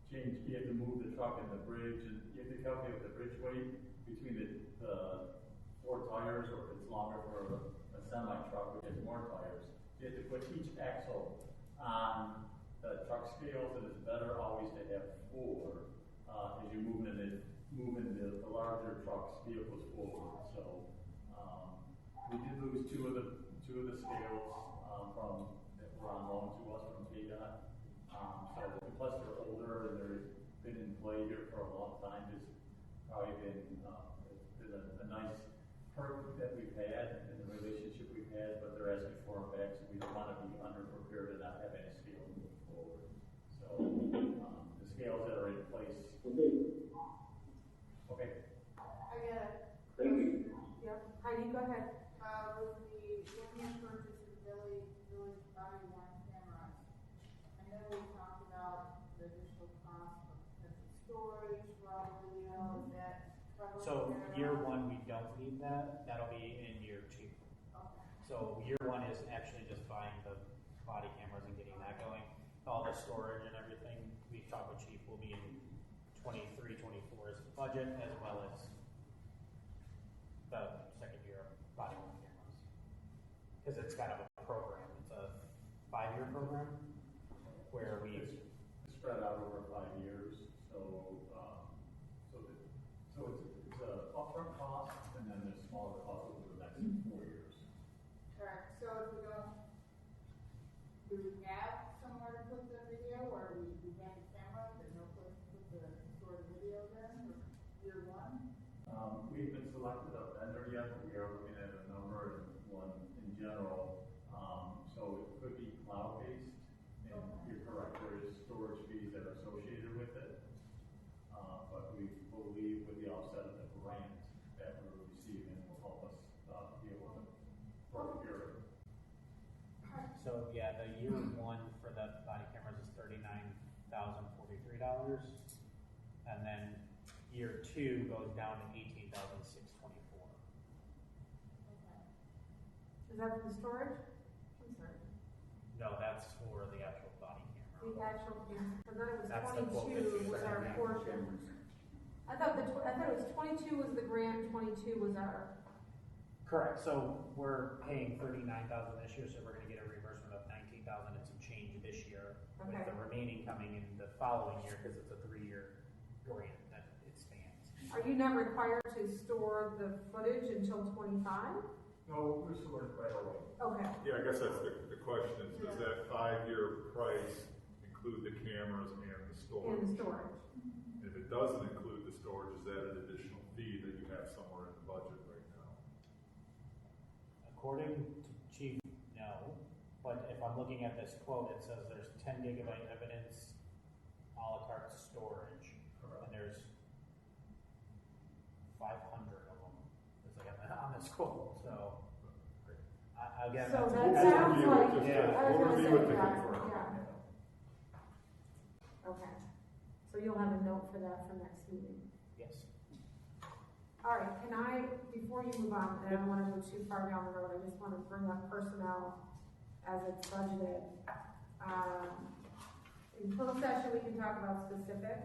you have to move the truck and the bridge, and you have to calculate the bridge weight between the 4 tires, or if it's longer for a semi-truck, which has more tires. You have to put each axle on the truck scales, and it's better always to have 4 as you're moving the larger trucks, vehicles forward. So we did lose two of the scales from that were on loan to us from KDOT. So plus they're older and they've been in play here for a long time. It's probably been a nice perk that we've had and the relationship we've had, but they're asking for them back, so we don't want to be underprepared and not have any scales moving forward. So the scales that are in place. Okay. I got it. Thank you. Yep, Heidi, go ahead. With the one-year purchase of village body-worn cameras, I know we talked about the additional cost of storage, raw video, is that covered? So year 1, we don't need that. That'll be in year 2. Okay. So year 1 is actually just buying the body cameras and getting that going. All the storage and everything we've talked with Chief will be in 23-24's budget, as well as the second year of body worn cameras. Because it's kind of a program. It's a 5-year program where It's spread out over 5 years. So it's a upfront cost, and then there's smaller costs over the next 4 years. Alright, so if we don't, do we have somewhere to put the video, or we have the camera, there's no place to put the stored video then, for year 1? We haven't selected a vendor yet, but we are looking at a number and one in general. So it could be cloud-based, and you're correct, there is storage fees that are associated with it. But we believe with the offset of the grant that we're receiving will help us be able to procure it. So yeah, the year 1 for the body cameras is $39,043, and then year 2 goes down to $18,624. Is that for the storage? I'm sorry. No, that's for the actual body camera. The actual, I thought it was That's the quote that 22 you was our sent me. portion. I thought it was 22 was the grant, 22 was our. Correct. So we're paying $39,000 this year, so we're going to get a reimbursement of $19,000 and some change this year, Okay. with the remaining coming in the following year because it's a 3-year grant that it spans. Are you not required to store the footage until 25? No, we're stored right away. Okay. Yeah, I guess that's the question is, does that 5-year price include the cameras and the storage? And the storage. If it doesn't include the storage, is that an additional fee that you have somewhere in the budget right now? According to Chief, no. But if I'm looking at this quote, it says there's 10 gigabyte evidence, a la carte storage, and there's 500 of them. It's like on this quote. So again, So that's. that that's- sounds Overview, like, just I was an gonna overview say, with the yeah, confirm. yeah. Okay, so you'll have a note for that for next meeting. Yes. All right, can I, before you move on, and I don't wanna go too far down the road, I just wanna bring up personnel as it's budgeted. In closed session, we can talk about specific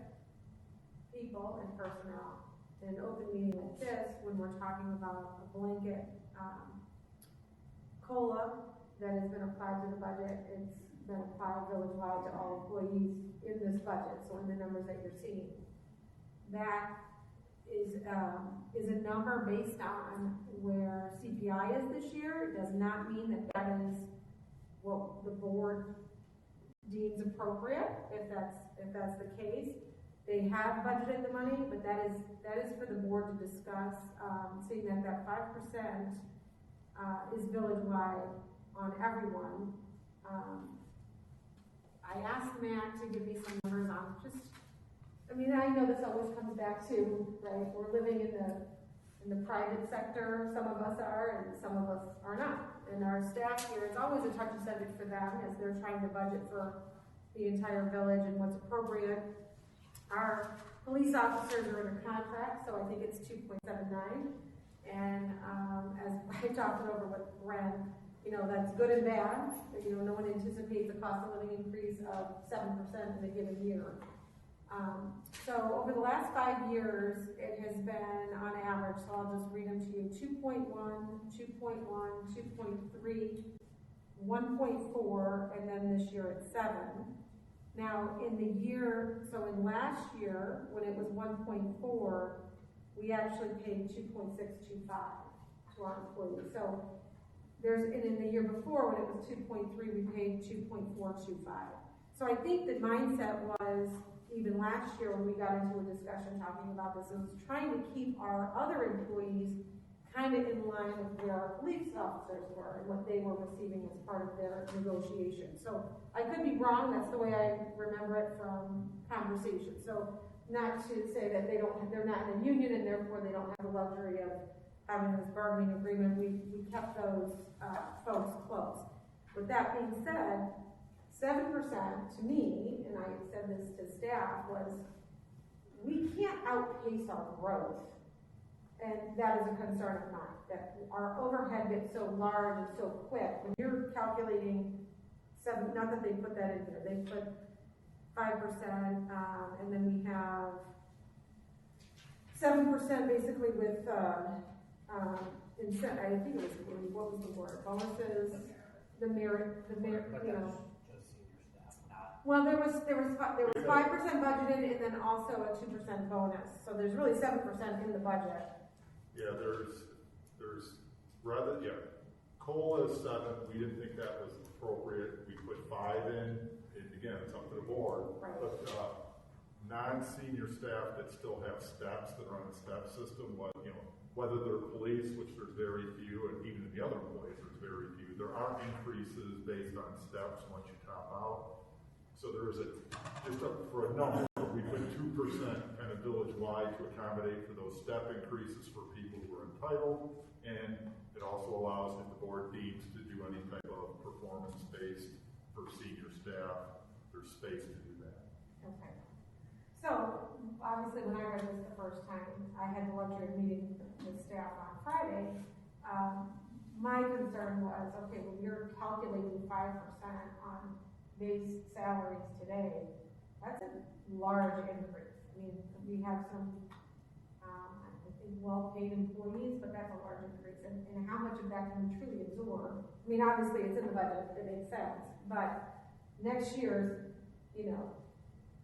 people and personnel. In an open meeting like this, when we're talking about a blanket, COLA that has been applied to the budget, it's been applied village-wide to all employees in this budget, so in the numbers that you're seeing. That is a number based on where CPI is this year. It does not mean that that is what the board deems appropriate, if that's the case. They have budgeted the money, but that is for the board to discuss, seeing that 5% is village-wide on everyone. I asked Matt to give me some numbers on I know this always comes back to, right, we're living in the private sector, some of us are, and some of us are not. And our staff here, it's always a touchy subject for them as they're trying to budget for the entire village and what's appropriate. Our police officers are under contract, so I think it's 2.79. And as I talked it over with Ren, that's good and bad. No one anticipates a cost of living increase of 7% in a given year. So over the last 5 years, it has been on average, so I'll just read them to you, 2.1, 2.1, 2.3, 1.4, and then this year it's 7. Now, in last year, when it was 1.4, we actually paid 2.625 to our employees. So and in the year before, when it was 2.3, we paid 2.425. So I think the mindset was, even last year when we got into a discussion talking about this, is trying to keep our other employees kind of in line with where our police officers were and what they were receiving as part of their negotiation. So I could be wrong, that's the way I remember it from conversation. So not to say that they're not in a union and therefore they don't have the luxury of having this bargaining agreement. We kept those folks close. With that being said, 7% to me, and I said this to staff, was we can't outpace our growth. And that is a concern of mine, that our overhead gets so large and so quick. When you're calculating 7, not that they put that in here, they put 5%, and then we have 7% basically with, I think it was, what was the word? Bonuses, the merit, Well, there was 5% budgeted and then also a 2% bonus. So there's really 7% in the budget. Yeah, there's COLA is 7. We didn't think that was appropriate. We put 5 in. And again, it's up to the board. Right. But non-senior staff that still have steps, that are on the step system, whether they're police, which there's very few, and even the other employees, there's very few. There are increases based on steps once you top out. So there is for a number, we put 2% kind of village-wide to accommodate for those step increases for people who are entitled, and it also allows, if the board deems to do any type of performance-based for senior staff, there's space to do that. Okay. So, obviously, when I read this the first time, I had the luxury of meeting with staff on Friday. My concern was, okay, when you're calculating 5% on base salaries today, that's a large increase. We have some, I think, well-paid employees, but that's a large increase. And how much of that can we truly absorb? Obviously, it's in the budget, it makes sense. But next year's,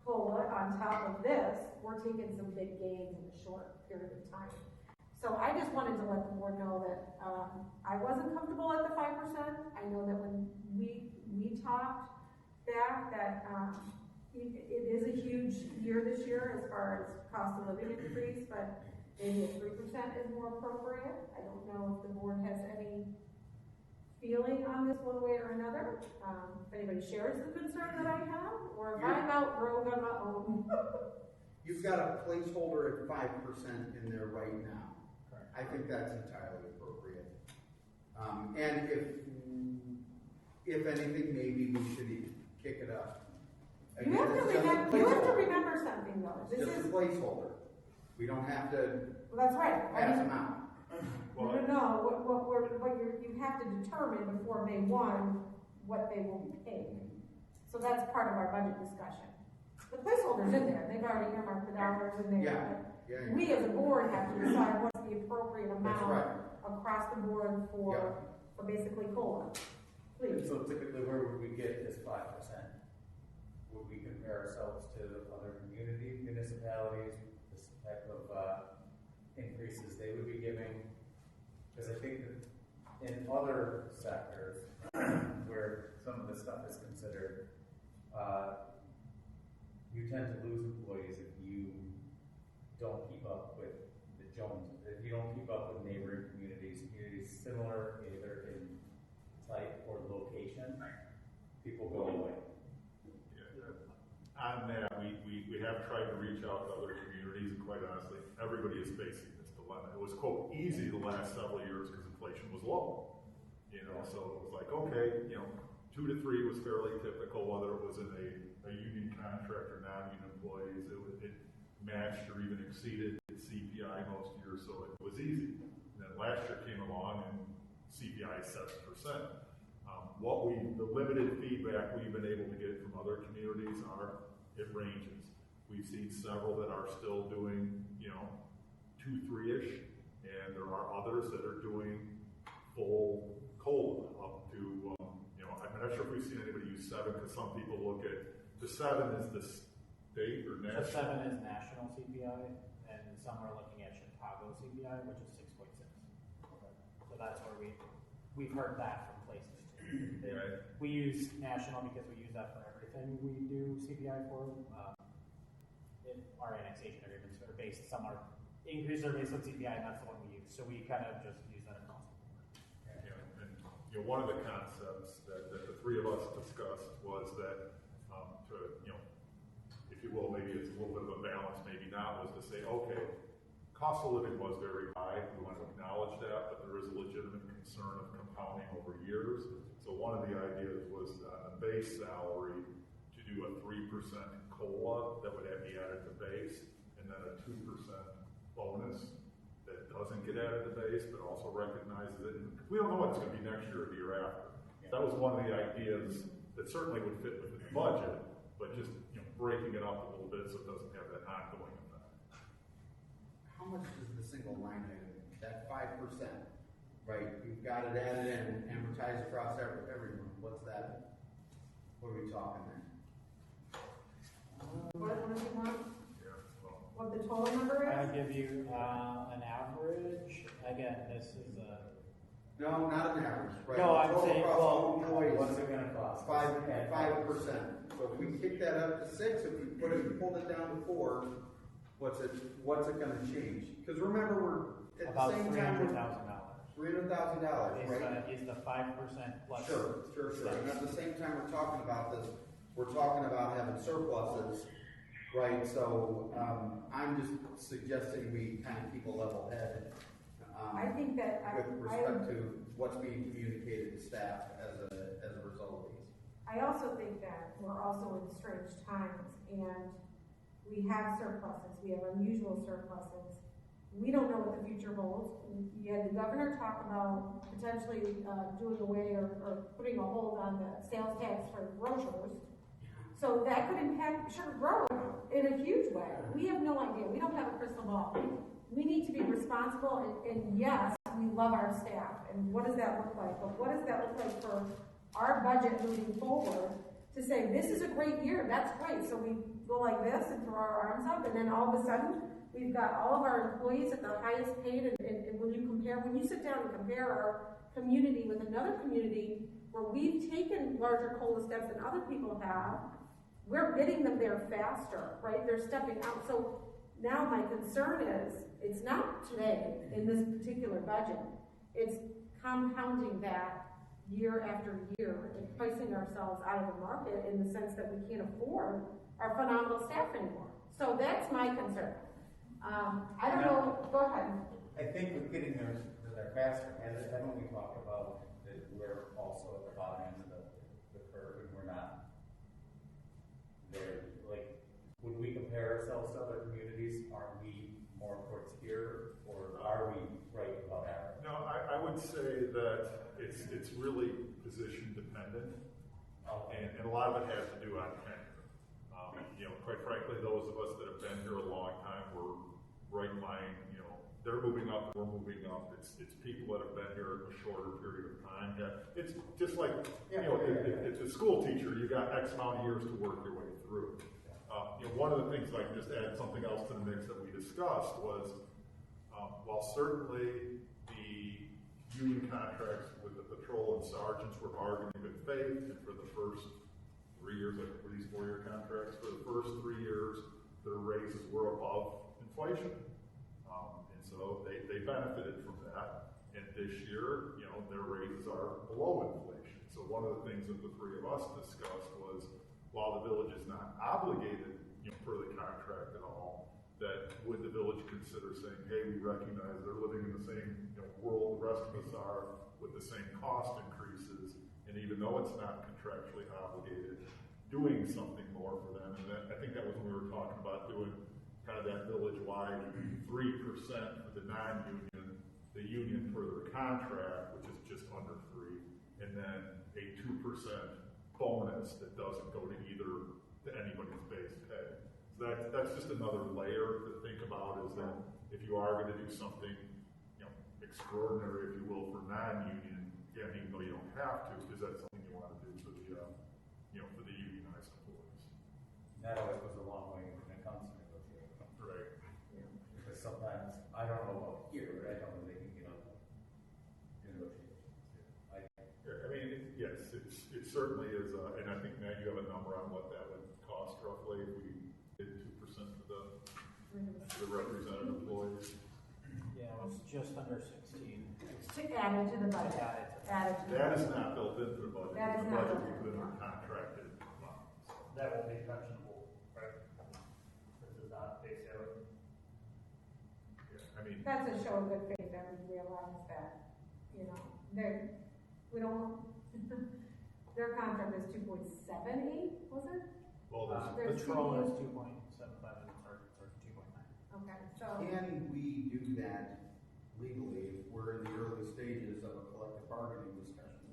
COLA on top of this, we're taking some big gains in a short period of time. So I just wanted to let the board know that I wasn't comfortable at the 5%. I know that when we talked back that it is a huge year this year as far as cost of living increase, but maybe a 3% is more appropriate. I don't know if the board has any feeling on this one way or another. If anybody shares the concern that I have, or if I'm out rogue on my own. You've got a placeholder at 5% in there right now. I think that's entirely appropriate. And if anything, maybe we should kick it up. You have to remember something though. This Just is a placeholder. We don't have to well, that's right. pass them out. No, you have to determine before May 1 what they will be paid. So that's part of our budget discussion. The placeholder's in there. They've already earmarked the dollars in there. Yeah. We as a board have to decide what's the appropriate That's amount right. across the board for basically COLA. Please. So typically, where would we get this 5%? Would we compare ourselves to other community municipalities, this type of increases they would be giving? Because I think that in other sectors where some of this stuff is considered, you tend to lose employees if you don't keep up with the Joneses. If you don't keep up with neighboring communities similar either in type or location, people go away. On that, we have tried to reach out to other communities, and quite honestly, everybody is facing this dilemma. It was, quote, easy the last several years because inflation was low. So it was like, okay, 2 to 3 was fairly typical, whether it was in a union contract or non-union employees. It matched or even exceeded CPI most years, so it was easy. And then last year came along and CPI is 7%. The limited feedback we've been able to get from other communities it ranges. We've seen several that are still doing, 2, 3-ish, and there are others that are doing full COLA up to, I'm not sure if we've seen anybody use 7, because some people look at, the 7 is the state or national. The 7 is national CPI, and some are looking at Chicago CPI, which is 6.6. So that's where we've heard that from places too. Right. We use national because we use that for everything we do CPI for. Our annexation agreements are based, some are increased or based on CPI, and that's the one we use. So we kind of just use that across the board. And one of the concepts that the three of us discussed was that if you will, maybe it's a little bit of a balance, maybe not, was to say, okay, cost of living was very high. We want to acknowledge that, but there is a legitimate concern of compounding over years. So one of the ideas was a base salary to do a 3% COLA that would be added to base, and then a 2% bonus that doesn't get added to base, but also recognizes it. And we don't know what it's going to be next year or the year after. That was one of the ideas that certainly would fit within the budget, but just breaking it up a little bit so it doesn't have that ongoing effect. How much is the single line item? That 5%, right? You've got it added in, amortized across everyone. What's that? What are we talking there? What do you want? What the total number is? I'll give you an average. Again, this is a... No, not an average, right? No, I'm saying, well, employees, what's it going to cost? 5%. So if we kick that up to 6, if we pulled it down to 4, what's it going to change? Because remember, we're at about the same time. $300,000. $300,000, right? Is the 5% plus. Sure. And at the same time we're talking about this, we're talking about having surpluses, right? So I'm just suggesting we kind of keep a level head. I think that with respect to what's being communicated to staff as a result of these. I also think that we're also in strange times, and we have surpluses. We have unusual surpluses. We don't know what the future holds. You had the governor talk about potentially doing away or putting a hold on the sales tax for grocers. So that could impact sugar growing in a huge way. We have no idea. We don't have a crystal ball. We need to be responsible, and yes, we love our staff. And what does that look like? But what does that look like for our budget moving forward to say, this is a great year, that's great. So we go like this and throw our arms up, and then all of a sudden, we've got all of our employees at the highest paid, and when you sit down and compare our community with another community where we've taken larger COLA steps than other people have, we're getting them there faster, right? They're stepping out. So now my concern is, it's not today in this particular budget, it's compounding that year after year and pricing ourselves out of the market in the sense that we can't afford our phenomenal staff anymore. So that's my concern. I don't know, go ahead. I think with getting our faster. Haven't we talked about that we're also at the bottom end of the curve and we're not there? Like, would we compare ourselves to other communities? Are we more towards here, or are we right about average? No, I would say that it's really position dependent, and a lot of it has to do on tenure. Quite frankly, those of us that have been here a long time, we're right in line. They're moving up, we're moving up. It's people that have been here a shorter period of time. Yeah, it's just like it's a school teacher. You got X amount of years to work your way through. One of the things, like, just add something else to the mix that we discussed was, while certainly the union contracts with the patrol and sergeants were bargained in good faith, and for the first 3 years, like for these 4-year contracts, for the first 3 years, their raises were above inflation. And so they benefited from that. And this year, their raises are below inflation. So one of the things that the three of us discussed was, while the village is not obligated, per the contract at all, that would the village consider saying, hey, we recognize they're living in the same world the rest of us are, with the same cost increases, and even though it's not contractually obligated, doing something more for them. And I think that was when we were talking about doing kind of that village-wide 3% for the non-union, the union for their contract, which is just under 3, and then a 2% bonus that doesn't go to anybody's base pay. So that's just another layer to think about, is that if you are going to do something, extraordinary, if you will, for non-union, again, even though you don't have to, is that something you want to do for the, for the unionized employees? That always goes a long way when it comes to negotiating. Right. Because sometimes, I don't know about here, but I know that they can get up in negotiations. Yes, it certainly is, and I think, Matt, you have a number on what that would cost roughly if we did 2% for the represented employees. Yeah, it was just under 16. To add it to the budget. That is not built into the budget. That is The not budget built within in. our contracted amount. That won't be pensionable, right? This is not base salary. Yeah, That's a show of good faith that we realize that, we don't, their contract is 2.78, was it? Well, There's Patrol is 2.8. 2.75 and sergeants are 2.9. Okay, so, Can we do that legally if we're in the early stages of a collective bargaining discussion,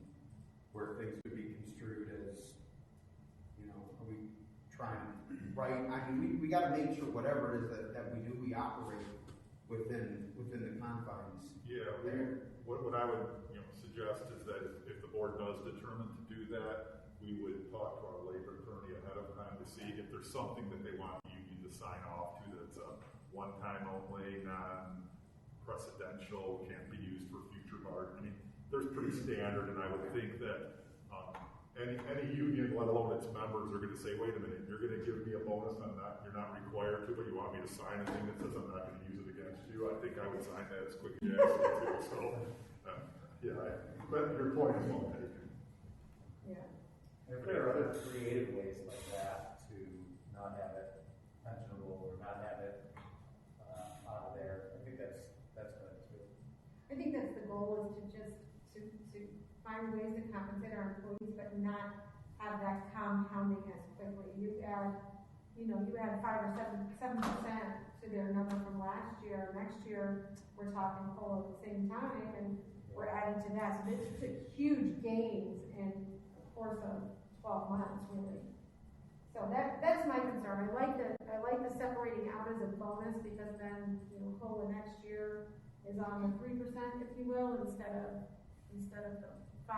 where things could be construed as, are we trying to, right? I mean, we gotta make sure whatever it is that we do, we operate within the confines. Yeah, what I would suggest is that if the board does determine to do that, we would talk to our labor attorney ahead of time to see if there's something that they want the union to sign off to that's a one-time only, non-precedential, can't be used for future bargaining. There's pretty standard, and I would think that any union, let alone its members, are going to say, wait a minute, you're going to give me a bonus, you're not required to, but you want me to sign a thing that says I'm not going to use it against you. I think I would sign that as quick as you ask me to. So, but your point is well taken. yeah. If there are other creative ways like that to not have it pensionable or not have it out of there, I think that's good too. I think that's the goal, is to find ways to compensate our employees, but not have that compounding as quickly. You add 5 or 7% to their number from last year. Next year, we're talking COLA at the same time, and we're adding to that. So this is huge gains in the course of 12 months, really. So that's my concern. I like the separating out as a bonus, because then COLA next year is on the 3%, if you will, instead of the 5.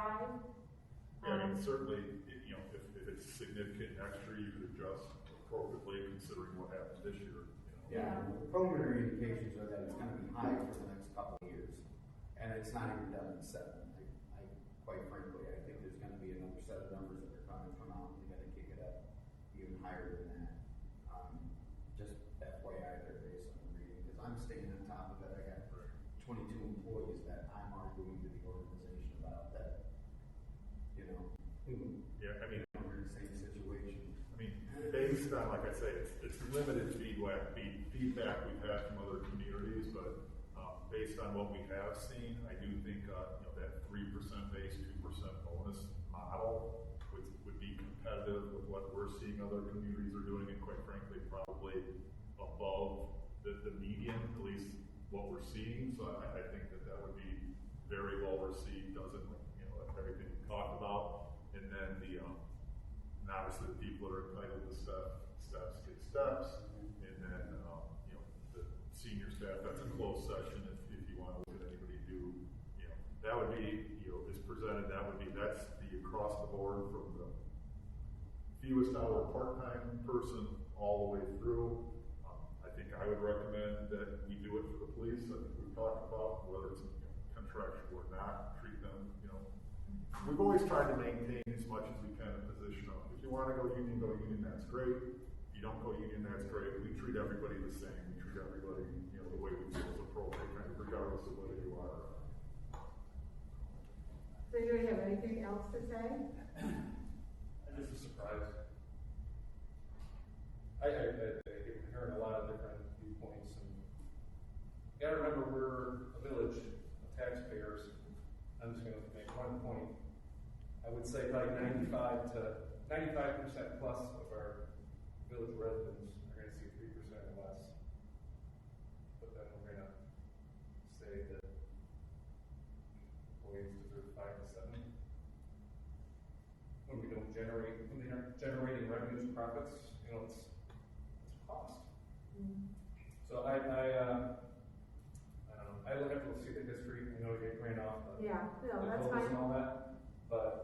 Certainly, if it's significant extra, you could adjust appropriately considering what happened this year. Yeah, the preliminary indications are that it's going to be high for the next couple of years, and it's not even done in 7. Quite frankly, I think there's going to be another set of numbers that are going to come out, and they're going to kick it up even higher than that. Just FYI, there, based on the reading, because I'm staying on top of it. I got 22 employees that I'm arguing to the organization about that. Yeah, we're in the same situation. Based on, like I say, it's limited feedback we've had from other communities, but based based on what we have seen, I do think, that 3% base, 2% bonus model would be competitive with what we're seeing other communities are doing, and quite frankly, probably above the median, at least what we're seeing. So I think that would be very well received, doesn't, everything we talked about. And then and obviously the people that are entitled to steps get steps. And then, the senior staff, that's a closed session if you want to look at anybody do, that would be, is presented, that's the across the board from the fewest hour part-time person all the way through. I think I would recommend that we do it for the police. I think we've talked about whether it's contractual or not, treat them, We've always tried to maintain as much as we can a position of, if you want to go union, that's great. If you don't go union, that's great. We treat everybody the same. We treat everybody, the way we feel is appropriate, regardless of whether you are. So do you have anything else to say? I'm just surprised. I heard a lot of different viewpoints, and you gotta remember we're a village of taxpayers. I'm just gonna make one point. I would say probably 95% plus of our village residents are gonna see 3% or less. But then we're gonna say that employees deserve 5 to 7. When they aren't generating revenues, profits, it's a cost. So I don't know. I look have to see the history. I know we get ran off the that's focus fine. and all that, but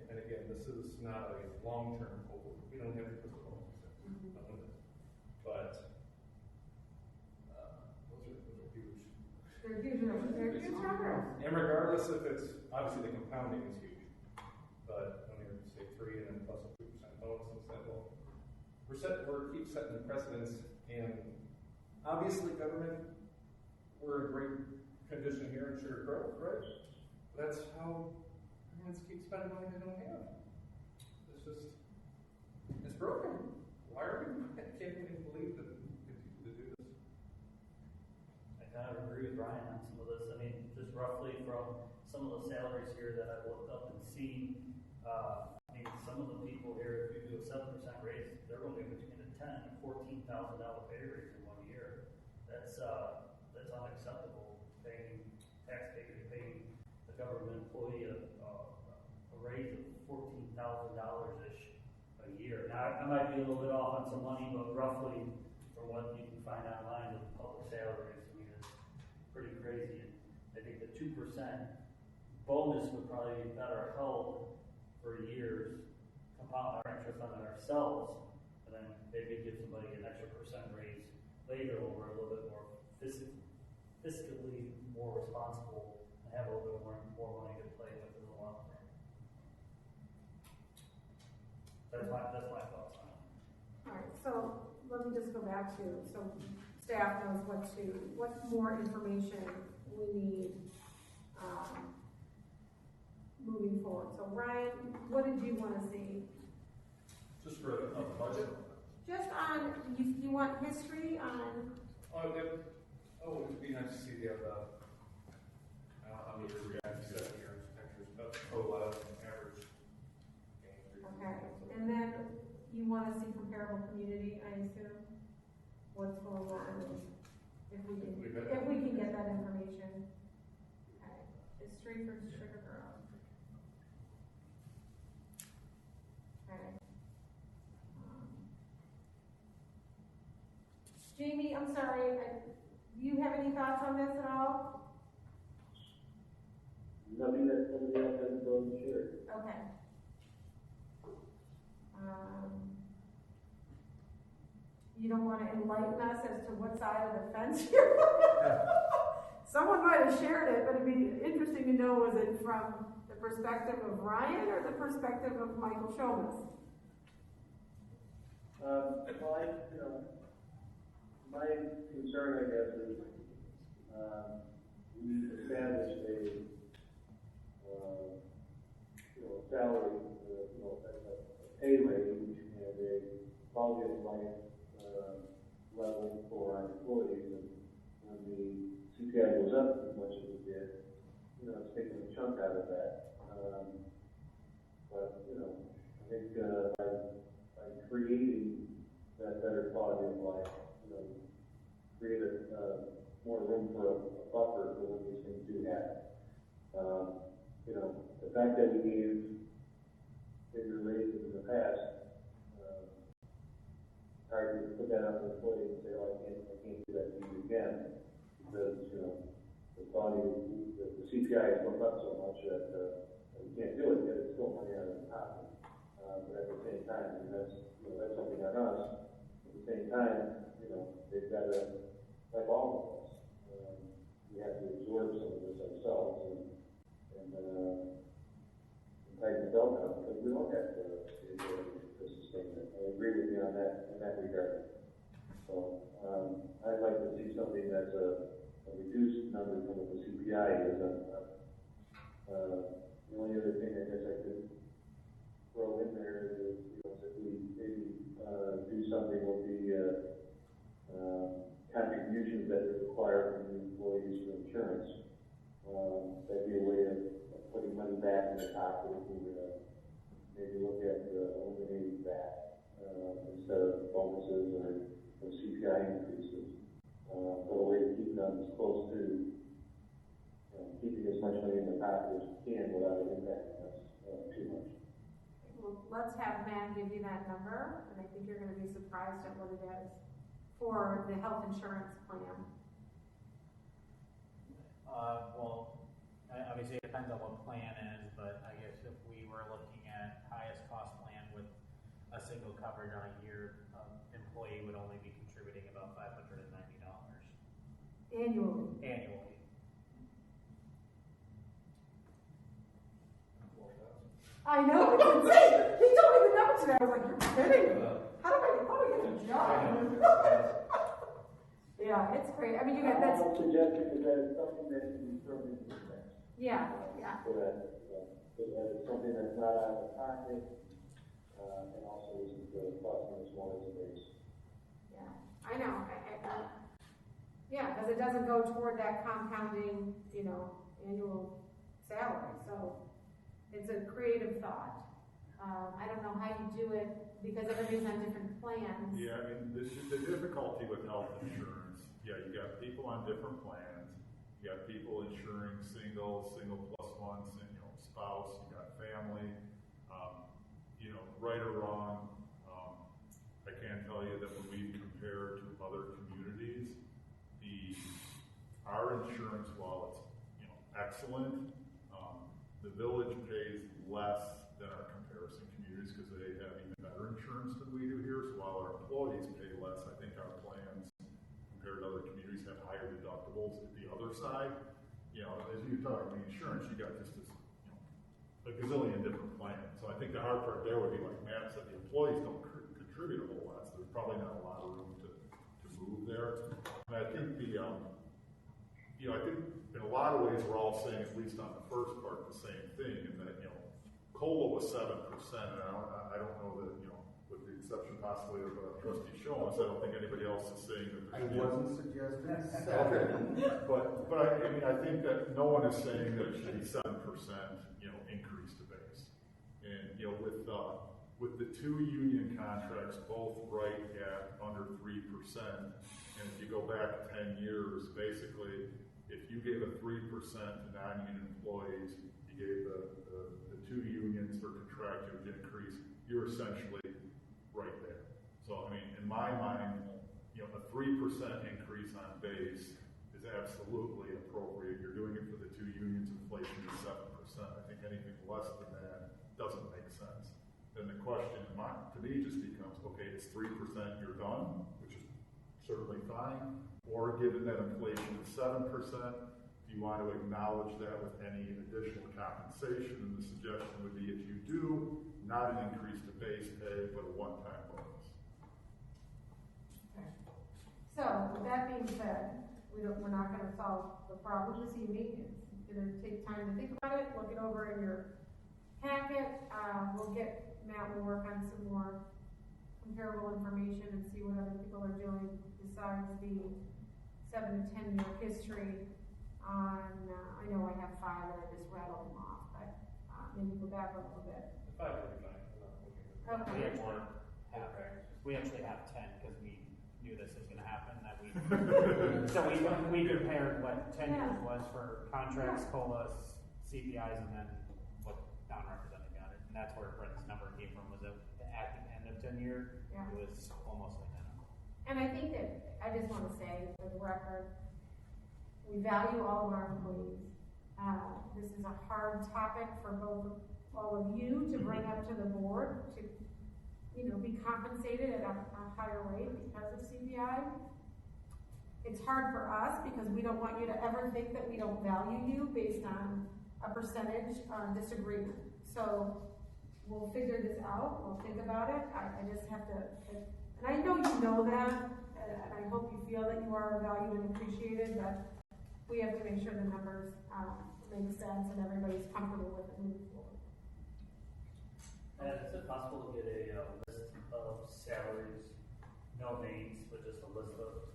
and again, this is not a long-term goal. We don't have to put the goal. But those are huge. They're huge numbers. And regardless if it's, obviously the compounding is huge, but when you say 3 and then plus a 2% bonus instead, well, we're keep setting the precedents, and obviously government, we're in great condition here in Sugar Grove, right? That's how governments keep spending money they don't have. It's broken. Why are we, I can't even believe that we continue to do this. I kind of agree with Ryan on some of this. I mean, just roughly from some of the salaries here that I've looked up and seen, some of the people here, if you do a 7% raise, they're going to be between a $10,000 and $14,000 pay raise in 1 year. That's unacceptable. Paying taxpayers, paying the government employee a raise of $14,000-ish a year. Now, I might be a little bit off on some money, but roughly from what you can find online with public salaries, it's pretty crazy. And I think the 2% bonus would probably be better held for years, compound our interest on it ourselves, and then maybe give somebody an extra % raise later when we're a little bit more fiscally more responsible and have a little bit more money to play with in the long term. That's my thoughts on it. All right, so let me just go back to, so staff knows what more information we need moving forward. So Ryan, what did you want to see? Just for a budget? Just on, you want history on? It would be nice to see the, how many years we have, 7 years, 10 years, but total average. Okay, and then you want to see comparable community, I assume? What's going on, if we can get that information. Okay, history for Sugar Grove. Okay. Jamie, I'm sorry, do you have any thoughts on this at all? Nothing that somebody else hasn't done shared. Okay. You don't want to enlighten us as to what side of the fence you're on? Someone might have shared it, but it'd be interesting to know, was it from the perspective of Ryan or the perspective of Michael Shomas? My concern, I guess, is we established a salary, a pay range and a quality of life level for our employees, and when the CPI goes up as much as it did, you know, it's taking a chunk out of that. But, you know, I think, by creating that better quality of life, you know, create more room for a buffer for when these things do happen. You know, the fact that we gave bigger raises in the past, hard to put that on the employee and say, oh, I can't do that to you again, because, you know, the quality, the CPI has gone up so much that we can't do it, yet it's still money out of the pocket. But at the same time, and that's something on us. At the same time, you know, they've got to, like all of us, we have to absorb some of this ourselves and tighten the belt down, because we don't have the ability to sustain it. I agree with you on that in that regard. So I'd like to see something that's a reduced number from what the CPI is. The only other thing I guess I could throw in there is, you know, if we maybe do something with the contributions that we require from the employees for insurance. That'd be a way of putting money back in the pocket if we maybe look at eliminating that instead of bonuses or CPI increases. But a way to keep them as close to keeping as much money in the pocket as we can without it impacting us too much. Well, let's have Matt give you that number, and I think you're going to be surprised at what it is for the health insurance plan. Well, obviously it depends on what plan is, but I guess if we were looking at highest cost plan with a single coverage on a year, employee would only be contributing about $590 Annually. I know, it's insane. He told me the number today. I was like, you're kidding. How do I get a job? Yeah, it's great. I mean, you got that's. I'm suggesting that it's something that can be thrown into the mix. Yeah. So that it's something that's not out of the pocket, and also isn't costing us more as a base. Yeah, I know. Yeah, because it doesn't go toward that compounding, you know, annual salary. So it's a creative thought. I don't know how you do it because everybody's on different plans. Yeah, I mean, the difficulty with health insurance, yeah, you got people on different plans, you got people insuring single plus one, you know, spouse, you got family, you know, right or wrong. I can tell you that when we compare to other communities, our insurance, while it's, you know, excellent, the village pays less than our comparison communities because they have even better insurance than we do here. So while our employees pay less, I think our plans compared to other communities have higher deductibles. At the other side, you know, as you talk about insurance, you got just this, you know, a gazillion different plans. So I think the hard part there would be, like Matt said, the employees don't contribute a whole lot, so there's probably not a lot of room to move there. And I think you know, I think in a lot of ways we're all saying, at least on the first part, the same thing, in that, you know, COLA was 7%, and I don't know that, you know, with the exception possibly of Trustee Schoen, I don't think anybody else is saying that I wasn't suggesting okay. But I mean, I think that no one is saying that it should be 7%, you know, increase to base. And, you know, with the two union contracts both right at under 3%, and if you go back 10 years, basically, if you gave a 3% to non-union employees, you gave the two unions for contractual increase, you're essentially right there. So, I mean, in my mind, you know, a 3% increase on base is absolutely appropriate. You're doing it for the two unions, inflation is 7%. I think anything less than that doesn't make sense. Then the question to me just becomes, okay, it's 3%, you're done, which is certainly fine. Or given that inflation is 7%, do you want to acknowledge that with any additional compensation? And the suggestion would be, if you do, not an increase to base pay, but a one-time bonus. Okay. So, with that being said, we're not going to solve the problem this evening. It's going to take time to think about it, look it over in your packet. Matt will work on some more comparable information and see what other people are doing besides the 7 to 10 year history on, I know I have 5 and I just rattled them off, but maybe go back a little bit. The 5 would be fine. Okay. We actually have 10 because we knew this was going to happen. That we so we compared what 10 years was for contracts, COLAs, CPIs, and then what non-represented got it. And that's where Brent's number came from. Was at the end of 10 year, it was almost identical. And I think that I just want to say for the record, we value all of our employees. This is a hard topic for all of you to bring up to the board to, be compensated at a higher rate because of CPI. It's hard for us because we don't want you to ever think that we don't value you based on a percentage disagreement. So we'll figure this out. We'll think about it. I just have to, and I know you know that, and I hope you feel that you are valued and appreciated, but we have to make sure the numbers make sense and everybody's comfortable with it moving forward. And is it possible to get a list of salaries, no names, but just a list of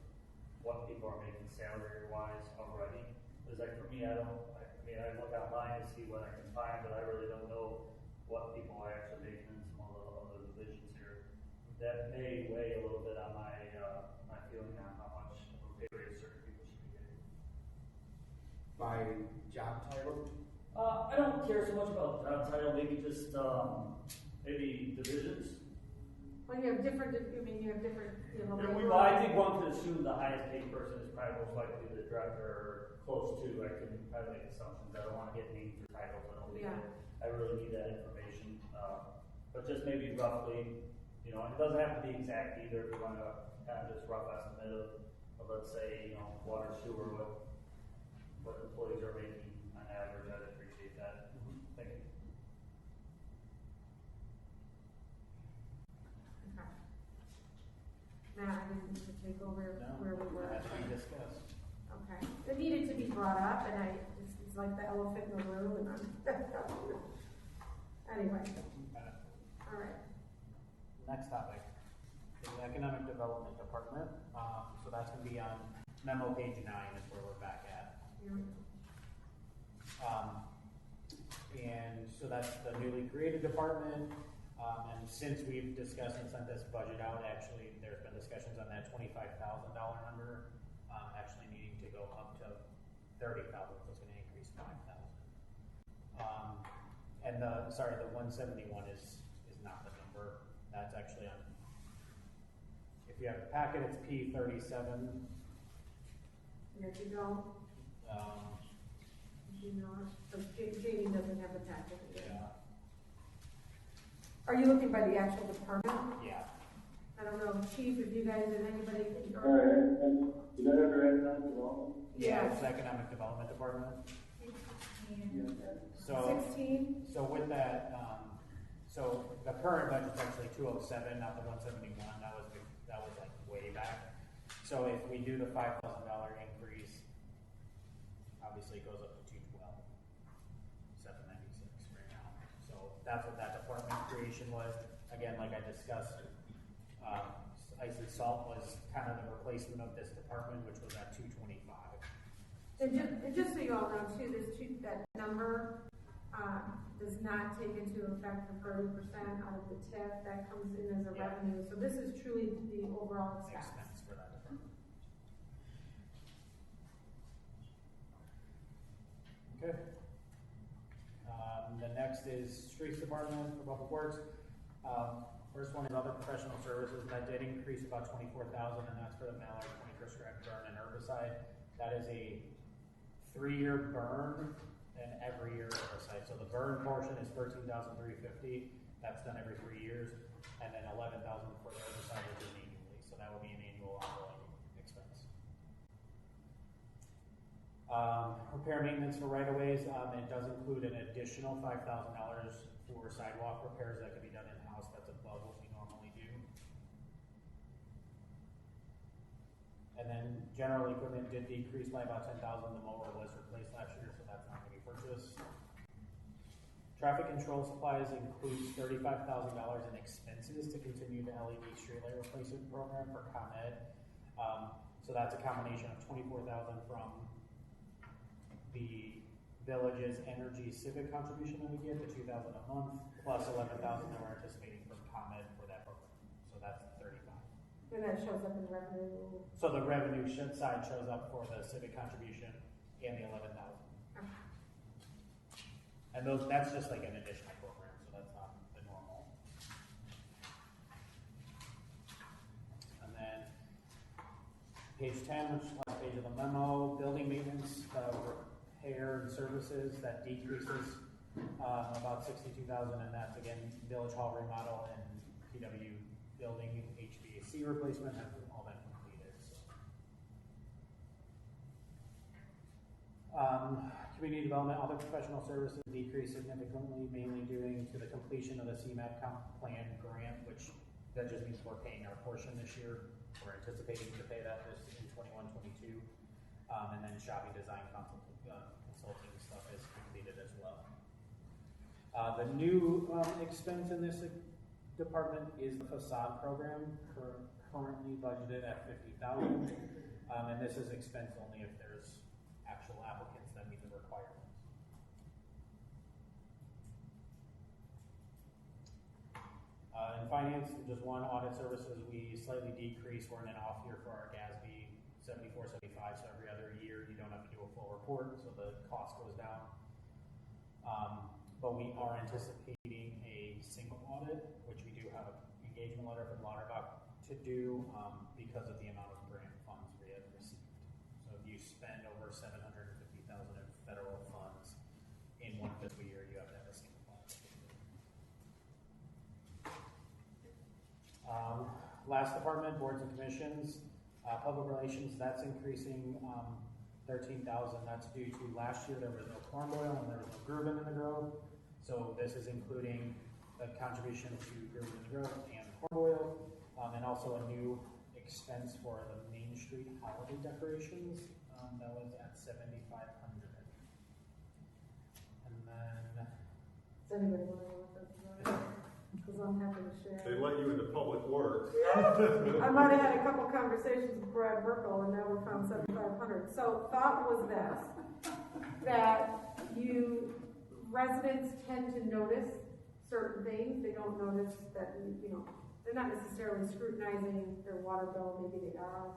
what people are making salary-wise already? Because like for me, I look online to see what I can find, but I really don't know what people are actually making in some of the other divisions here. That may weigh a little bit on my feeling on how much of a pay raise certain people should be getting. By job title? I don't care so much about job title, maybe just maybe divisions. Well, you have different. I think one could assume the highest paid person is probably most likely the director or close to. I can probably make assumptions. I don't want to get names or titles. I really need that information. But just maybe roughly, and it doesn't have to be exact either. If you want to kind of just rough estimate of let's say, water, sewer, what employees are making on average, I'd appreciate that. Thank you. Matt, I didn't need to take over where we were. As we discussed. Okay. It needed to be brought up, and it's like the elephant in the room, and anyway. All right. Next topic is the Economic Development Department. So that's going to be on memo page 9 is where we're back at. Here we go. And so that's the newly created department. And since we've discussed and sent this budget out, actually, there's been discussions on that $25,000 number actually needing to go up to $30,000, so it's going to increase $5,000. And the 171 is not the number. That's actually on. If you have the packet, it's P37. If you don't, because Jamie doesn't have the packet. Yeah. Are you looking by the actual department? Yeah. I don't know, Chief, if you guys, if anybody. All right, and is that under economic development? Yeah, it's the Economic Development Department. So 16. So with that, so the current budget's actually 207, not the 171. That was like way back. So if we do the $5,000 increase, obviously it goes up to 212, 796 right now. So that's what that department creation was. Again, like I discussed, ice and salt was kind of the replacement of this department, which was at 225. And just so you all know too, that number does not take into effect the 30% out of the TIF that comes in as a revenue. So this is truly the overall expense for that department. Okay. The next is Streets Department for Public Works. First one is other professional services. That did increase about $24,000, and that's for the mallard, 21st scrap burn, and herbicide. That is a 3-year burn and every year herbicide. So the burn portion is $13,350. That's done every 3 years, and then $11,000 for the herbicide, which is annually. So that will be an annual ongoing expense. Repair maintenance for right-of-ways. It does include an additional $5,000 for sidewalk repairs that can be done in-house. That's above what we normally do. And then general equipment did decrease by about $10,000. The mower was replaced last year, so that's not going to be purchased. Traffic control supplies includes $35,000 in expenses to continue the LED streetlight replacement program for ComEd. So that's a combination of $24,000 from the village's energy civic contribution that we get, the $2,000 a month, plus $11,000 that we're anticipating from ComEd for that program. So that's 35. And that shows up in revenue. So the revenue side shows up for the civic contribution and the 11,000. Okay. And that's just like an additional program, so that's not the normal. And then page 10, which is the last page of the memo, building maintenance, repair and services, that decreases about $62,000, and that's again village hall remodel and PW building HVAC replacement have all been completed. So. Community development, other professional services decreased significantly, mainly due to the completion of the CMAP plan grant, which that just means we're paying our portion this year. We're anticipating to pay that this in 21-22, and then shopping design consulting stuff is completed as well. The new expense in this department is the facade program, currently budgeted at $50,000, and this is expense only if there's actual applicants that meet the requirements. In finance, just one, audit services, we slightly decreased. We're in an off year for our GASB 74, 75, so every other year you don't have to do a full report, so the cost goes down. But we are anticipating a single audit, which we do have an engagement letter from Lauterbach to do because of the amount of grant funds we have received. So if you spend over $750,000 in federal funds in one fiscal year, you have to have a single audit. Last department, boards and commissions, public relations, that's increasing $13,000. That's due to last year there was no corn boil and there was no Greuven in the Grove. So this is including the contribution to Greuven in the Grove and corn boil, and also a new expense for the Main Street holiday decorations. That was at $7,500. And then. Does anybody want to know what that's about? Because I'm happy to share. They let you into public works. I might have had a couple conversations with Brad Burkle, and now we found 7,500. So thought was this, that residents tend to notice certain things. They don't notice that, they're not necessarily scrutinizing their water bill, maybe they are.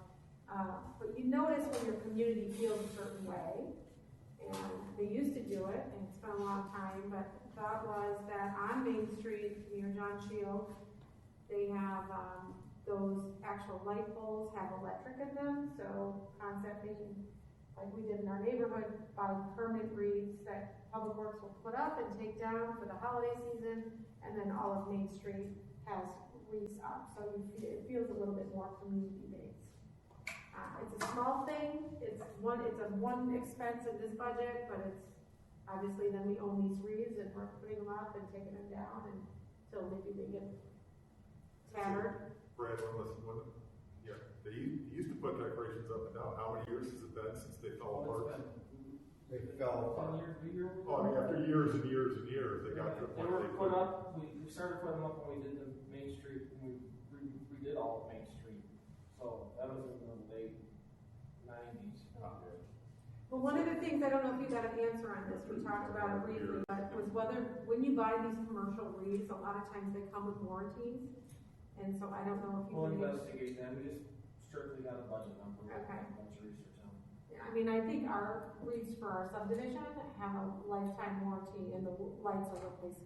But you notice when your community feels a certain way, and they used to do it, and it's been a long time, but the thought was that on Main Street near John Shield, they have those actual light poles have electric in them, so concept being, like we did in our neighborhood, by permanent wreaths that Public Works will put up and take down for the holiday season, and then all of Main Street has wreaths up, so it feels a little bit more community-based. It's a small thing, it's a one expense in this budget, but it's obviously then we own these wreaths and we're putting them up and taking them down until maybe they get tattered. Brad, they used to put decorations up and down. How many years has it been since they fell apart? They fell apart. Oh, I mean, after years and years and years, they got to the They point were they put couldn't. up, we started putting them up when we did the Main Street, and we redid all of Main Street. So that was in the late 90s. Well, one of the things, I don't know if you got an answer on this, we talked about it briefly, but was whether, when you buy these commercial wreaths, a lot of times they come with warranties. And so I don't know if you We'll can. investigate that, we just strictly got a budget number. Okay. A bunch of research on. I mean, I think our wreaths for our subdivision have a lifetime warranty and the lights are replaced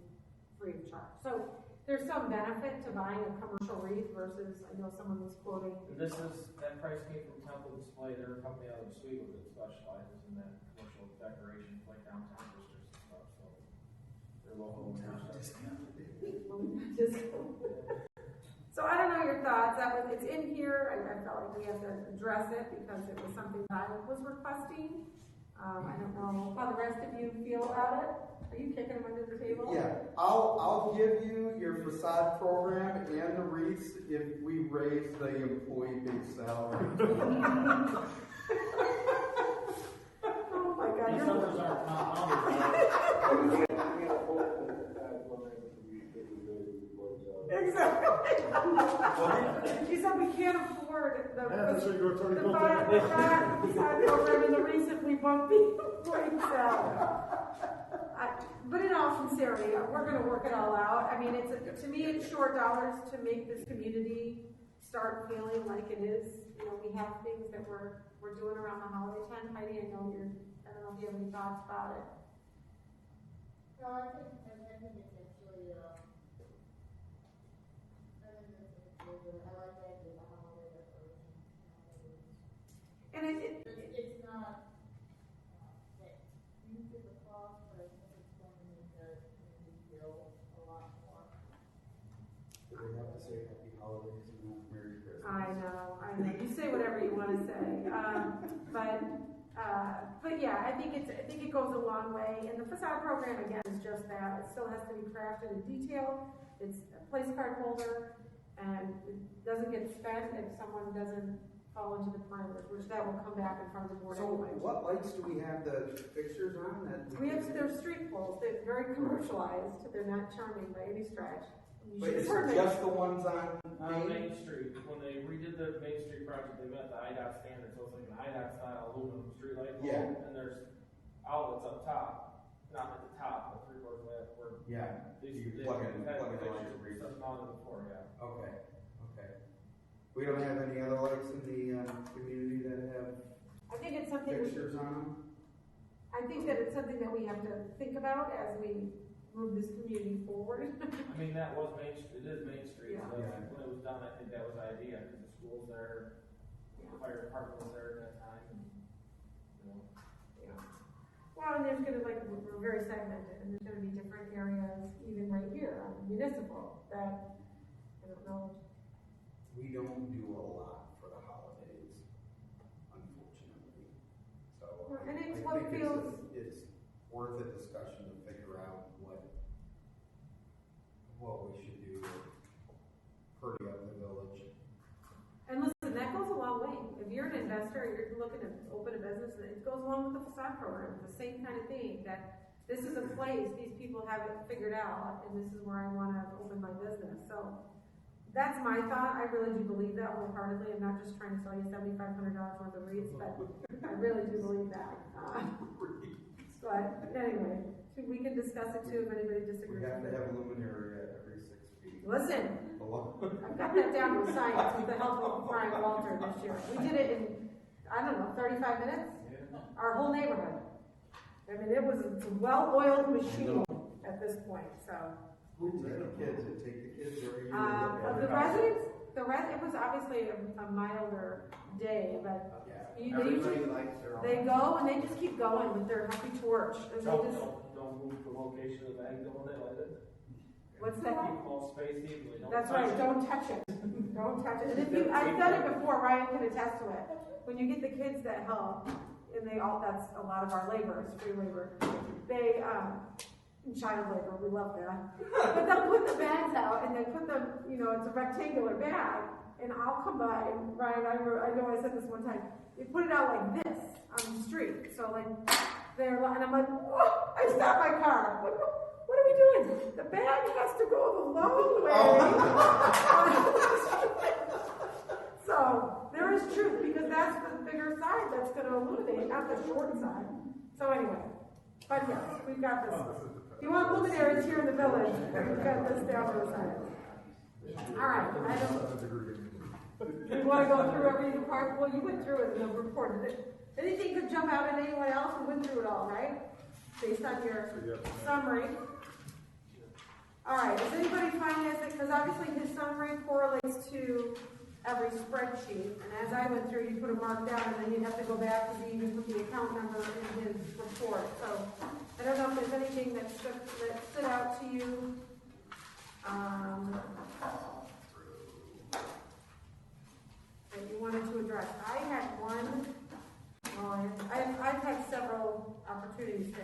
free of charge. So there's some benefit to buying a commercial wreath versus, I know someone was quoting. That price came from Temple Display, they're a company out of Oswego that specializes in that commercial decoration, like downtown districts and stuff, so. They're local. So I don't know your thoughts, it's in here, I felt like we have to address it because it was something that I was requesting. I don't know how the rest of you feel about it. Are you kicking them under the table? Yeah, I'll give you your facade program and the wreaths if we raise the employee base salary. Oh my God. These numbers aren't top numbers. Exactly. She said we can't afford the. That's what you go facade program and the recently bumpy point but in all sincerity, we're gonna work it all out. I mean, to me, it's short dollars to make this community start feeling like it is. You know, we have things that we're doing around the holiday time. Heidi, I don't know if you have any thoughts about it. No, I think it's actually, I like that idea of the holiday decoration. And It's not, that huge of a cost, but I think it's going to make the community feel a lot more. Do we have to say happy holidays and not Merry Christmas? I know. You say whatever you want to say. But yeah, I think it goes a long way. And the facade program, again, is just that. It still has to be crafted in detail. It's a place card holder, and it doesn't get spent if someone doesn't fall into the parameters, which that will come back in front of the board So anyway. what lights do we have the fixtures on that? They're street poles. They're very commercialized. They're not charming by any stretch. But it's just the ones on Main Street. When they redid the Main Street project, they met the IDOT standard, so it's like an IDOT style aluminum street light pole. Yeah. And there's outlets up top, not at the top, but 3/4 way up where. Yeah. These, You plug in the lights fixtures and and stuff mounted before, yeah. Okay. We don't have any other lights in the community that have I think it's something. fixtures on them? I think that it's something that we have to think about as we move this community forward. I mean, that was Main Street, it is Main Street, Yeah. so when it was done, I think that was the idea, because the school's there, the fire department was there at that time. You know. Yeah. Well, and there's gonna, we're very segmented, and there's gonna be different areas, even right here, on municipal, that, I don't know. We don't do a lot for the holidays, unfortunately. So Well, and it's I what think feels- it's worth a discussion to figure out what we should do to pretty up the village. And listen, that goes a long way. If you're an investor, you're looking to open a business, it goes along with the facade program. It's the same kind of thing, that this is a place, these people have it figured out, and this is where I want to open my business. So that's my thought. I really do believe that wholeheartedly. I'm not just trying to sell you $7,500 worth of wreaths, but I really do believe that. But anyway, we can discuss it too if anybody disagrees. We have with to it. have a luminary every 6 feet. Listen, I've got that down to a science with the help of Brian Walter this year. We did it in, I don't know, 35 minutes? Our whole neighborhood. I mean, it was a well-oiled machine at this point, so. Who take the kids? It take the kids every year. Of the residents, it was obviously a milder day, but they go and they just keep going with their happy torch. And they just, Don't move the location of the bag, don't they let it? what's that? Keep them all spaced evenly. Don't That's touch right, it. don't touch it. Don't touch it. And if you, I've done it before, Ryan can attest to it. When you get the kids that help, and that's a lot of our labor, it's free labor. They, child labor, we love that. But they'll put the bags out and they put them, it's a rectangular bag, and I'll come by, and Ryan, I know I said this one time, they put it out like this on the street. So and I'm like, whoa, I stopped my car. What are we doing? The bag has to go the long way. So there is truth, because that's the bigger side that's going to illuminate, not the short side. So anyway, but yes, we've got this. If you want luminaries here in the village, we've got this down to the side. All right, you want to go through every part? Well, you went through it in the report. Anything could jump out at anyone else who went through it all, right? Based on your summary. All right, does anybody find this? Because obviously his summary correlates to every spreadsheet. And as I went through, you put a mark down, and then you have to go back because you even put the account number in his report. So I don't know if there's anything that stood out to you. That you wanted to address. I had one. I've had several opportunities to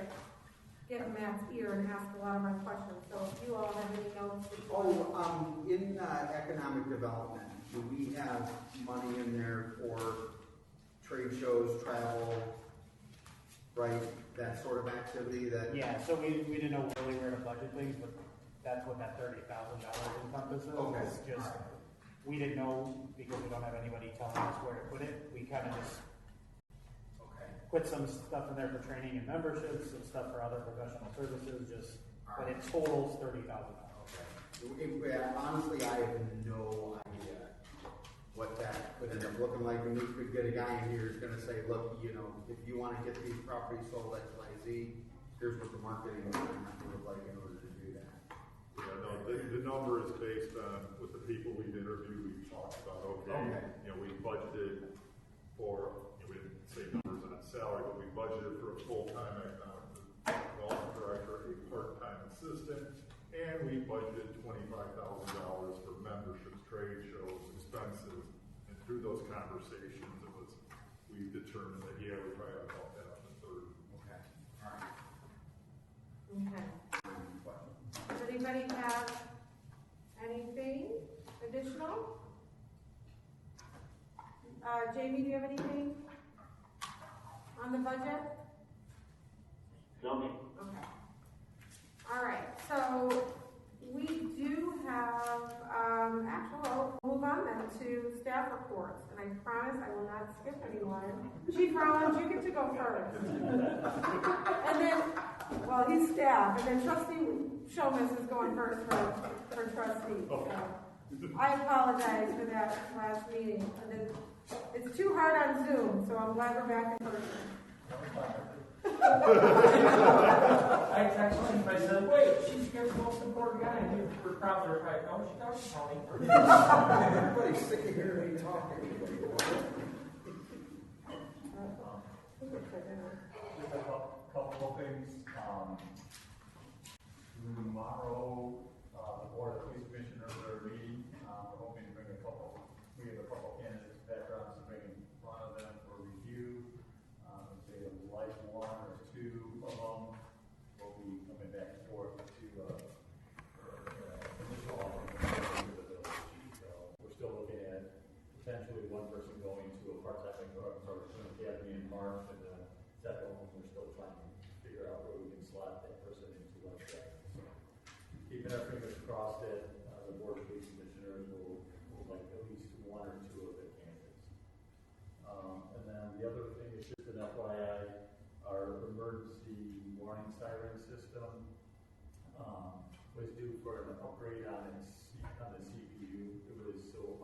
get in Matt's ear and ask a lot of my questions. So if you all have any notes. In economic development, do we have money in there for trade shows, travel, right? That sort of activity that? Yeah, so we didn't know really where to budget things, but that's what that $30,000 encompasses. Okay. It's just, we didn't know, because we don't have anybody telling us where to put it. We kind of just put some stuff in there for training and memberships, some stuff for other professional services, but it totals $30,000. Honestly, I have no idea what that could end up looking like. And we could get a guy in here who's gonna say, look, you know, if you wanna get these properties sold X, Y, Z, here's what the marketing is gonna have to look like in order to do that. Yeah, no, the number is based on, with the people we've interviewed, we've talked about, okay, you know, we budgeted for, you know, we didn't say numbers on salary, but we budgeted for a full-time economic development director, a part-time assistant, and we budgeted $25,000 for memberships, trade shows, expenses, and through those conversations, we determined that, yeah, we probably have about that on the third. Okay, all right. Okay. Does anybody have anything additional? Jamie, do you have anything on the budget? No. Okay. All right, so we do have, actually, I'll move on then to staff reports, and I promise I will not skip anyone. Chief Rollins, you get to go first. And then, well, he's staff, and then Trustee Shomas is going first for trustee. So I apologize for that last meeting. It's too hard on Zoom, so I'm glad we're back in person. I texted him, I said, wait, she's the most important guy. And he was proud of her. I know she does, Tony. Everybody's sick of hearing me talking. Just a couple of things. Tomorrow, the Board of Police Commissioners are meeting. We're hoping to bring we have a couple candidates' backgrounds to bring in front of them for review. They like one or two of them. We'll be coming back and forth to initial offer to the VOSG. So we're still looking at potentially one person going to a part-time academy in March, and the second one we're still trying to figure out where we can slot that person into like that. So keeping our fingers crossed that the Board of Police Commissioners will like at least one or two of the candidates. And then the other thing is just an FYI, our emergency warning siren system was due for an upgrade on the CPU.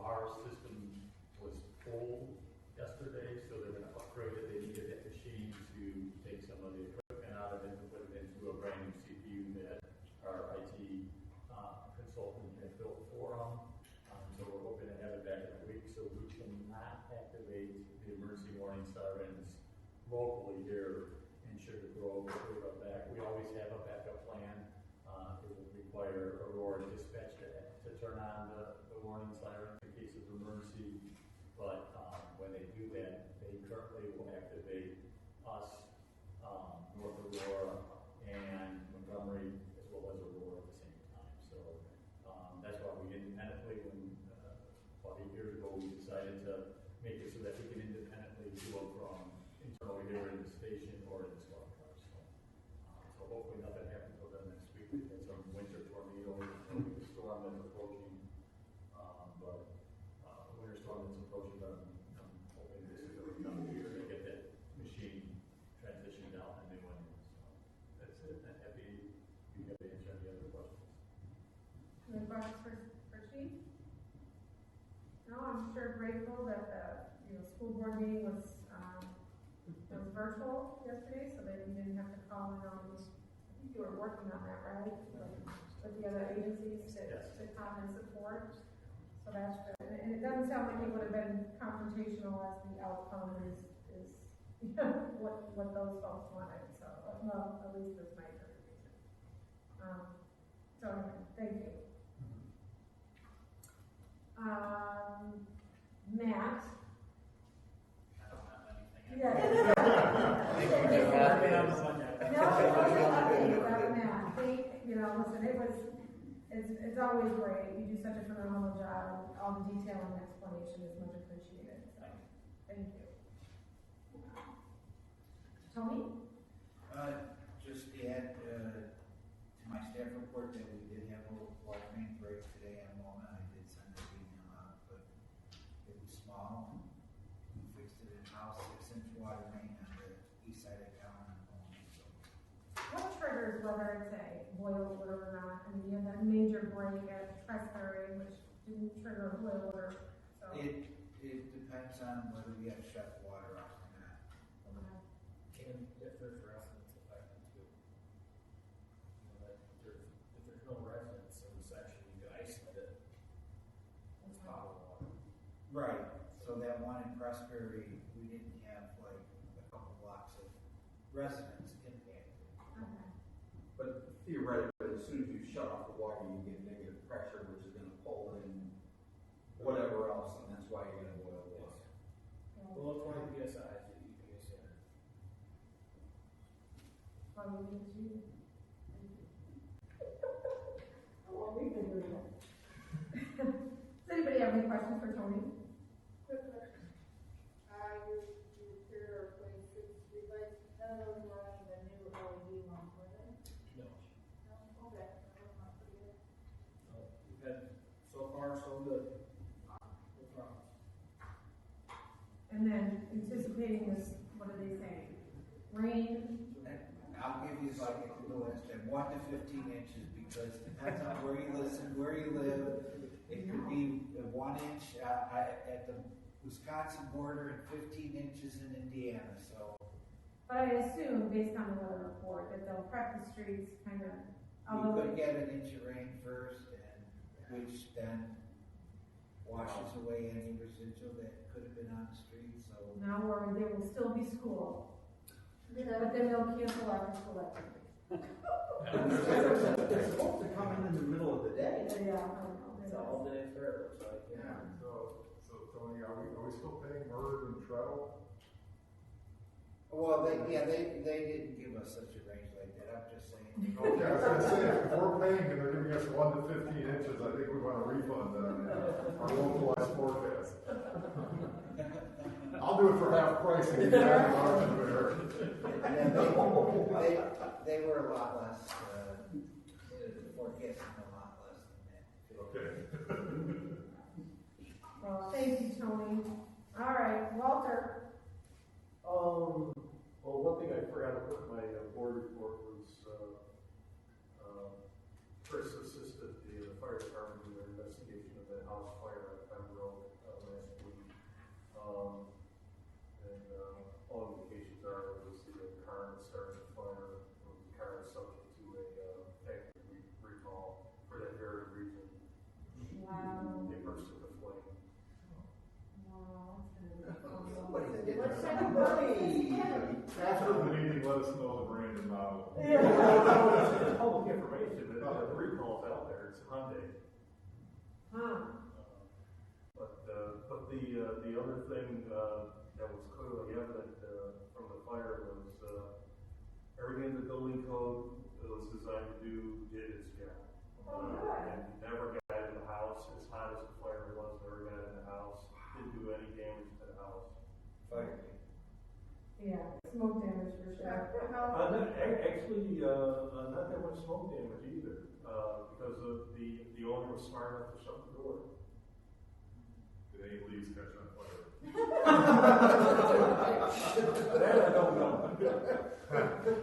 Our system was pulled yesterday, so they're going to upgrade it. They needed that machine to take some of the equipment out of it and put it into a brand new CPU that our IT consultant had built for them. So we're hoping to have it back in a week, so we cannot activate the emergency warning sirens locally here in Sugar Grove. We always have a backup plan. It would require Aurora Dispatch to turn on the warning sirens in case of emergency. But when they do that, they currently will activate us, North Aurora, and Montgomery, as well as Aurora at the same time. So that's why we independently, about 8 years ago, we decided to make it so that we can independently do it from internally here in the station or in the squad cars. So hopefully nothing happens till then next week. We've had some winter tornadoes, the storm that's approaching, but winter storm that's approaching, but I'm hoping this is a time of year to get that machine transitioned out and new one. So that's it. I'm happy you have to answer any other questions. Any questions for Chief? No, I'm sure grateful that the school board meeting was virtual yesterday, so that you didn't have to call in on. I think you were working on that, right? With the other agencies to come and support. So that's good. And it doesn't sound like it would have been confrontational as the outcome is what those folks wanted. So, well, at least that's my interpretation. So anyway, thank you. Matt. Yeah. Listen, it's always great. You do such a phenomenal job. All the detail and explanation is much appreciated. So, thank you. Tony? Just to add to my staff report that we did have a little water main break today on Walnut. I did send the email out, but it was small. We fixed it in-house, 6-inch water main on the whether it's a boil order or not. I mean, you had that major break at Presbury, which didn't trigger a boil order, so. It depends on whether we have shut water off or not. And if there's residents affected too. You know, that if there's no residents in the section, you can isolate it. It's bottled water. Right, so that one in Presbury, we didn't have like a couple blocks of residents impacted. Okay. But theoretically, as soon as you shut off the water, you get negative pressure, which is gonna pull in whatever else, and that's why you're gonna boil water. Below 20 psi is the EPA standard. Well, we need to. Well, we've been doing it. Does anybody have any questions for Tony? Quick question. You repair or replace six streetlights, none of those running the new LED ones, were they? No. No? Okay. I'm not pretty good. We've had, so far, so good. No problems. And then anticipating this, what are they saying? Rain? And I'll give you like a little estimate, 1 to 15 inches, because it depends on where you listen, where you live. It could be 1 inch at the Wisconsin border and 15 inches in Indiana, so. But I assume, based on the weather report, that they'll prep the streets kind of, You could get an inch of rain first, and which then washes away any residual that could have been on the street, so. now worry, there will still be school. But then they'll cancel after school activity. They're supposed to come in the middle of the day. Yeah, I don't know. It's all day fair, looks like. Yeah, so Tony, are we still paying Murray and Treadle? Well, they didn't give us such a range like that, I'm just saying. Okay, I was gonna say, if we're paying and they're giving us 1 to 15 inches, I think we want to refund our localized forecast. I'll do it for half price and give you that margin of error. They were a lot less, forecasting a lot less than that. Okay. Well, thank you, Tony. All right, Walter. Well, one thing I forgot to put in my board report was, Chris assisted the fire department in their investigation of that house fire at Pembroke last week. And all indications are it was the car that started the fire. It was the car subject to a factory recall for that very reason. Wow. They burst into flame. Wow. What kind of money? After the meeting, let us know the brand and model. Yeah. It's public information, the recall's out there, it's Hyundai. Huh. But the other thing, that was clearly evident, from the fire was, everything in the building code that was designed to do did its job. And never got in the house, as hot as the fire was, never got in the house, didn't do any damage to the house. Fire. Yeah, smoke damage for sure. Actually, not that much smoke damage either, because of the owner was smart enough to shut the door. Did any leaves catch on fire? That I don't know.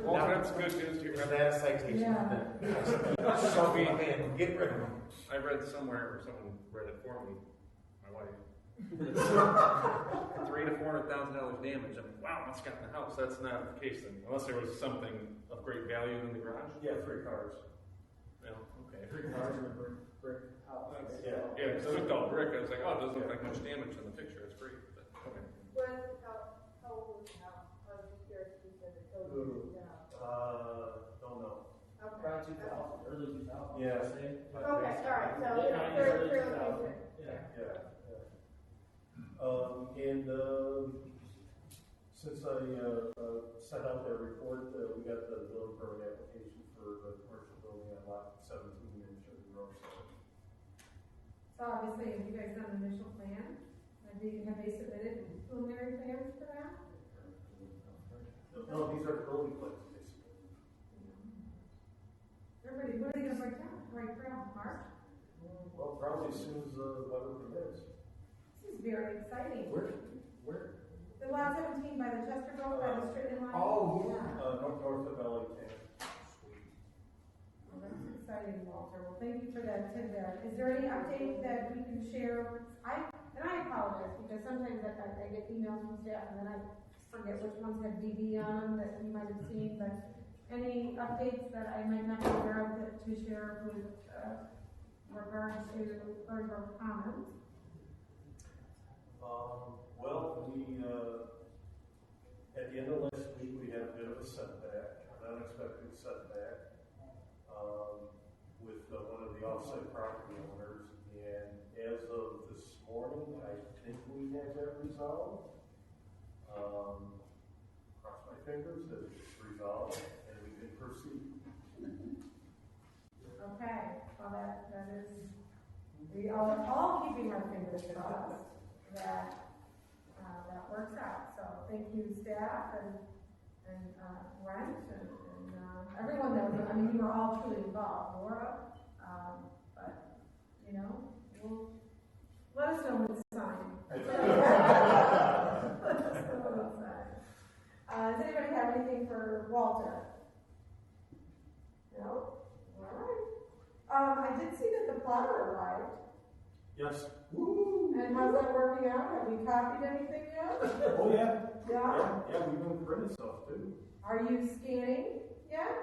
Well, that's good news. You read That citation. Yeah. Shove me in, get rid of them. I read somewhere, or someone read it for me, my wife. $300,000 to $400,000 damage. I'm like, wow, what's got in the house? That's not the case then, unless there was something of great value in the garage. Yeah, 3 cars. Well, okay. 3 cars in a brick house. Yeah. Yeah, because it looked all brick. I was like, oh, it doesn't look like much damage in the picture. It's great. But, okay. How old is the house? I was just curious if you said the code was down. Don't know. Okay. Probably 2000, early 2000. Yeah. Okay, all right, so, Yeah, fairly early recent. 2000. Yeah. Yeah. Since I sent out that report, we got the building permit application for the commercial building on lot 17 in Sugar Grove. So obviously, have you guys done an initial plan? Have they submitted preliminary plans for that? No, these are building plans, basically. Everybody, what are they gonna break down? Break ground, March? Well, probably as soon as the weather permits. This is very exciting. Where? The lot 17 by the Chester Road, by the straight line. Oh, yeah. North of Valley Tank. exciting, Walter. Well, thank you for that tidbit. Is there any update that we can share? I apologize because sometimes I get emails from staff and then I forget which ones have DB on them that you might have seen, but any updates that I might not be aware of that to share with regards to our comments? Well, we, at the end of last week, we had a bit of a setback, an unexpected setback, with one of the offsite property owners, and as of this morning, I think we have that resolved. Cross my fingers that it's resolved, and we can proceed. Okay, well that is, we are all keeping our fingers crossed that that works out. So thank you, staff and Brent and everyone that was, I mean, you were all truly involved, Laura, but you know, let us know when it's signed. Let us know when it's signed. Does anybody have anything for Walter? No? All right. I did see that the plotter arrived. Yes. Woo! And how's that working out? Have we copied anything yet? Oh, yeah. Yeah? Yeah, we've been printing stuff too. Are you scanning yet?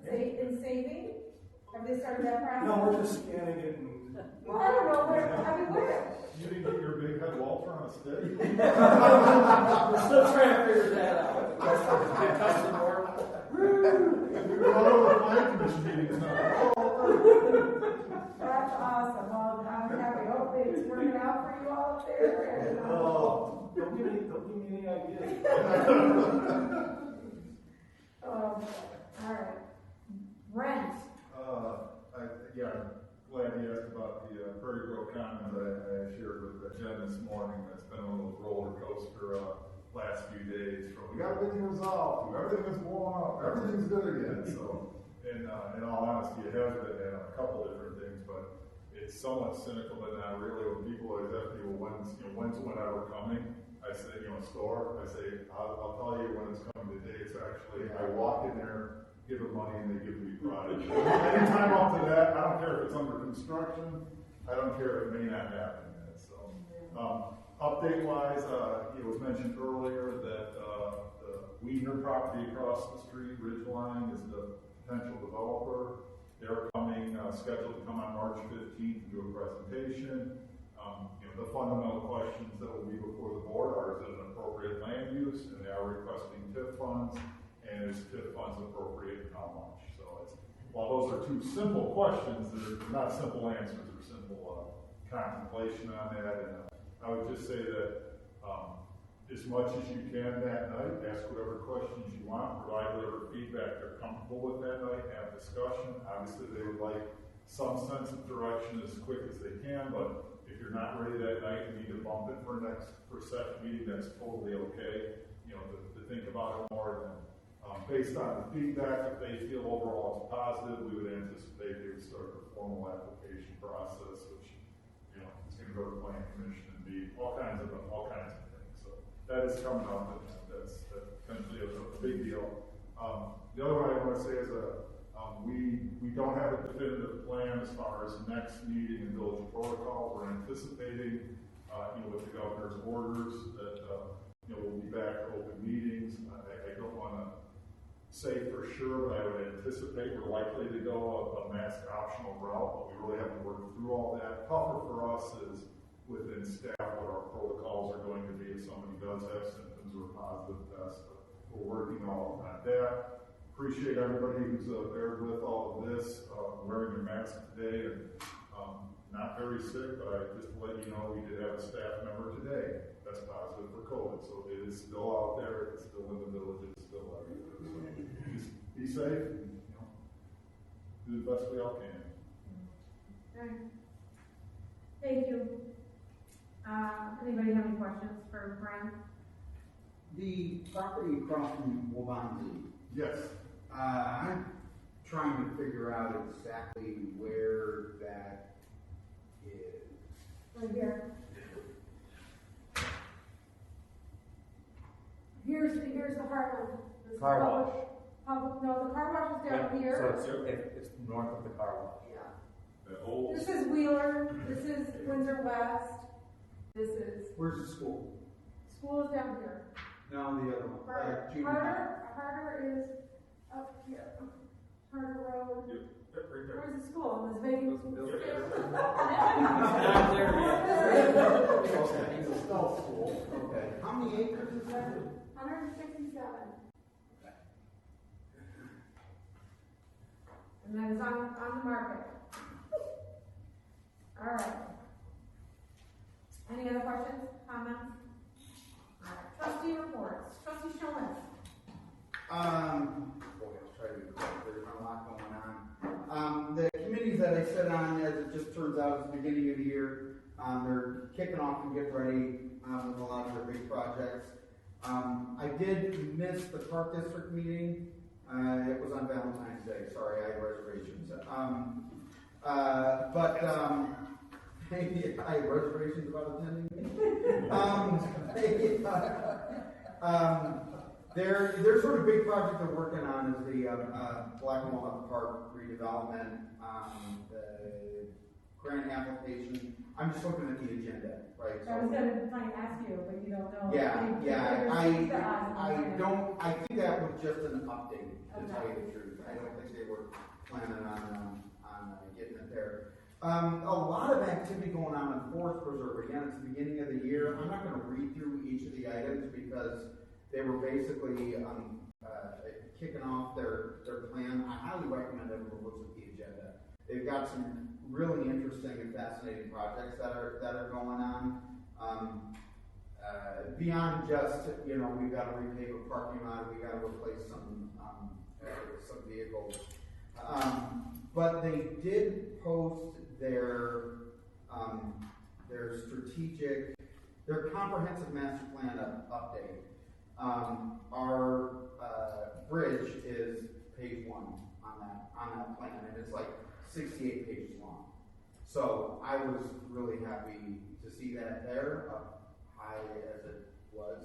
And saving? Have they started that process? No, we're just scanning it and. Well, I don't know. Where? You didn't get your big head Walter on a stick? We're still trying to figure that out. Custom work. We're all over planning commission meetings now. That's awesome. Well, I'm happy. Hopefully it's working out for you all up there. And, Oh, don't give me any ideas. all right. Brent. Yeah, glad you asked about the Prairie Grove comment I shared with Jen this morning. It's been a little roller coaster last few days. From we got everything resolved, everything is blowing up, everything's good again. So, in all honesty, it has been a couple different things, but it's somewhat cynical, but not really. When people always ask me, well, when's whenever coming? I say, store. I say, I'll tell you when it's coming today. It's actually, I walk in there, give them money, and they give me product. Anytime up to that, I don't care if it's under construction. I don't care if it may not happen yet. So, update-wise, it was mentioned earlier that the Weidner property across the street, Ridgeline, is the potential developer. They're coming, scheduled to come on March 15th to do a presentation. The fundamental questions that will be before the board are, is it an appropriate land use? And they are requesting TIF funds. And is TIF funds appropriate and how much? So while those are two simple questions, they're not simple answers, they're simple contemplation on that. And I would just say that as much as you can that night, ask whatever questions you want, provide whatever feedback they're comfortable with that night, have discussion. Obviously, they would like some sense of direction as quick as they can, but if you're not ready that night and need to bump it for second meeting, that's totally okay. To think about it more than based on the feedback, if they feel overall it's positive, we would anticipate they would start the formal application process, which is going to go to planning commission and be all kinds of things. So that is coming up, and that's potentially a big deal. The other one I want to say is we don't have a definitive plan as far as next meeting and village protocol. We're anticipating, with the governor's orders that we'll be back to open meetings. I don't want to say for sure, but I would anticipate we're likely to go a mask optional route, but we really have to work through all that. Tougher for us is within staff what our protocols are going to be if somebody does have symptoms or a positive test. But we're working all on that. Appreciate everybody who's bared with all of this, wearing your mask today, and not very sick, but I just to let you know we did have a staff member today that's positive for COVID, so it is still out there, it's still in the village, it's still everywhere. So just be safe, and, do the best we all can. Okay. Thank you. Anybody have any questions for Brent? The property across from Wabanzi. Yes. I'm trying to figure out exactly where that is. Right here. Here's the Heartland. Car wash. no, the car wash is down So here. it's north of the car wash. Yeah. The old. This is Wheeler, this is Windsor West, this is, Where's the school? school is down here. No, the other one. Junior high. Harder is up here, Harder Road. Yep, right there. Where's the school? This vacant school. Okay, it's a stealth school. Okay. How many acres is that? 167. And then it's on the market. All right. Any other questions, comments? All right, trustee reports, trustee Shulman. Boy, I'll try to be quick, there's a lot going on. The committees that I sit on, as it just turns out, it's the beginning of the year, they're kicking off and getting ready, with a lot of their big projects. I did miss the Park District meeting, it was on Valentine's Day, sorry, I had reservations. I had reservations about attending. Their sort of big project they're working on is the Black Walnut Park redevelopment, the grant application. I'm just looking at the agenda, right? I was gonna ask you, but you don't know. Yeah. I think that was just an update, to tell you the truth. I don't think they were planning on getting it there. A lot of activity going on in Forest Preserve. Again, it's the beginning of the year. I'm not going to read through each of the items because they were basically kicking off their plan. I highly recommend everyone looks at the agenda. They've got some really interesting and fascinating projects that are going on. Beyond just, we've got to repave a parking lot, we've got to replace some vehicles. But they did post their comprehensive master plan update. Our bridge is page 1 on that plan, and it's like 68 pages long. So I was really happy to see that there, up high as it was.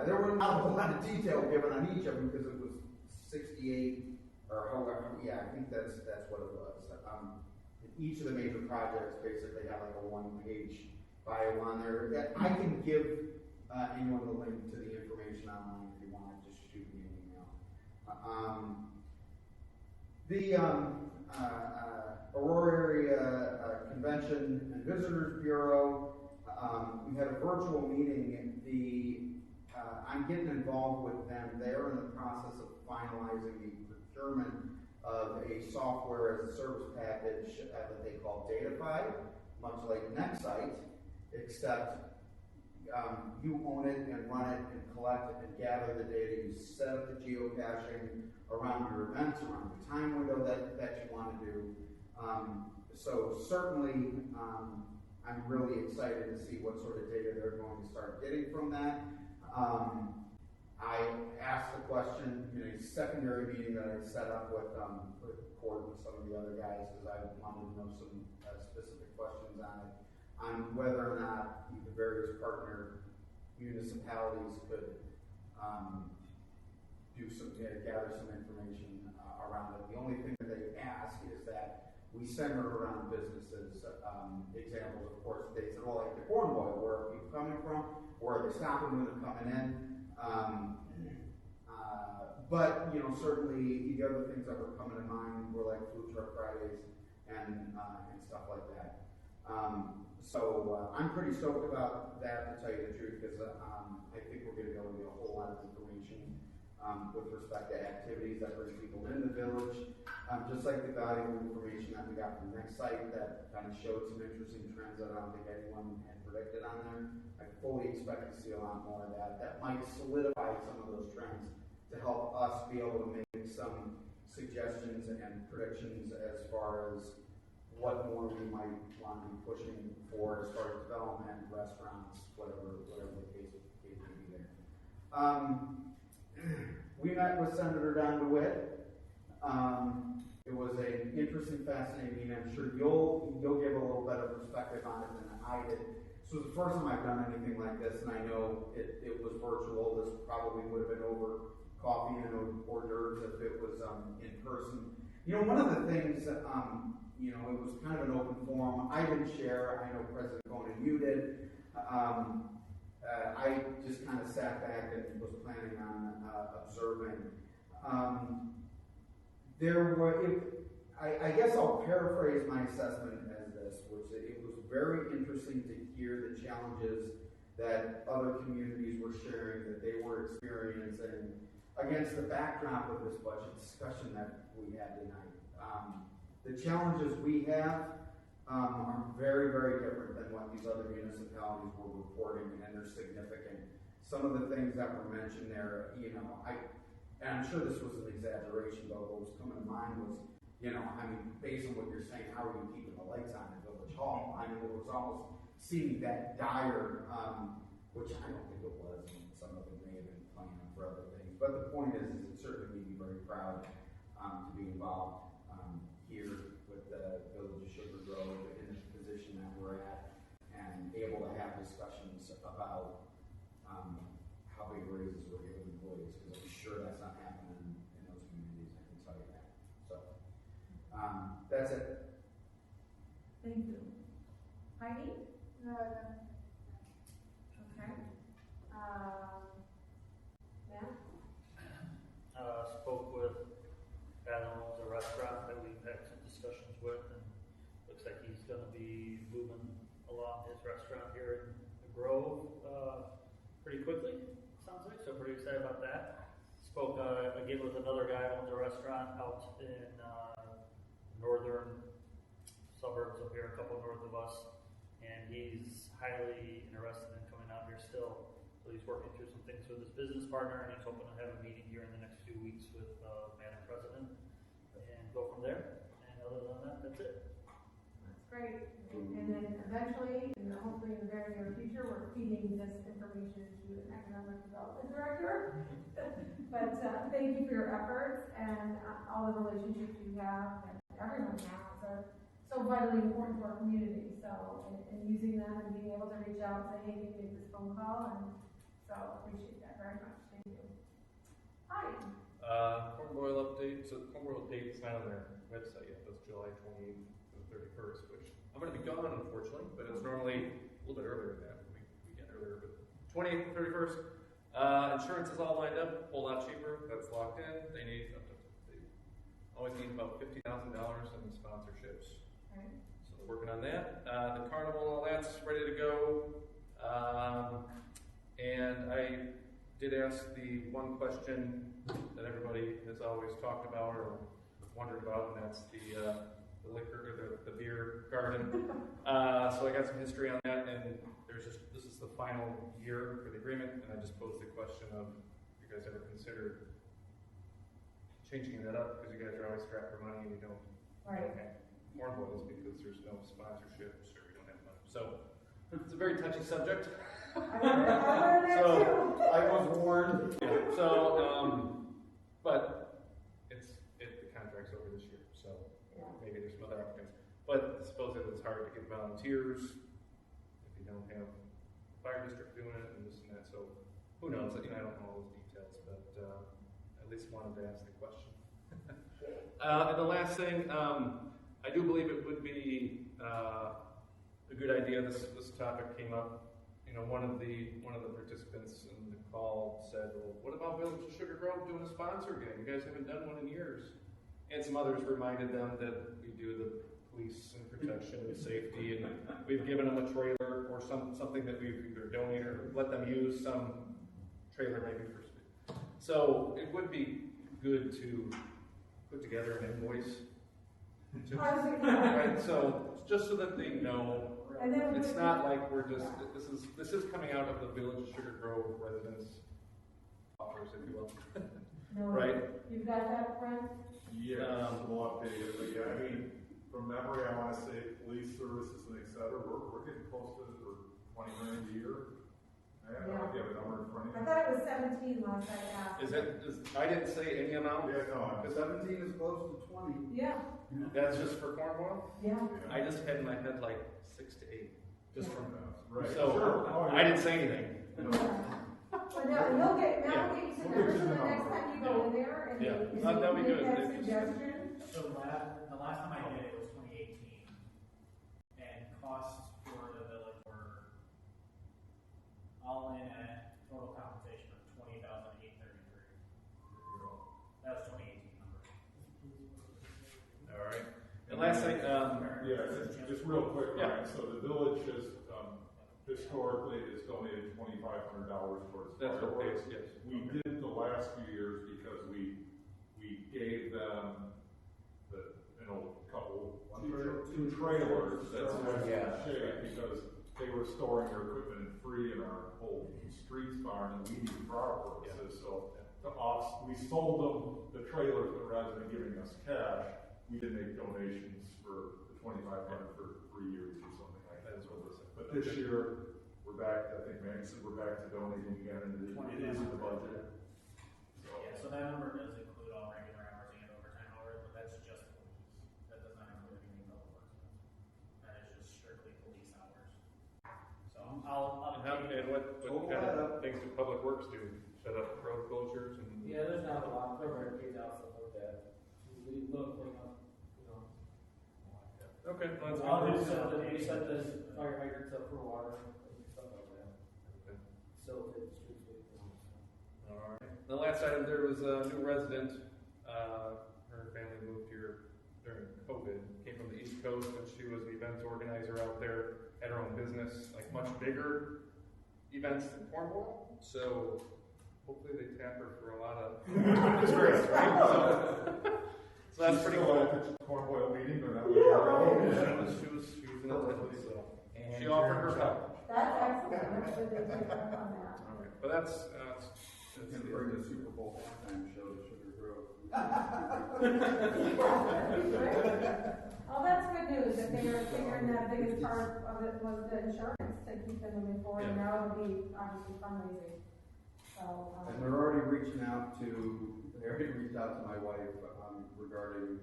There was not a whole lot of detail given on each of them because it was 68 or however. Yeah, I think that's what it was. Each of the major projects basically have like a 1-page bio on there. I can give anyone the link to the information online if you want to just shoot me an email. The Aurora Area Convention and Visitors Bureau, we had a virtual meeting. I'm getting involved with them. They're in the process of finalizing the procurement of a software as a service package that they call Datafy, much like Nexite, except you own it and run it and collect it and gather the data. You set up the geocaching around your events, around the time window that you want to do. So certainly, I'm really excited to see what sort of data they're going to start getting from that. I asked the question in a secondary meeting that I set up with Court and some of the other guys because I wanted to know some specific questions on whether or not the various partner municipalities could gather some information around it. The only thing that they ask is that we center around businesses. Examples, of course, they said, well, like the Corn Boil, where are people coming from? Where are they stopping when they're coming in? But certainly the other things that were coming to mind were like Food Truck Fridays and stuff like that. I'm pretty stoked about that, to tell you the truth, because I think we're going to be able to get a whole lot of information with respect to activities that bring people in the village. Just like the valuable information that we got from Nexite that kind of showed some interesting trends that I don't think anyone had predicted on there. I fully expect to see a lot more of that. That might solidify some of those trends to help us be able to make some suggestions and predictions as far as what more we might want to be pushing for as far as development, restaurants, whatever the case may be there. We met with Senator Don DeWitt. It was an interesting, fascinating meeting. I'm sure you'll give a little better perspective on it than I did. This was the first time I've done anything like this, and I know it was virtual. This probably would have been over coffee and hors d'oeuvres if it was in person. You know, one of the things, you know, it was kind of an open forum. I didn't share. I know President Conan, you did. I just kind of sat back and was planning on observing. I guess I'll paraphrase my assessment as this, which it was very interesting to hear the challenges that other communities were sharing, that they were experiencing against the backdrop of this budget discussion that we had tonight. The challenges we have are very, very different than what these other municipalities were reporting, and they're significant. Some of the things that were mentioned there, you know, and I'm sure this was an exaggeration, but what was coming to mind was, you know, I mean, based on what you're saying, how are you keeping the lights on in Village Hall? I mean, it was almost seeming that dire, which I don't think it was, and some of it may have been planning for other things. But the point is it certainly made me very proud to be involved here with the Village of Sugar Grove in the position that we're at, and able to have discussions about how big raises we're giving employees, because I'm sure that's not happening in those communities, I can tell you that. So, that's it. Thank you. Heidi? Okay. Matt? Spoke with Adam, owns a restaurant that we've had some discussions with, and looks like he's gonna be moving along his restaurant here in the Grove, pretty quickly, sounds like, so pretty excited about that. Spoke, again with another guy who owns a restaurant out in, northern suburbs up here, a couple north of us, and he's highly interested in coming out here still. So he's working through some things with his business partner, and he's hoping to have a meeting here in the next few weeks with Madam President and go from there. And other than that, that's it. That's great. And then eventually, and hopefully in the very near future, we're feeding this information to an economic development director. But thank you for your efforts and all the relationships you have, and everyone has are so vitally important to our community. So, and using them and being able to reach out and say, hey, can you make this phone call? And so appreciate that very much. Thank you. Hi. Corn boil update. So corn boil date is not on their website yet. That's July 28th to the 31st, which I'm going to be gone, unfortunately, but it's normally a little bit earlier than that. We get earlier, but 28th and 31st. Insurance is all lined up, a whole lot cheaper. That's locked in. They always need about $50,000 in sponsorships. Right. So they're working on that. The carnival, all that's ready to go. And I did ask the one question that everybody has always talked about or wondered about, and that's the liquor, or the beer garden. So I got some history on that, and this is the final year for the agreement, and I just posed the question of, if you guys ever considered changing that up, because you guys are always strapped for money and you don't have corn boils because there's no sponsorships or we don't have money. So it's a very touchy subject. So I was warned. Yeah, so, but the contract's over this year, so maybe there's some other applicants. But supposedly it's hard to get volunteers if you don't have a fire district doing it and this and that. So who knows? I don't know all those details, but at least wanted to ask the question. And the last thing, I do believe it would be a good idea. This topic came up. You know, one of the participants in the call said, "Well, what about Village of Sugar Grove doing a sponsor game? You guys haven't done one in years." And some others reminded them that we do the police and protection and safety, and we've given them a trailer or something that we've either donated or let them use some trailer maybe for. So it would be good to put together an invoice. Right, so just so that they know. It's not like we're just, this is coming out of the Village of Sugar Grove residents' offers, if you will. No, right? You've got that, Brent? Yeah, we'll update it, but yeah, I mean, from memory, I want to say police services and et cetera, we're getting close to $20 grand a year. I don't know if you have a number in front of you. I thought it was 17 last I asked. I didn't say any amount? Yeah, no. 17 is close to 20. Yeah. That's just for corn boil? Yeah. I just had in my head like 6 to 8. Just from right. So sure. I didn't say anything. No. But now, you'll get, Yeah. Mel gave you some numbers the next time you go in there and Yeah. they, That'd be make good. that They just- suggestion. So the last time I did it was 2018, and costs for the village were all in at total compensation of $20,833. That was 2018 number. All right. And last thing, Yeah, just real quick, Yeah. Ryan, so the village has, historically has donated $2,500 towards that's the fireworks. pace, yes. We did the last few years because we gave them two trailers that's shade because they were storing their equipment free in our whole streets barn and we needed for our purposes. So we sold them the trailers, but rather than giving us cash, we did make donations for the $2,500 for 3 years or something like that. But this year, we're back, I think Manny said we're back to donating again, and it is in the budget. Yeah, so that number does include all regular hours and overtime hours, but that's just police. That does not include any public works. That is just strictly police hours. So I'll And what kind of things do public works do? Set up road closures and? Yeah, there's not a lot, there are kids out, stuff like that. We look, clean up, you know. Okay, well, that's Well, fine. we set the fire hydrants up for water, stuff like that. Okay. So the streets get clean. All right. The last item, there was a new resident, her family moved here during COVID, came from the East Coast, and she was the events organizer out there, had her own business, like much bigger events than Cornwall, so hopefully they tap her for a lot of experience, right? So that's pretty cool. At the Cornwall meeting, or not? She was in attendance, so she offered her help. That's excellent, that's good they take up on that. All right. But that's It's gonna bring the Super Bowl halftime show to Sugar Grove. Oh, that's good news, that they are figuring that biggest part of it was the insurance to keep them moving forward, and now it'll be obviously fundraising. So, And they're already reaching out to my wife, regarding,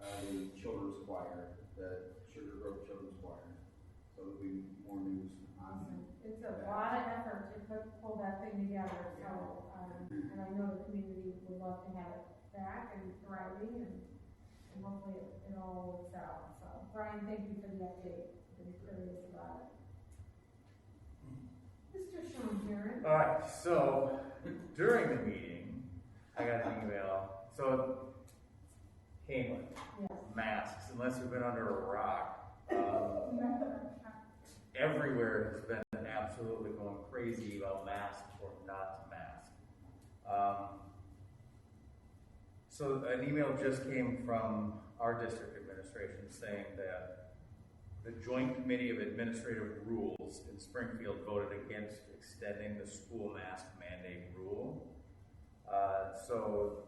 the children's choir, the Sugar Grove Children's Choir. So there'll be more news on it's a lot of effort to pull that thing together, so, and I know the community would love to have it back and thriving, and hopefully it all works out. So, Brian, thank you for the update, I'm curious about it. Mr. Sean Jarrett. All right, so during the meeting, I got an email. So, Caitlin, Yes. masks, unless you've been under a rock, everywhere has been absolutely going crazy about masks or not masks. So an email just came from our district administration saying that the Joint Committee of Administrative Rules in Springfield voted against extending the school mask mandate rule. So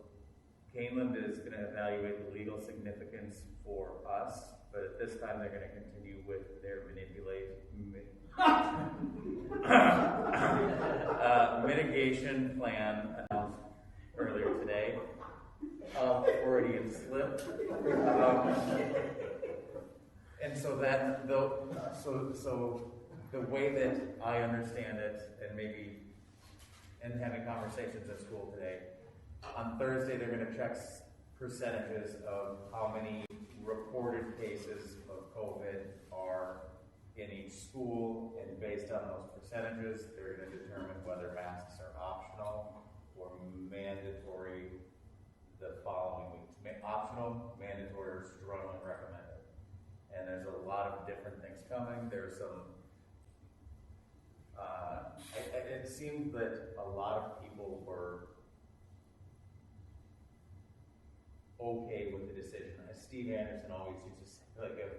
Caneland is going to evaluate the legal significance for us, but at this time they're going to continue with their mitigation plan announced earlier today. Freudian slip. And so that, so the way that I understand it, and maybe in having conversations at school today, on Thursday they're going to check percentages of how many reported cases of COVID are in each school, and based on those percentages, they're going to determine whether masks are optional or mandatory the following weeks. Optional, mandatory, or strongly recommended. And there's a lot of different things coming. There's some, it seemed that a lot of people were okay with the decision. As Steve Anderson always used to say, like, if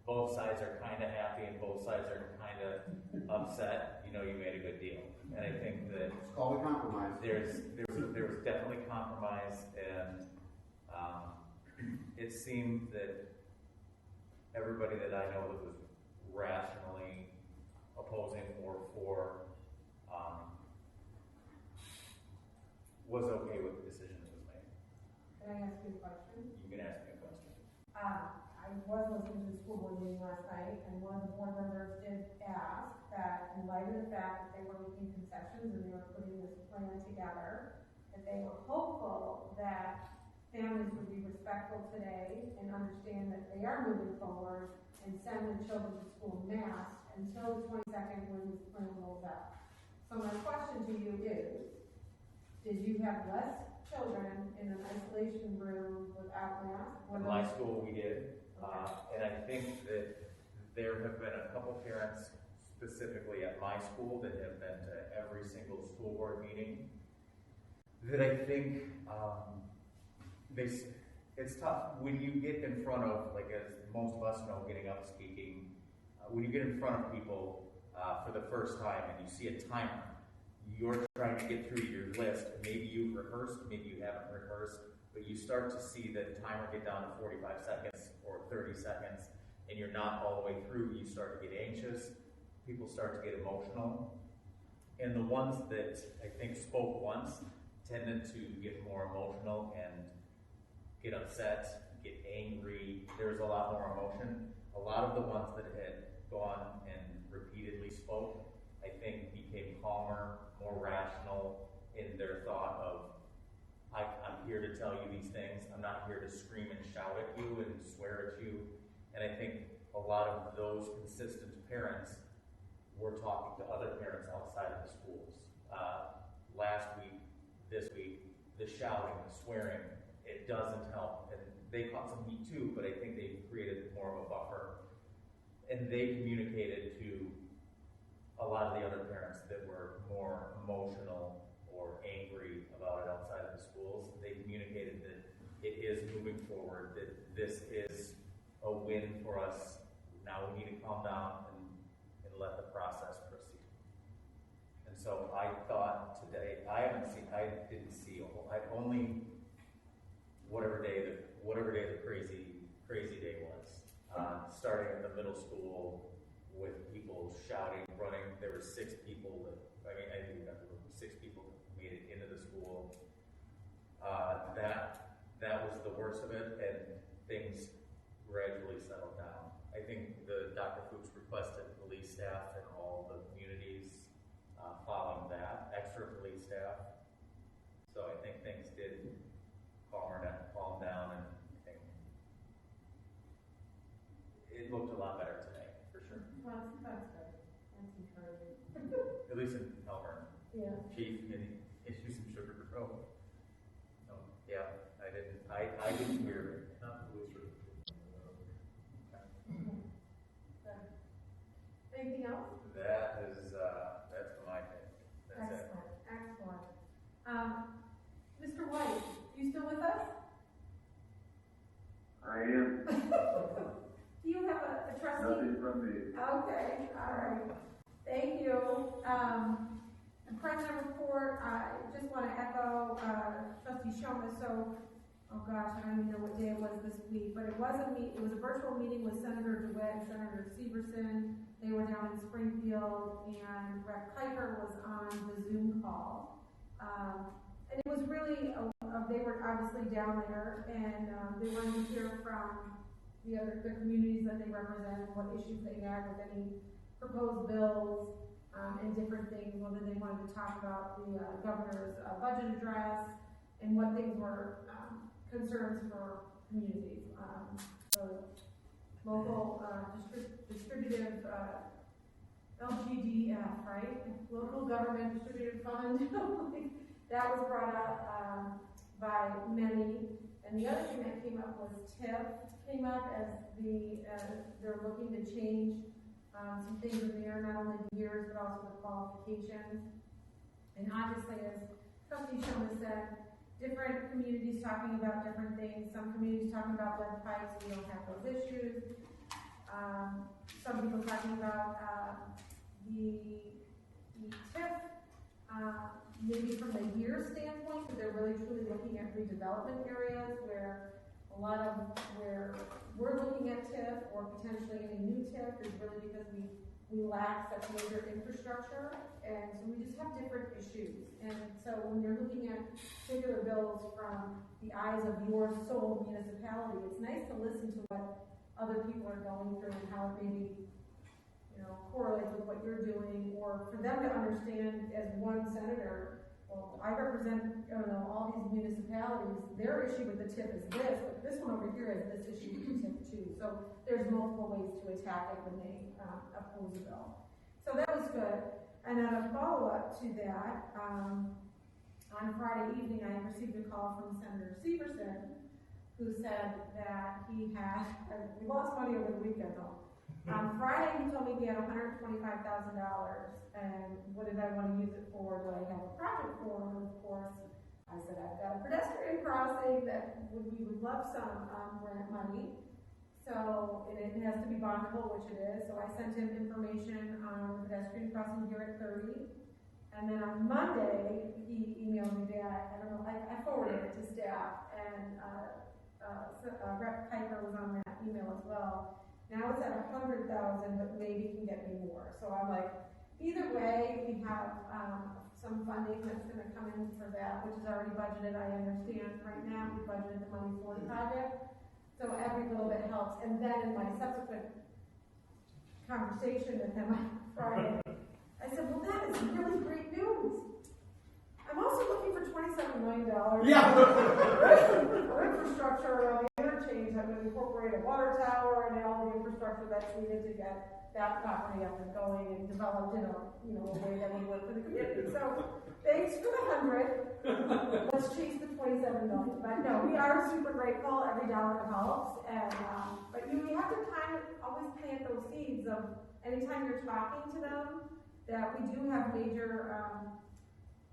both sides are kind of happy and both sides are kind of upset, you know, you made a good deal. And I think that it's called a compromise. There was definitely compromise, and it seemed that everybody that I know that was rationally opposing or for was okay with the decision that was made. Can I ask you a question? You can ask me a question. I was listening to the school board meeting last night, and one of the board members did ask that in light of the fact that they were making concessions and they were putting this plan together, that they were hopeful that families would be respectful today and understand that they are moving forward and send their children to school masked until the 22nd when this plan rolls out. So my question to you is, did you have less children in an isolation room without masks? In my school, we did. And I think that there have been a couple parents, specifically at my school, that have been to every single school board meeting, that I think it's tough when you get in front of, like as most of us know, getting up speaking, when you get in front of people for the first time and you see a timer, you're trying to get through your list, and maybe you've rehearsed, maybe you haven't rehearsed, but you start to see the timer get down to 45 seconds or 30 seconds, and you're not all the way through. You start to get anxious, people start to get emotional, and the ones that I think spoke once tended to get more emotional and get upset, get angry. There's a lot more emotion. A lot of the ones that had gone and repeatedly spoke, I think, became calmer, more rational in their thought of, I'm here to tell you these things. I'm not here to scream and shout at you and swear at you. And I think a lot of those consistent parents were talking to other parents outside of the schools. Last week, this week, the shouting, the swearing, it doesn't help. And they caught some heat too, but I think they created more of a buffer. And they communicated to a lot of the other parents that were more emotional or angry about it outside of the schools. They communicated that it is moving forward, that this is a win for us. Now we need to calm down and let the process proceed. And so I thought today, I didn't see a whole, I've only, whatever day the crazy day was, starting at the middle school with people shouting, running. There were 6 people I think there were 6 people that made it into the school. That was the worst of it, and things gradually settled down. I think Dr. Fuchs requested police staff in all the communities following that, extra police staff. So I think things did calm down, and I think it looked a lot better today, for sure. Well, that's good. That's encouraging. At least in Melbourne. Yeah. Chief, can you issue some sugar for Pro? No, yeah, I didn't hear it. Not the least. Anything else? That's my thing. That's Excellent. Mr. White, you still with us? I am. Do you have a trustee? Nothing from me. Okay, all right. Thank you. President report, I just want to echo Trustee Shoma. So, oh gosh, I don't even know what day it was this week, but it was a virtual meeting with Senator DeWitt and Senator Severson. They were down in Springfield, and Rep. Piper was on the Zoom call. And it was really, they were obviously down there, and they wanted to hear from the communities that they represent, what issues they had with any proposed bills, and different things, whether they wanted to talk about the governor's budget address, and what things were concerns for communities. So local distributive LGDF, right? Local government distributive fund. That was brought up by many. And the other thing that came up was TIF came up as they're looking to change some things in there, not only the years, but also the qualifications. And obviously, as Trustee Shoma said, different communities talking about different things. Some communities talking about lead pipes, we don't have those issues. Some people talking about the TIF, maybe from the year standpoint, but they're really truly looking at redevelopment areas where where we're looking at TIF or potentially any new TIF is really because we lack such major infrastructure, and so we just have different issues. And so when you're looking at particular bills from the eyes of your sole municipality, it's nice to listen to what other people are going through and how it maybe correlates with what you're doing, or for them to understand as one senator, well, I represent, all these municipalities, their issue with the TIF is this, but this one over here has this issue with the TIF too. So there's multiple ways to attack it when they oppose a bill. So that was good. And then a follow-up to that, on Friday evening, I received a call from Senator Severson, who said that we lost money over the weekend though. On Friday, he told me he had $125,000, and what did I want to use it for? Do I have a project for him? Of course, I said I've got a pedestrian crossing that we would love some grant money. So, and it has to be bondable, which it is. So I sent him information on the pedestrian crossing here at 30. And then on Monday, he emailed me back. I don't know, I forwarded it to staff, and Rep. Piper was on that email as well. Now it's at 100,000, but maybe he can get me more. So I'm like, either way, we have some funding that's going to come in for that, which is already budgeted. I understand right now we budgeted the money for the project, so every little bit helps. And then in my subsequent conversation with him on Friday, I said, well, that is really great news. I'm also looking for $27 million for infrastructure around the interchange that would incorporate a water tower and all the infrastructure that's needed to get that property up and going and developed in a way that would work for the community. So thanks for the 100. Let's chase the 27 million. But no, we are super grateful. Every dollar helps. And but you have to kind of always plant those seeds of anytime you're talking to them that we do have major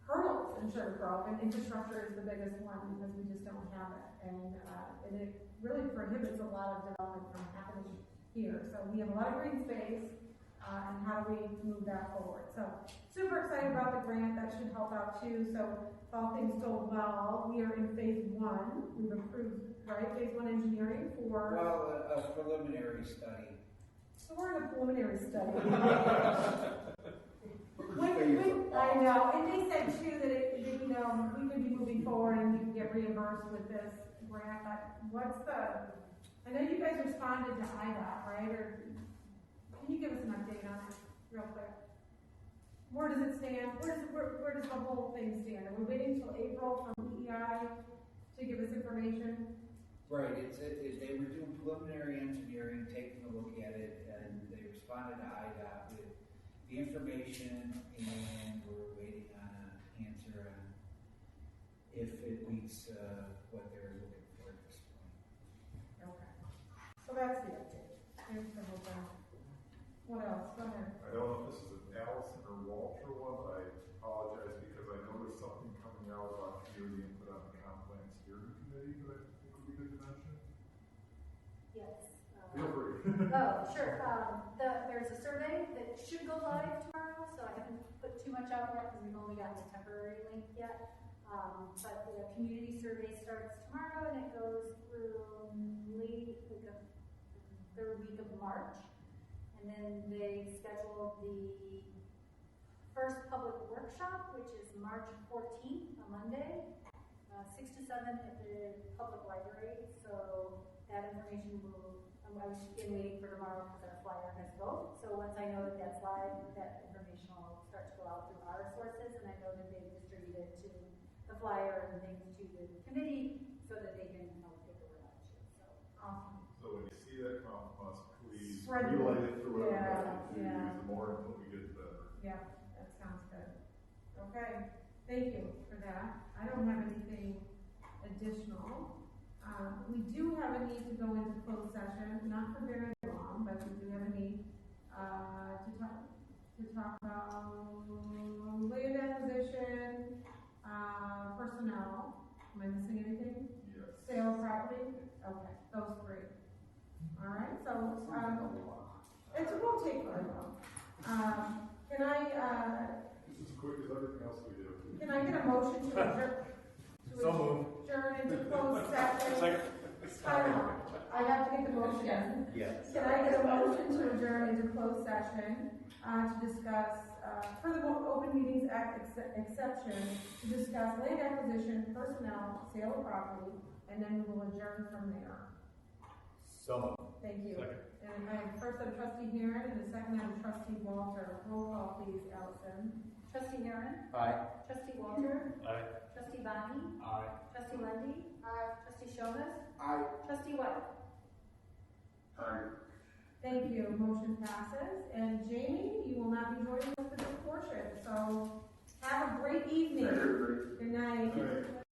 hurdles in Sugar Grove, and infrastructure is the biggest one because we just don't have it, and it really prohibits a lot of development from happening here. So we have a lot of green space, and how do we move that forward? So super excited about the grant. That should help out too. So if all things go well, we are in phase 1. We've approved, right? Phase 1 engineering for a preliminary study. So we're in a preliminary study. I know, and they said too that we could be moving forward and we can get reimbursed with this grant. I know you guys responded to IDOT, right? Or can you give us an update on it real quick? Where does it stand? Where does the whole thing stand? Are we waiting till April from EEI to give us information? Right, they were doing preliminary engineering, taking a look at it, and they responded to IDOT with the information, and we're waiting on an answer on if it meets what they're looking for at this point. Okay. So that's the update. Here's the whole thing. What else? Go ahead. I don't know if this is an Allison or Walter one, but I apologize because I noticed something coming out about community input on the comp plan steering committee that I think would be good to mention. Yes. Feel free. Oh, sure. There's a survey that should go live tomorrow, so I haven't put too much out yet because we've only gotten the temporary link yet. But the community survey starts tomorrow and it goes through the third week of March. And then they scheduled the first public workshop, which is March 14th, a Monday, 6 to 7 at the public library. So that information I was waiting for tomorrow because our flyer has both. So once I know that that's live, that information will start to go out through our sources, and I know that they've distributed to the flyer and things to the committee so that they can help take the word out too. So awesome. So when you see that come from us, please Spread relay it through yeah. The more input we get, the better. Yeah, that sounds good. Okay, thank you for that. I don't have anything additional. We do have a need to go into closed session, not for very long, but we do have a need to talk about land acquisition, personnel. Am I missing anything? Yes. Sale of property? Okay, those 3. All right, so it won't take very long. Can I? This is as quick as everything else we do. Can I get a motion to adjourn? Adjourn into closed session. I have to get the motion. Yes. Can I get a motion to adjourn into closed session to discuss, for the Open Meetings Act exception, to discuss land acquisition, personnel, sale of property, and then we will adjourn from there. So moved. Thank you. Second. And I have first on trustee Heron and the second on trustee Walter. Roll call, please, Allison. Trustee Heron? Aye. Trustee Walter? Aye. Trustee Bonnie? Aye. Trustee Lundy. Trustee Shomas? Aye. Trustee White? Thank you. Motion passes. And Jamie, you will not be joining us for this portion. So have a great evening. Good night.